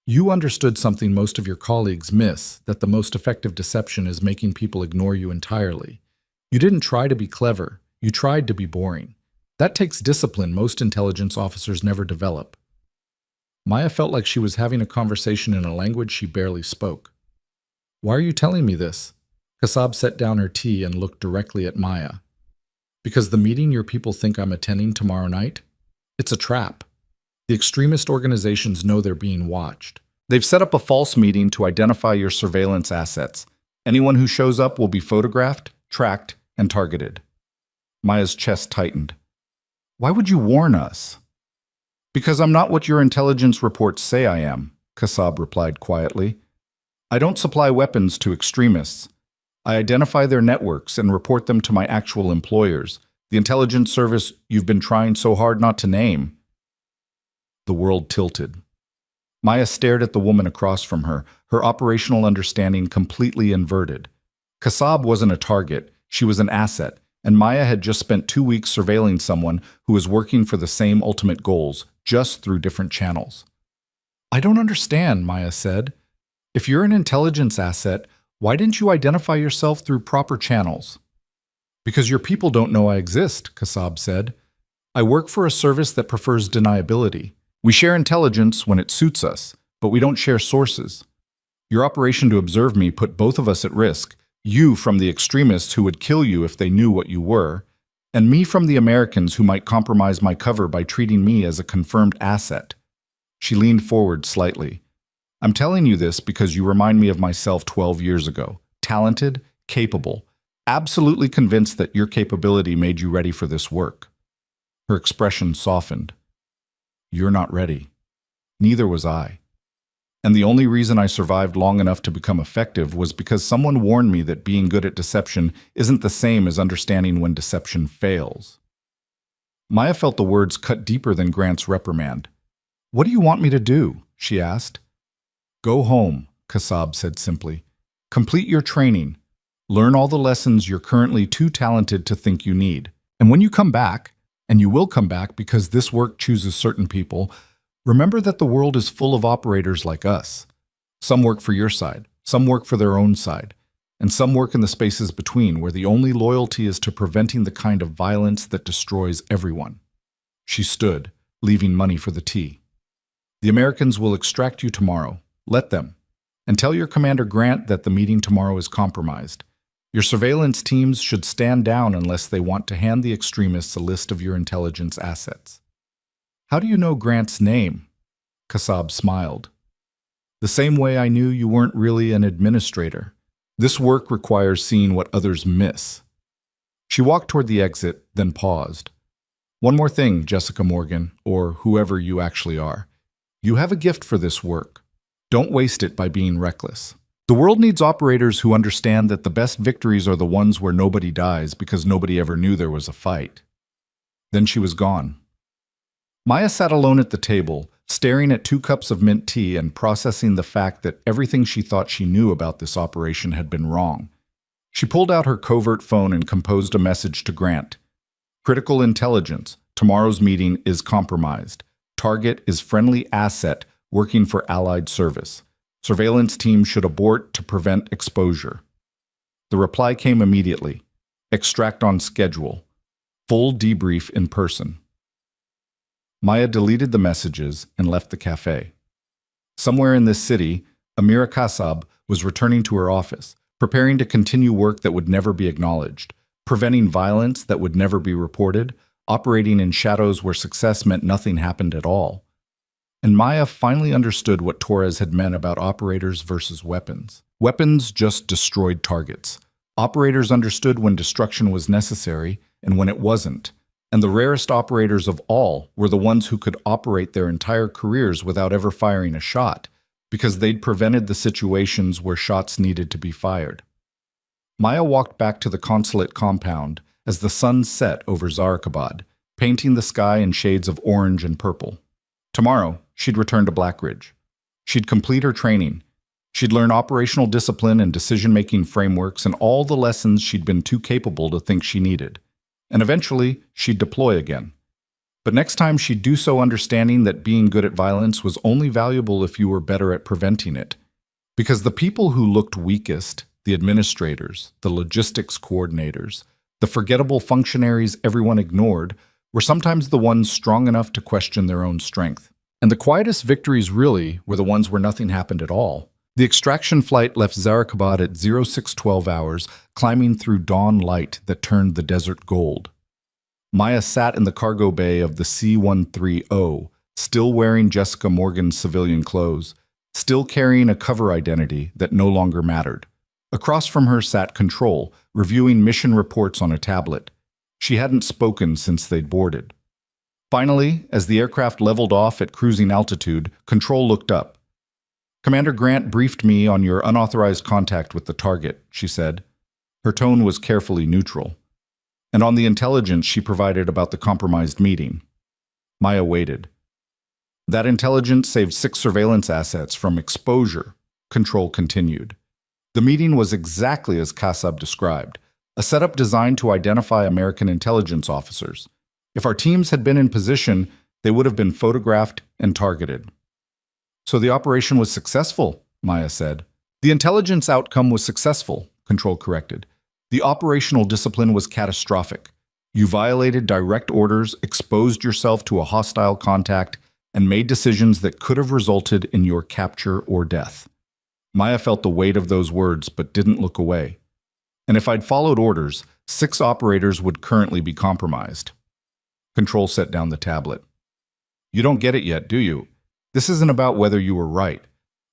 You understood something most of your colleagues miss, that the most effective deception is making people ignore you entirely. You didn't try to be clever. You tried to be boring. That takes discipline most intelligence officers never develop. Maya felt like she was having a conversation in a language she barely spoke. Why are you telling me this? Kassab set down her tea and looked directly at Maya. Because the meeting your people think I'm attending tomorrow night? It's a trap. The extremist organizations know they're being watched. They've set up a false meeting to identify your surveillance assets. Anyone who shows up will be photographed, tracked, and targeted. Maya's chest tightened. Why would you warn us? Because I'm not what your intelligence reports say I am, Kassab replied quietly. I don't supply weapons to extremists. I identify their networks and report them to my actual employers, the intelligence service you've been trying so hard not to name. The world tilted. Maya stared at the woman across from her, her operational understanding completely inverted. Kassab wasn't a target, she was an asset, and Maya had just spent 2 weeks surveilling someone who was working for the same ultimate goals, just through different channels. I don't understand, Maya said. If you're an intelligence asset, why didn't you identify yourself through proper channels? Because your people don't know I exist, Kassab said. I work for a service that prefers deniability. We share intelligence when it suits us, but we don't share sources. Your operation to observe me put both of us at risk, you from the extremists who would kill you if they knew what you were, and me from the Americans who might compromise my cover by treating me as a confirmed asset. She leaned forward slightly. I'm telling you this because you remind me of myself 12 years ago. Talented, capable, absolutely convinced that your capability made you ready for this work. Her expression softened. You're not ready. Neither was I. And the only reason I survived long enough to become effective was because someone warned me that being good at deception isn't the same as understanding when deception fails. Maya felt the words cut deeper than Grant's reprimand. "What do you want me to do?" she asked. "Go home," Kasab said simply. "Complete your training. Learn all the lessons you're currently too talented to think you need. And when you come back, and you will come back because this work chooses certain people, remember that the world is full of operators like us. Some work for your side, some work for their own side, and some work in the spaces between where the only loyalty is to preventing the kind of violence that destroys everyone." She stood, leaving money for the tea. "The Americans will extract you tomorrow. Let them. And tell your Commander Grant that the meeting tomorrow is compromised. Your surveillance teams should stand down unless they want to hand the extremists a list of your intelligence assets." "How do you know Grant's name?" Kasab smiled. "The same way I knew you weren't really an administrator. This work requires seeing what others miss." She walked toward the exit, then paused. "One more thing, Jessica Morgan, or whoever you actually are. You have a gift for this work. Don't waste it by being reckless. The world needs operators who understand that the best victories are the ones where nobody dies because nobody ever knew there was a fight." Then she was gone. Maya sat alone at the table, staring at 2 cups of mint tea and processing the fact that everything she thought she knew about this operation had been wrong. She pulled out her covert phone and composed a message to Grant. "Critical intelligence. Tomorrow's meeting is compromised. Target is friendly asset working for Allied service. Surveillance team should abort to prevent exposure." The reply came immediately. "Extract on schedule. Full debrief in person." Maya deleted the messages and left the cafe. Somewhere in this city, Amira Kasab was returning to her office, preparing to continue work that would never be acknowledged, preventing violence that would never be reported, operating in shadows where success meant nothing happened at all. And Maya finally understood what Torres had meant about operators versus weapons. Weapons just destroyed targets. Operators understood when destruction was necessary and when it wasn't. And the rarest operators of all were the ones who could operate their entire careers without ever firing a shot, because they'd prevented the situations where shots needed to be fired. Maya walked back to the consulate compound as the sun set over Zarkabad, painting the sky in shades of orange and purple. Tomorrow, she'd return to Blackridge. She'd complete her training. She'd learn operational discipline and decision-making frameworks and all the lessons she'd been too capable to think she needed. And eventually, she'd deploy again. But next time she'd do so understanding that being good at violence was only valuable if you were better at preventing it. Because the people who looked weakest, the administrators, the logistics coordinators, the forgettable functionaries everyone ignored, were sometimes the ones strong enough to question their own strength. And the quietest victories really were the ones where nothing happened at all. The extraction flight left Zarkabad at 0612 hours, climbing through dawn light that turned the desert gold. Maya sat in the cargo bay of the C-130, still wearing Jessica Morgan's civilian clothes, still carrying a cover identity that no longer mattered. Across from her sat Control, reviewing mission reports on a tablet. She hadn't spoken since they'd boarded. Finally, as the aircraft leveled off at cruising altitude, Control looked up. "Commander Grant briefed me on your unauthorized contact with the target," she said. Her tone was carefully neutral. "And on the intelligence she provided about the compromised meeting." Maya waited. "That intelligence saved 6 surveillance assets from exposure," Control continued. "The meeting was exactly as Kasab described, a setup designed to identify American intelligence officers. If our teams had been in position, they would have been photographed and targeted." "So the operation was successful," Maya said. "The intelligence outcome was successful," Control corrected. "The operational discipline was catastrophic. You violated direct orders, exposed yourself to a hostile contact, and made decisions that could have resulted in your capture or death." Maya felt the weight of those words but didn't look away. "And if I'd followed orders, 6 operators would currently be compromised." Control set down the tablet. "You don't get it yet, do you? This isn't about whether you were right.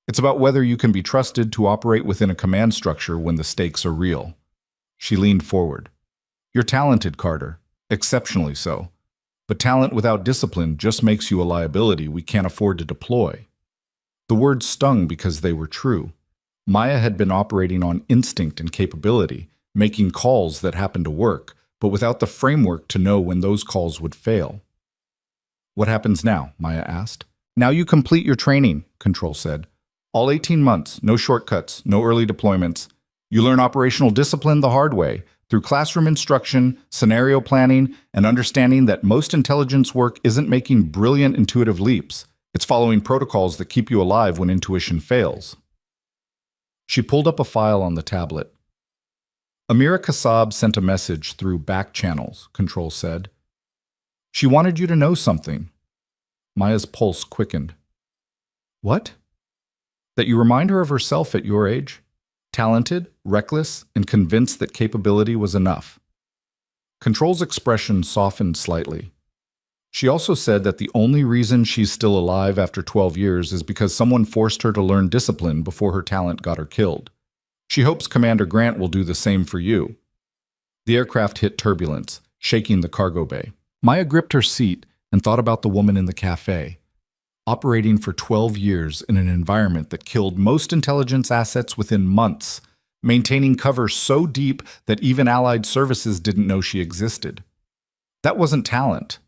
It's about whether you can be trusted to operate within a command structure when the stakes are real." She leaned forward. "You're talented, Carter. Exceptionally so. But talent without discipline just makes you a liability we can't afford to deploy." The words stung because they were true. Maya had been operating on instinct and capability, making calls that happened to work, but without the framework to know when those calls would fail. What happens now? Maya asked. Now you complete your training, Control said. All 18 months, no shortcuts, no early deployments. You learn operational discipline the hard way, through classroom instruction, scenario planning, and understanding that most intelligence work isn't making brilliant intuitive leaps. It's following protocols that keep you alive when intuition fails. She pulled up a file on the tablet. Amira Kassab sent a message through back channels, Control said. She wanted you to know something. Maya's pulse quickened. What? That you remind her of herself at your age? Talented, reckless, and convinced that capability was enough. Control's expression softened slightly. She also said that the only reason she's still alive after 12 years is because someone forced her to learn discipline before her talent got her killed. She hopes Commander Grant will do the same for you. The aircraft hit turbulence, shaking the cargo bay. Maya gripped her seat and thought about the woman in the cafe. Operating for 12 years in an environment that killed most intelligence assets within months, maintaining cover so deep that even Allied services didn't know she existed. That wasn't talent.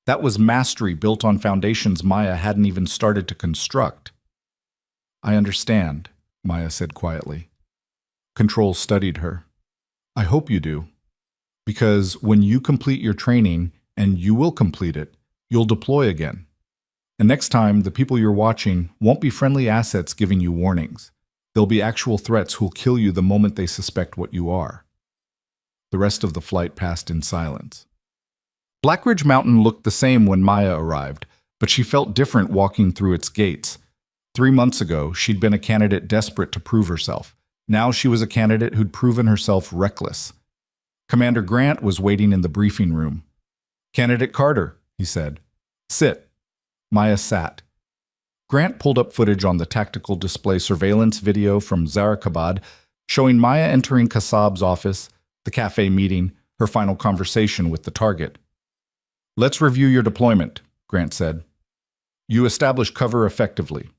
That was mastery built on foundations Maya hadn't even started to construct. I understand, Maya said quietly. Control studied her. I hope you do. Because when you complete your training, and you will complete it, you'll deploy again. And next time, the people you're watching won't be friendly assets giving you warnings. They'll be actual threats who'll kill you the moment they suspect what you are. The rest of the flight passed in silence. Blackridge Mountain looked the same when Maya arrived, but she felt different walking through its gates. 3 months ago, she'd been a candidate desperate to prove herself. Now she was a candidate who'd proven herself reckless. Commander Grant was waiting in the briefing room. Candidate Carter, he said. Sit. Maya sat. Grant pulled up footage on the tactical display surveillance video from Zarakabad, showing Maya entering Kassab's office, the cafe meeting, her final conversation with the target. Let's review your deployment, Grant said. You established cover effectively.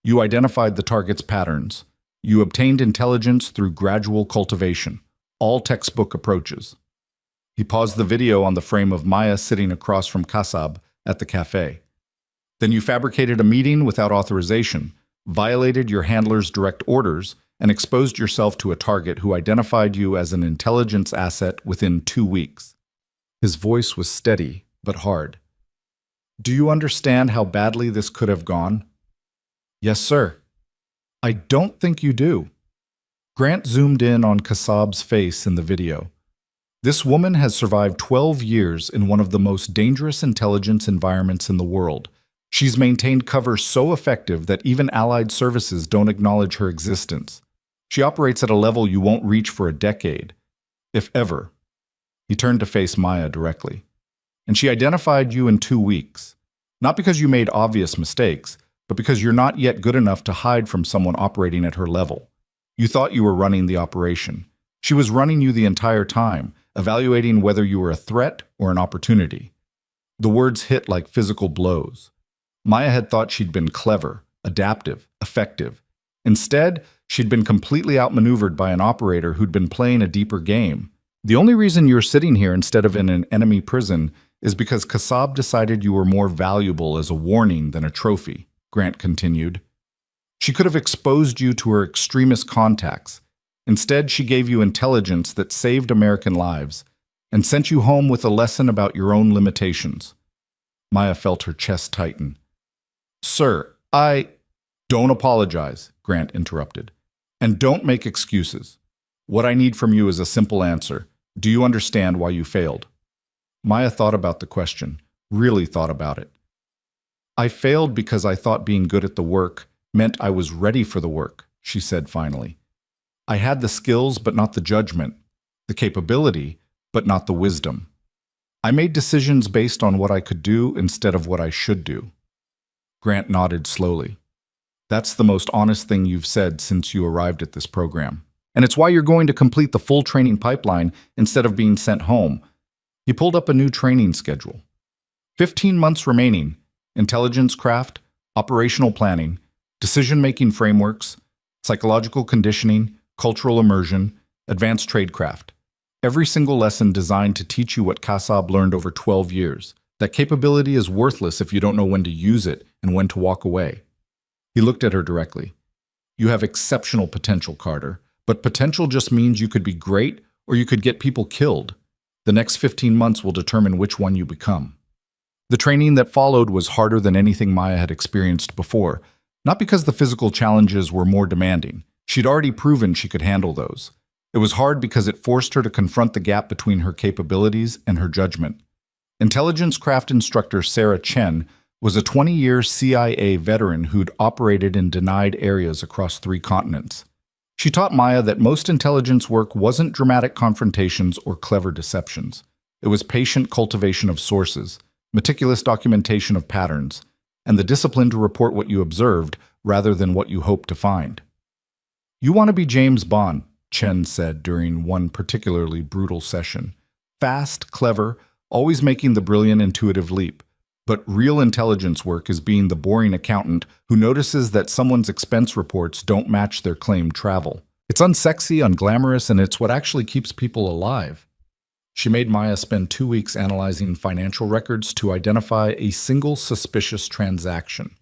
You identified the target's patterns. You obtained intelligence through gradual cultivation, all textbook approaches. He paused the video on the frame of Maya sitting across from Kassab at the cafe. Then you fabricated a meeting without authorization, violated your handler's direct orders, and exposed yourself to a target who identified you as an intelligence asset within 2 weeks. His voice was steady, but hard. Do you understand how badly this could have gone? Yes, sir. I don't think you do. Grant zoomed in on Kassab's face in the video. This woman has survived 12 years in one of the most dangerous intelligence environments in the world. She's maintained cover so effective that even Allied services don't acknowledge her existence. She operates at a level you won't reach for a decade, if ever. He turned to face Maya directly. And she identified you in 2 weeks. Not because you made obvious mistakes, but because you're not yet good enough to hide from someone operating at her level. You thought you were running the operation. She was running you the entire time, evaluating whether you were a threat or an opportunity. The words hit like physical blows. Maya had thought she'd been clever, adaptive, effective. Instead, she'd been completely outmaneuvered by an operator who'd been playing a deeper game. The only reason you're sitting here instead of in an enemy prison is because Kassab decided you were more valuable as a warning than a trophy, Grant continued. She could have exposed you to her extremist contacts. Instead, she gave you intelligence that saved American lives and sent you home with a lesson about your own limitations. Maya felt her chest tighten. Sir, Don't apologize, Grant interrupted. And don't make excuses. What I need from you is a simple answer. Do you understand why you failed? Maya thought about the question, really thought about it. I failed because I thought being good at the work meant I was ready for the work, she said finally. I had the skills but not the judgment, the capability but not the wisdom. I made decisions based on what I could do instead of what I should do. Grant nodded slowly. That's the most honest thing you've said since you arrived at this program. And it's why you're going to complete the full training pipeline instead of being sent home. He pulled up a new training schedule. 15 months remaining, intelligence craft, operational planning, decision-making frameworks, psychological conditioning, cultural immersion, advanced tradecraft. Every single lesson designed to teach you what Kassab learned over 12 years. That capability is worthless if you don't know when to use it and when to walk away. He looked at her directly. You have exceptional potential, Carter, but potential just means you could be great or you could get people killed. The next 15 months will determine which one you become. The training that followed was harder than anything Maya had experienced before, not because the physical challenges were more demanding. She'd already proven she could handle those. It was hard because it forced her to confront the gap between her capabilities and her judgment. Intelligence craft instructor Sarah Chen was a 20-year CIA veteran who'd operated in denied areas across 3 continents. She taught Maya that most intelligence work wasn't dramatic confrontations or clever deceptions. It was patient cultivation of sources, meticulous documentation of patterns, and the discipline to report what you observed rather than what you hoped to find. You want to be James Bond, Chen said during one particularly brutal session. Fast, clever, always making the brilliant intuitive leap. But real intelligence work is being the boring accountant who notices that someone's expense reports don't match their claimed travel. It's unsexy, unglamorous, and it's what actually keeps people alive. She made Maya spend 2 weeks analyzing financial records to identify a single suspicious transaction.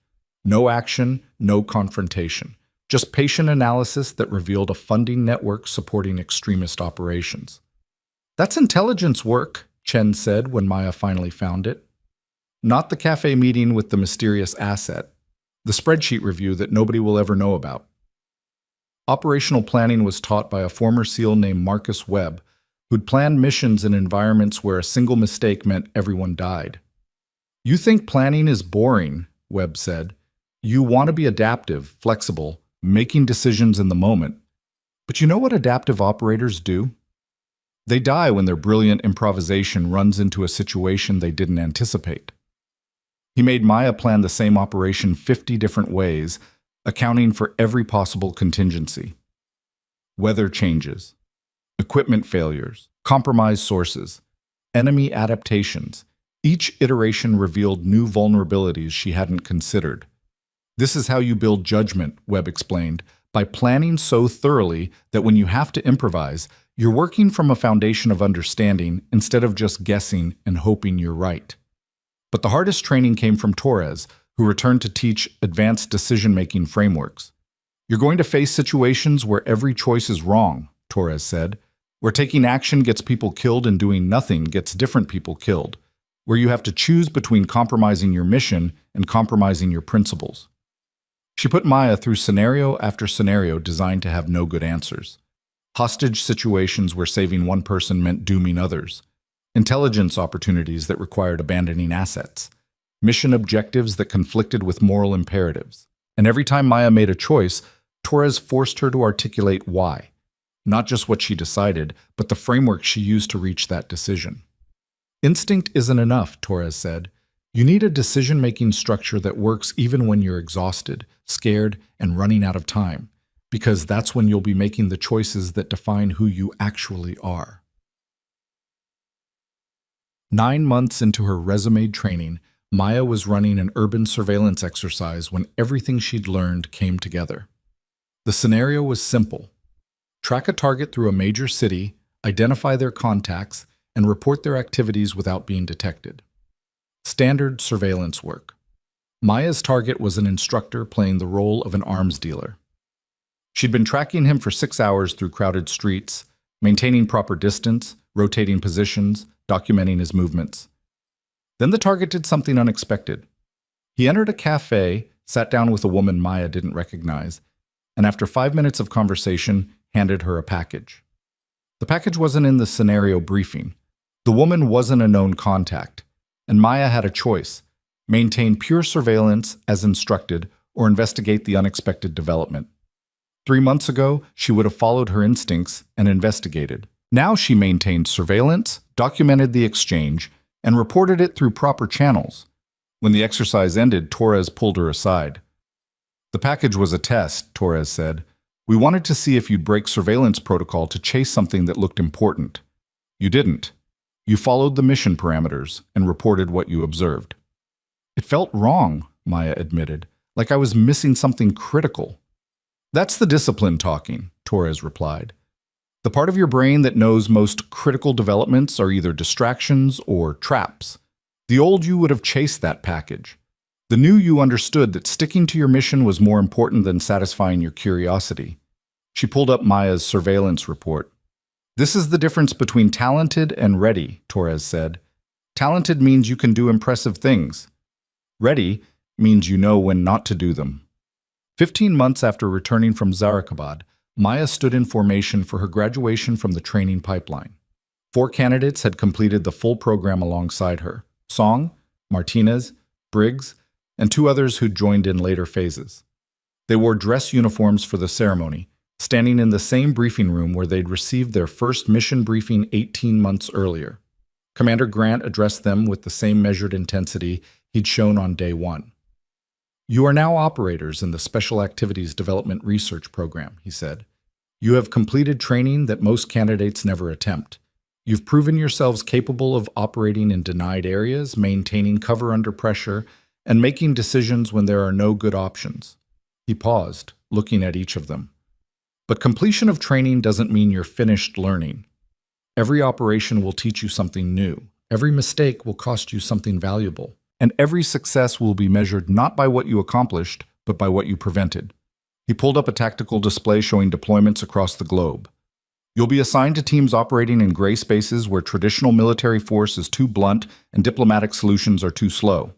No action, no confrontation. Just patient analysis that revealed a funding network supporting extremist operations. That's intelligence work, Chen said when Maya finally found it. Not the cafe meeting with the mysterious asset, the spreadsheet review that nobody will ever know about. Operational planning was taught by a former SEAL named Marcus Webb, who'd planned missions in environments where a single mistake meant everyone died. You think planning is boring, Webb said. You want to be adaptive, flexible, making decisions in the moment. But you know what adaptive operators do? They die when their brilliant improvisation runs into a situation they didn't anticipate. He made Maya plan the same operation 50 different ways, accounting for every possible contingency. Weather changes, equipment failures, compromised sources, enemy adaptations. Each iteration revealed new vulnerabilities she hadn't considered. This is how you build judgment, Webb explained, by planning so thoroughly that when you have to improvise, you're working from a foundation of understanding instead of just guessing and hoping you're right. But the hardest training came from Torres, who returned to teach advanced decision-making frameworks. You're going to face situations where every choice is wrong, Torres said, where taking action gets people killed and doing nothing gets different people killed, where you have to choose between compromising your mission and compromising your principles. She put Maya through scenario after scenario designed to have no good answers. Hostage situations where saving one person meant dooming others. Intelligence opportunities that required abandoning assets. Mission objectives that conflicted with moral imperatives. And every time Maya made a choice, Torres forced her to articulate why. Not just what she decided, but the framework she used to reach that decision. Instinct isn't enough, Torres said. You need a decision-making structure that works even when you're exhausted, scared, and running out of time, because that's when you'll be making the choices that define who you actually are. 9 months into her resume training, Maya was running an urban surveillance exercise when everything she'd learned came together. The scenario was simple. Track a target through a major city, identify their contacts, and report their activities without being detected. Standard surveillance work. Maya's target was an instructor playing the role of an arms dealer. She'd been tracking him for 6 hours through crowded streets, maintaining proper distance, rotating positions, documenting his movements. Then the target did something unexpected. He entered a cafe, sat down with a woman Maya didn't recognize, and after 5 minutes of conversation, handed her a package. The package wasn't in the scenario briefing. The woman wasn't a known contact, and Maya had a choice: maintain pure surveillance as instructed or investigate the unexpected development. 3 months ago, she would have followed her instincts and investigated. Now she maintained surveillance, documented the exchange, and reported it through proper channels. When the exercise ended, Torres pulled her aside. The package was a test, Torres said. We wanted to see if you'd break surveillance protocol to chase something that looked important. You didn't. You followed the mission parameters and reported what you observed. It felt wrong, Maya admitted, like I was missing something critical. That's the discipline talking, Torres replied. The part of your brain that knows most critical developments are either distractions or traps. The old you would have chased that package. The new you understood that sticking to your mission was more important than satisfying your curiosity. She pulled up Maya's surveillance report. This is the difference between talented and ready, Torres said. Talented means you can do impressive things. Ready means you know when not to do them. 15 months after returning from Zarakabad, Maya stood in formation for her graduation from the training pipeline. 4 candidates had completed the full program alongside her: Song, Martinez, Briggs, and 2 others who'd joined in later phases. They wore dress uniforms for the ceremony, standing in the same briefing room where they'd received their first mission briefing 18 months earlier. Commander Grant addressed them with the same measured intensity he'd shown on day 1. "You are now operators in the Special Activities Development Research Program," he said. "You have completed training that most candidates never attempt. You've proven yourselves capable of operating in denied areas, maintaining cover under pressure, and making decisions when there are no good options." He paused, looking at each of them. "But completion of training doesn't mean you're finished learning. Every operation will teach you something new. Every mistake will cost you something valuable. And every success will be measured not by what you accomplished, but by what you prevented." He pulled up a tactical display showing deployments across the globe. "You'll be assigned to teams operating in gray spaces where traditional military force is too blunt and diplomatic solutions are too slow.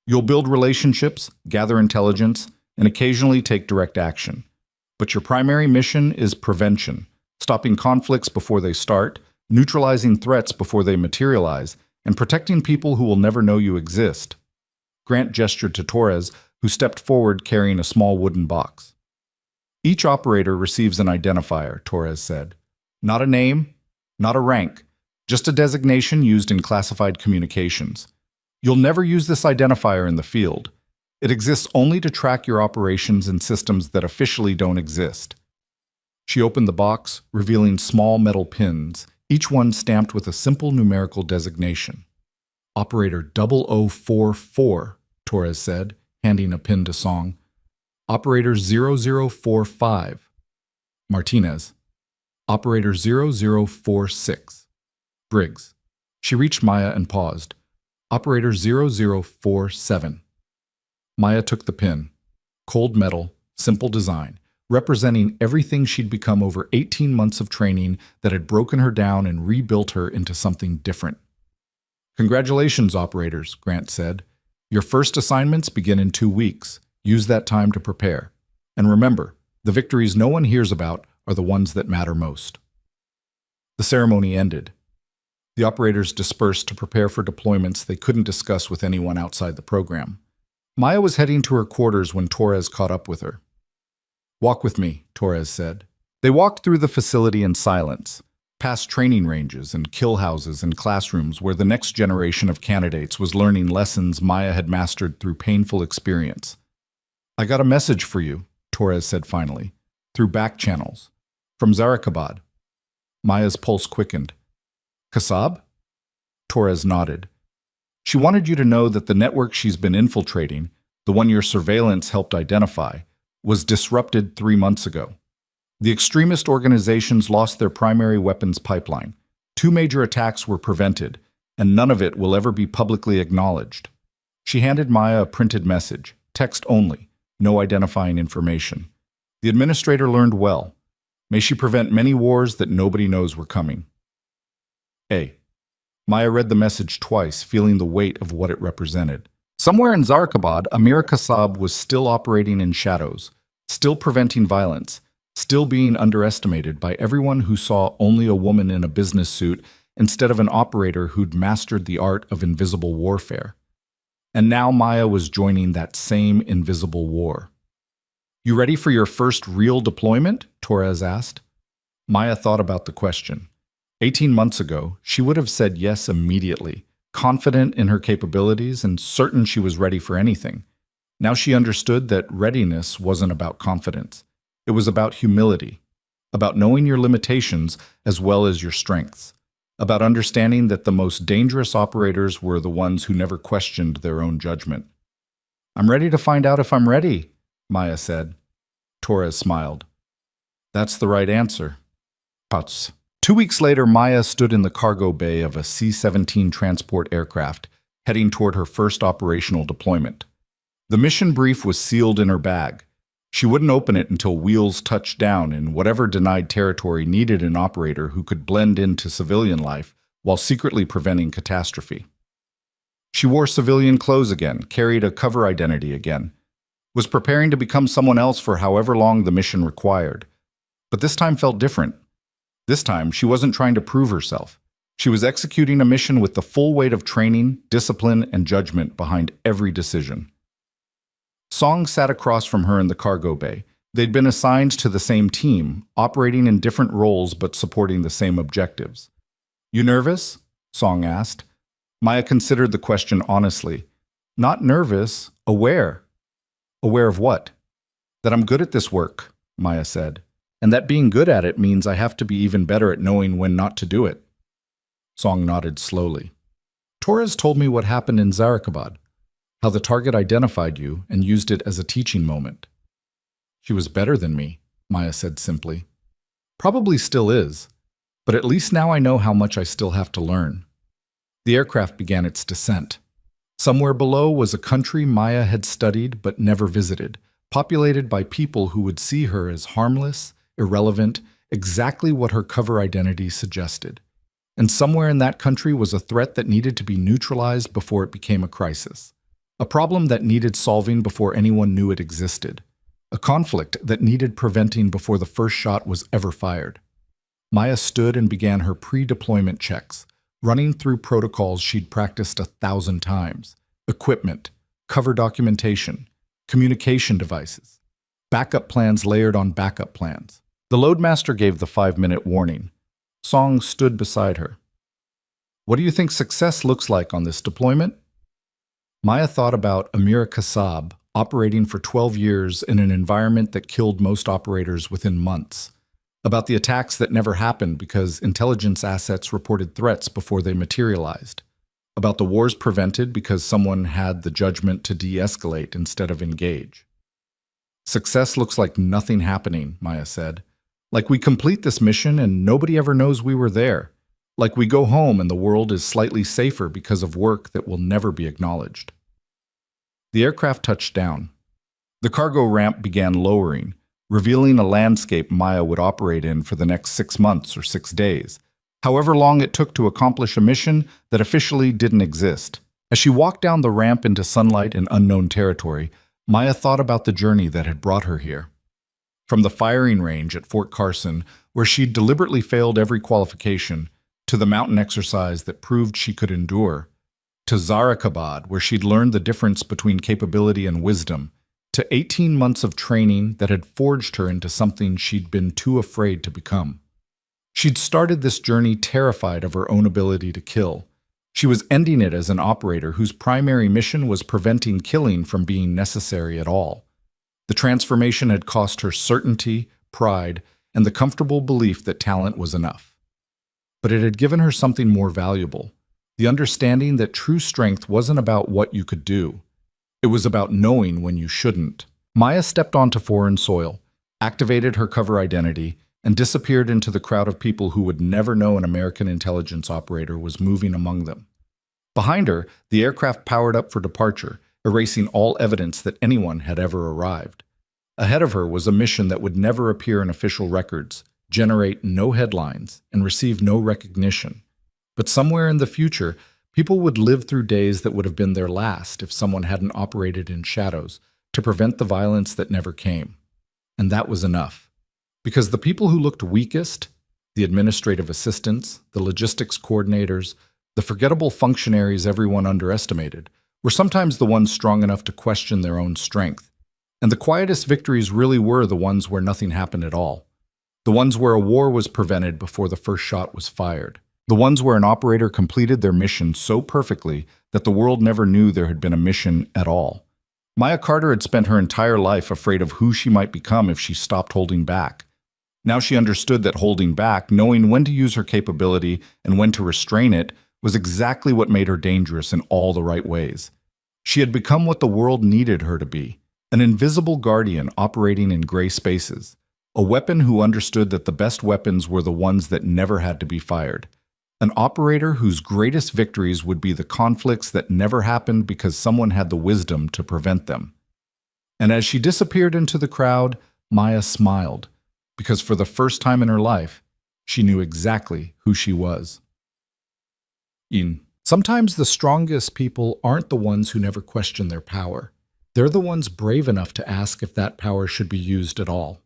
You'll build relationships, gather intelligence, and occasionally take direct action. But your primary mission is prevention, stopping conflicts before they start, neutralizing threats before they materialize, and protecting people who will never know you exist." Grant gestured to Torres, who stepped forward carrying a small wooden box. "Each operator receives an identifier," Torres said. "Not a name, not a rank, just a designation used in classified communications. You'll never use this identifier in the field. It exists only to track your operations in systems that officially don't exist." She opened the box, revealing small metal pins, each one stamped with a simple numerical designation. "Operator 0044, Torres said, handing a pin to Song. "Operator 0045, Martinez. Operator 0046, Briggs." She reached Maya and paused. "Operator 0047. Maya took the pin. Cold metal, simple design, representing everything she'd become over 18 months of training that had broken her down and rebuilt her into something different. "Congratulations, operators," Grant said. "Your first assignments begin in 2 weeks. Use that time to prepare. And remember, the victories no one hears about are the ones that matter most." The ceremony ended. The operators dispersed to prepare for deployments they couldn't discuss with anyone outside the program. Maya was heading to her quarters when Torres caught up with her. "Walk with me," Torres said. They walked through the facility in silence, past training ranges and kill houses and classrooms where the next generation of candidates was learning lessons Maya had mastered through painful experience. "I got a message for you," Torres said finally, through back channels. "From Zarakabad." Maya's pulse quickened. "Kasab?" Torres nodded. "She wanted you to know that the network she's been infiltrating, the one your surveillance helped identify, was disrupted 3 months ago. The extremist organizations lost their primary weapons pipeline. 2 major attacks were prevented, and none of it will ever be publicly acknowledged." She handed Maya a printed message, text only, no identifying information. "The administrator learned well. May she prevent many wars that nobody knows were coming." A. Maya read the message twice, feeling the weight of what it represented. Somewhere in Zarakabad, Amira Kasab was still operating in shadows, still preventing violence, still being underestimated by everyone who saw only a woman in a business suit instead of an operator who'd mastered the art of invisible warfare. And now Maya was joining that same invisible war. "You ready for your first real deployment?" Torres asked. Maya thought about the question. 18 months ago, she would have said yes immediately, confident in her capabilities and certain she was ready for anything. Now she understood that readiness wasn't about confidence. It was about humility, about knowing your limitations as well as your strengths, about understanding that the most dangerous operators were the ones who never questioned their own judgment. "I'm ready to find out if I'm ready," Maya said. Torres smiled. "That's the right answer." crackpots. 2 weeks later, Maya stood in the cargo bay of a C-17 transport aircraft, heading toward her first operational deployment. The mission brief was sealed in her bag. She wouldn't open it until wheels touched down in whatever denied territory needed an operator who could blend into civilian life while secretly preventing catastrophe. She wore civilian clothes again, carried a cover identity again, was preparing to become someone else for however long the mission required. But this time felt different. This time, she wasn't trying to prove herself. She was executing a mission with the full weight of training, discipline, and judgment behind every decision. Song sat across from her in the cargo bay. They'd been assigned to the same team, operating in different roles but supporting the same objectives. "You nervous?" Song asked. Maya considered the question honestly. "Not nervous, aware." "Aware of what?" "That I'm good at this work," Maya said. "And that being good at it means I have to be even better at knowing when not to do it." Song nodded slowly. "Torres told me what happened in Zarikabad, how the target identified you and used it as a teaching moment." "She was better than me," Maya said simply. "Probably still is, but at least now I know how much I still have to learn." The aircraft began its descent. Somewhere below was a country Maya had studied but never visited, populated by people who would see her as harmless, irrelevant, exactly what her cover identity suggested. And somewhere in that country was a threat that needed to be neutralized before it became a crisis. A problem that needed solving before anyone knew it existed. A conflict that needed preventing before the first shot was ever fired. Maya stood and began her pre-deployment checks, running through protocols she'd practiced 1,000 times. Equipment, cover documentation, communication devices, backup plans layered on backup plans. The loadmaster gave the 5-minute warning. Song stood beside her. "What do you think success looks like on this deployment?" Maya thought about Amira Kassab, operating for 12 years in an environment that killed most operators within months. About the attacks that never happened because intelligence assets reported threats before they materialized. About the wars prevented because someone had the judgment to de-escalate instead of engage. "Success looks like nothing happening," Maya said. "Like we complete this mission and nobody ever knows we were there. Like we go home and the world is slightly safer because of work that will never be acknowledged." The aircraft touched down. The cargo ramp began lowering, revealing a landscape Maya would operate in for the next 6 months or 6 days, however long it took to accomplish a mission that officially didn't exist. As she walked down the ramp into sunlight and unknown territory, Maya thought about the journey that had brought her here. From the firing range at Fort Carson, where she'd deliberately failed every qualification, to the mountain exercise that proved she could endure, to Zarikabad, where she'd learned the difference between capability and wisdom, to 18 months of training that had forged her into something she'd been too afraid to become. She'd started this journey terrified of her own ability to kill. She was ending it as an operator whose primary mission was preventing killing from being necessary at all. The transformation had cost her certainty, pride, and the comfortable belief that talent was enough. But it had given her something more valuable, the understanding that true strength wasn't about what you could do. It was about knowing when you shouldn't. Maya stepped onto foreign soil, activated her cover identity, and disappeared into the crowd of people who would never know an American intelligence operator was moving among them. Behind her, the aircraft powered up for departure, erasing all evidence that anyone had ever arrived. Ahead of her was a mission that would never appear in official records, generate no headlines, and receive no recognition. But somewhere in the future, people would live through days that would have been their last if someone hadn't operated in shadows to prevent the violence that never came. And that was enough. Because the people who looked weakest, the administrative assistants, the logistics coordinators, the forgettable functionaries everyone underestimated, were sometimes the ones strong enough to question their own strength. And the quietest victories really were the ones where nothing happened at all. The ones where a war was prevented before the first shot was fired. The ones where an operator completed their mission so perfectly that the world never knew there had been a mission at all. Maya Carter had spent her entire life afraid of who she might become if she stopped holding back. Now she understood that holding back, knowing when to use her capability and when to restrain it, was exactly what made her dangerous in all the right ways. She had become what the world needed her to be, an invisible guardian operating in gray spaces, A weapon who understood that the best weapons were the ones that never had to be fired. An operator whose greatest victories would be the conflicts that never happened because someone had the wisdom to prevent them. And as she disappeared into the crowd, Maya smiled, because for the first time in her life, she knew exactly who she was. Sometimes the strongest people aren't the ones who never question their power. They're the ones brave enough to ask if that power should be used at all.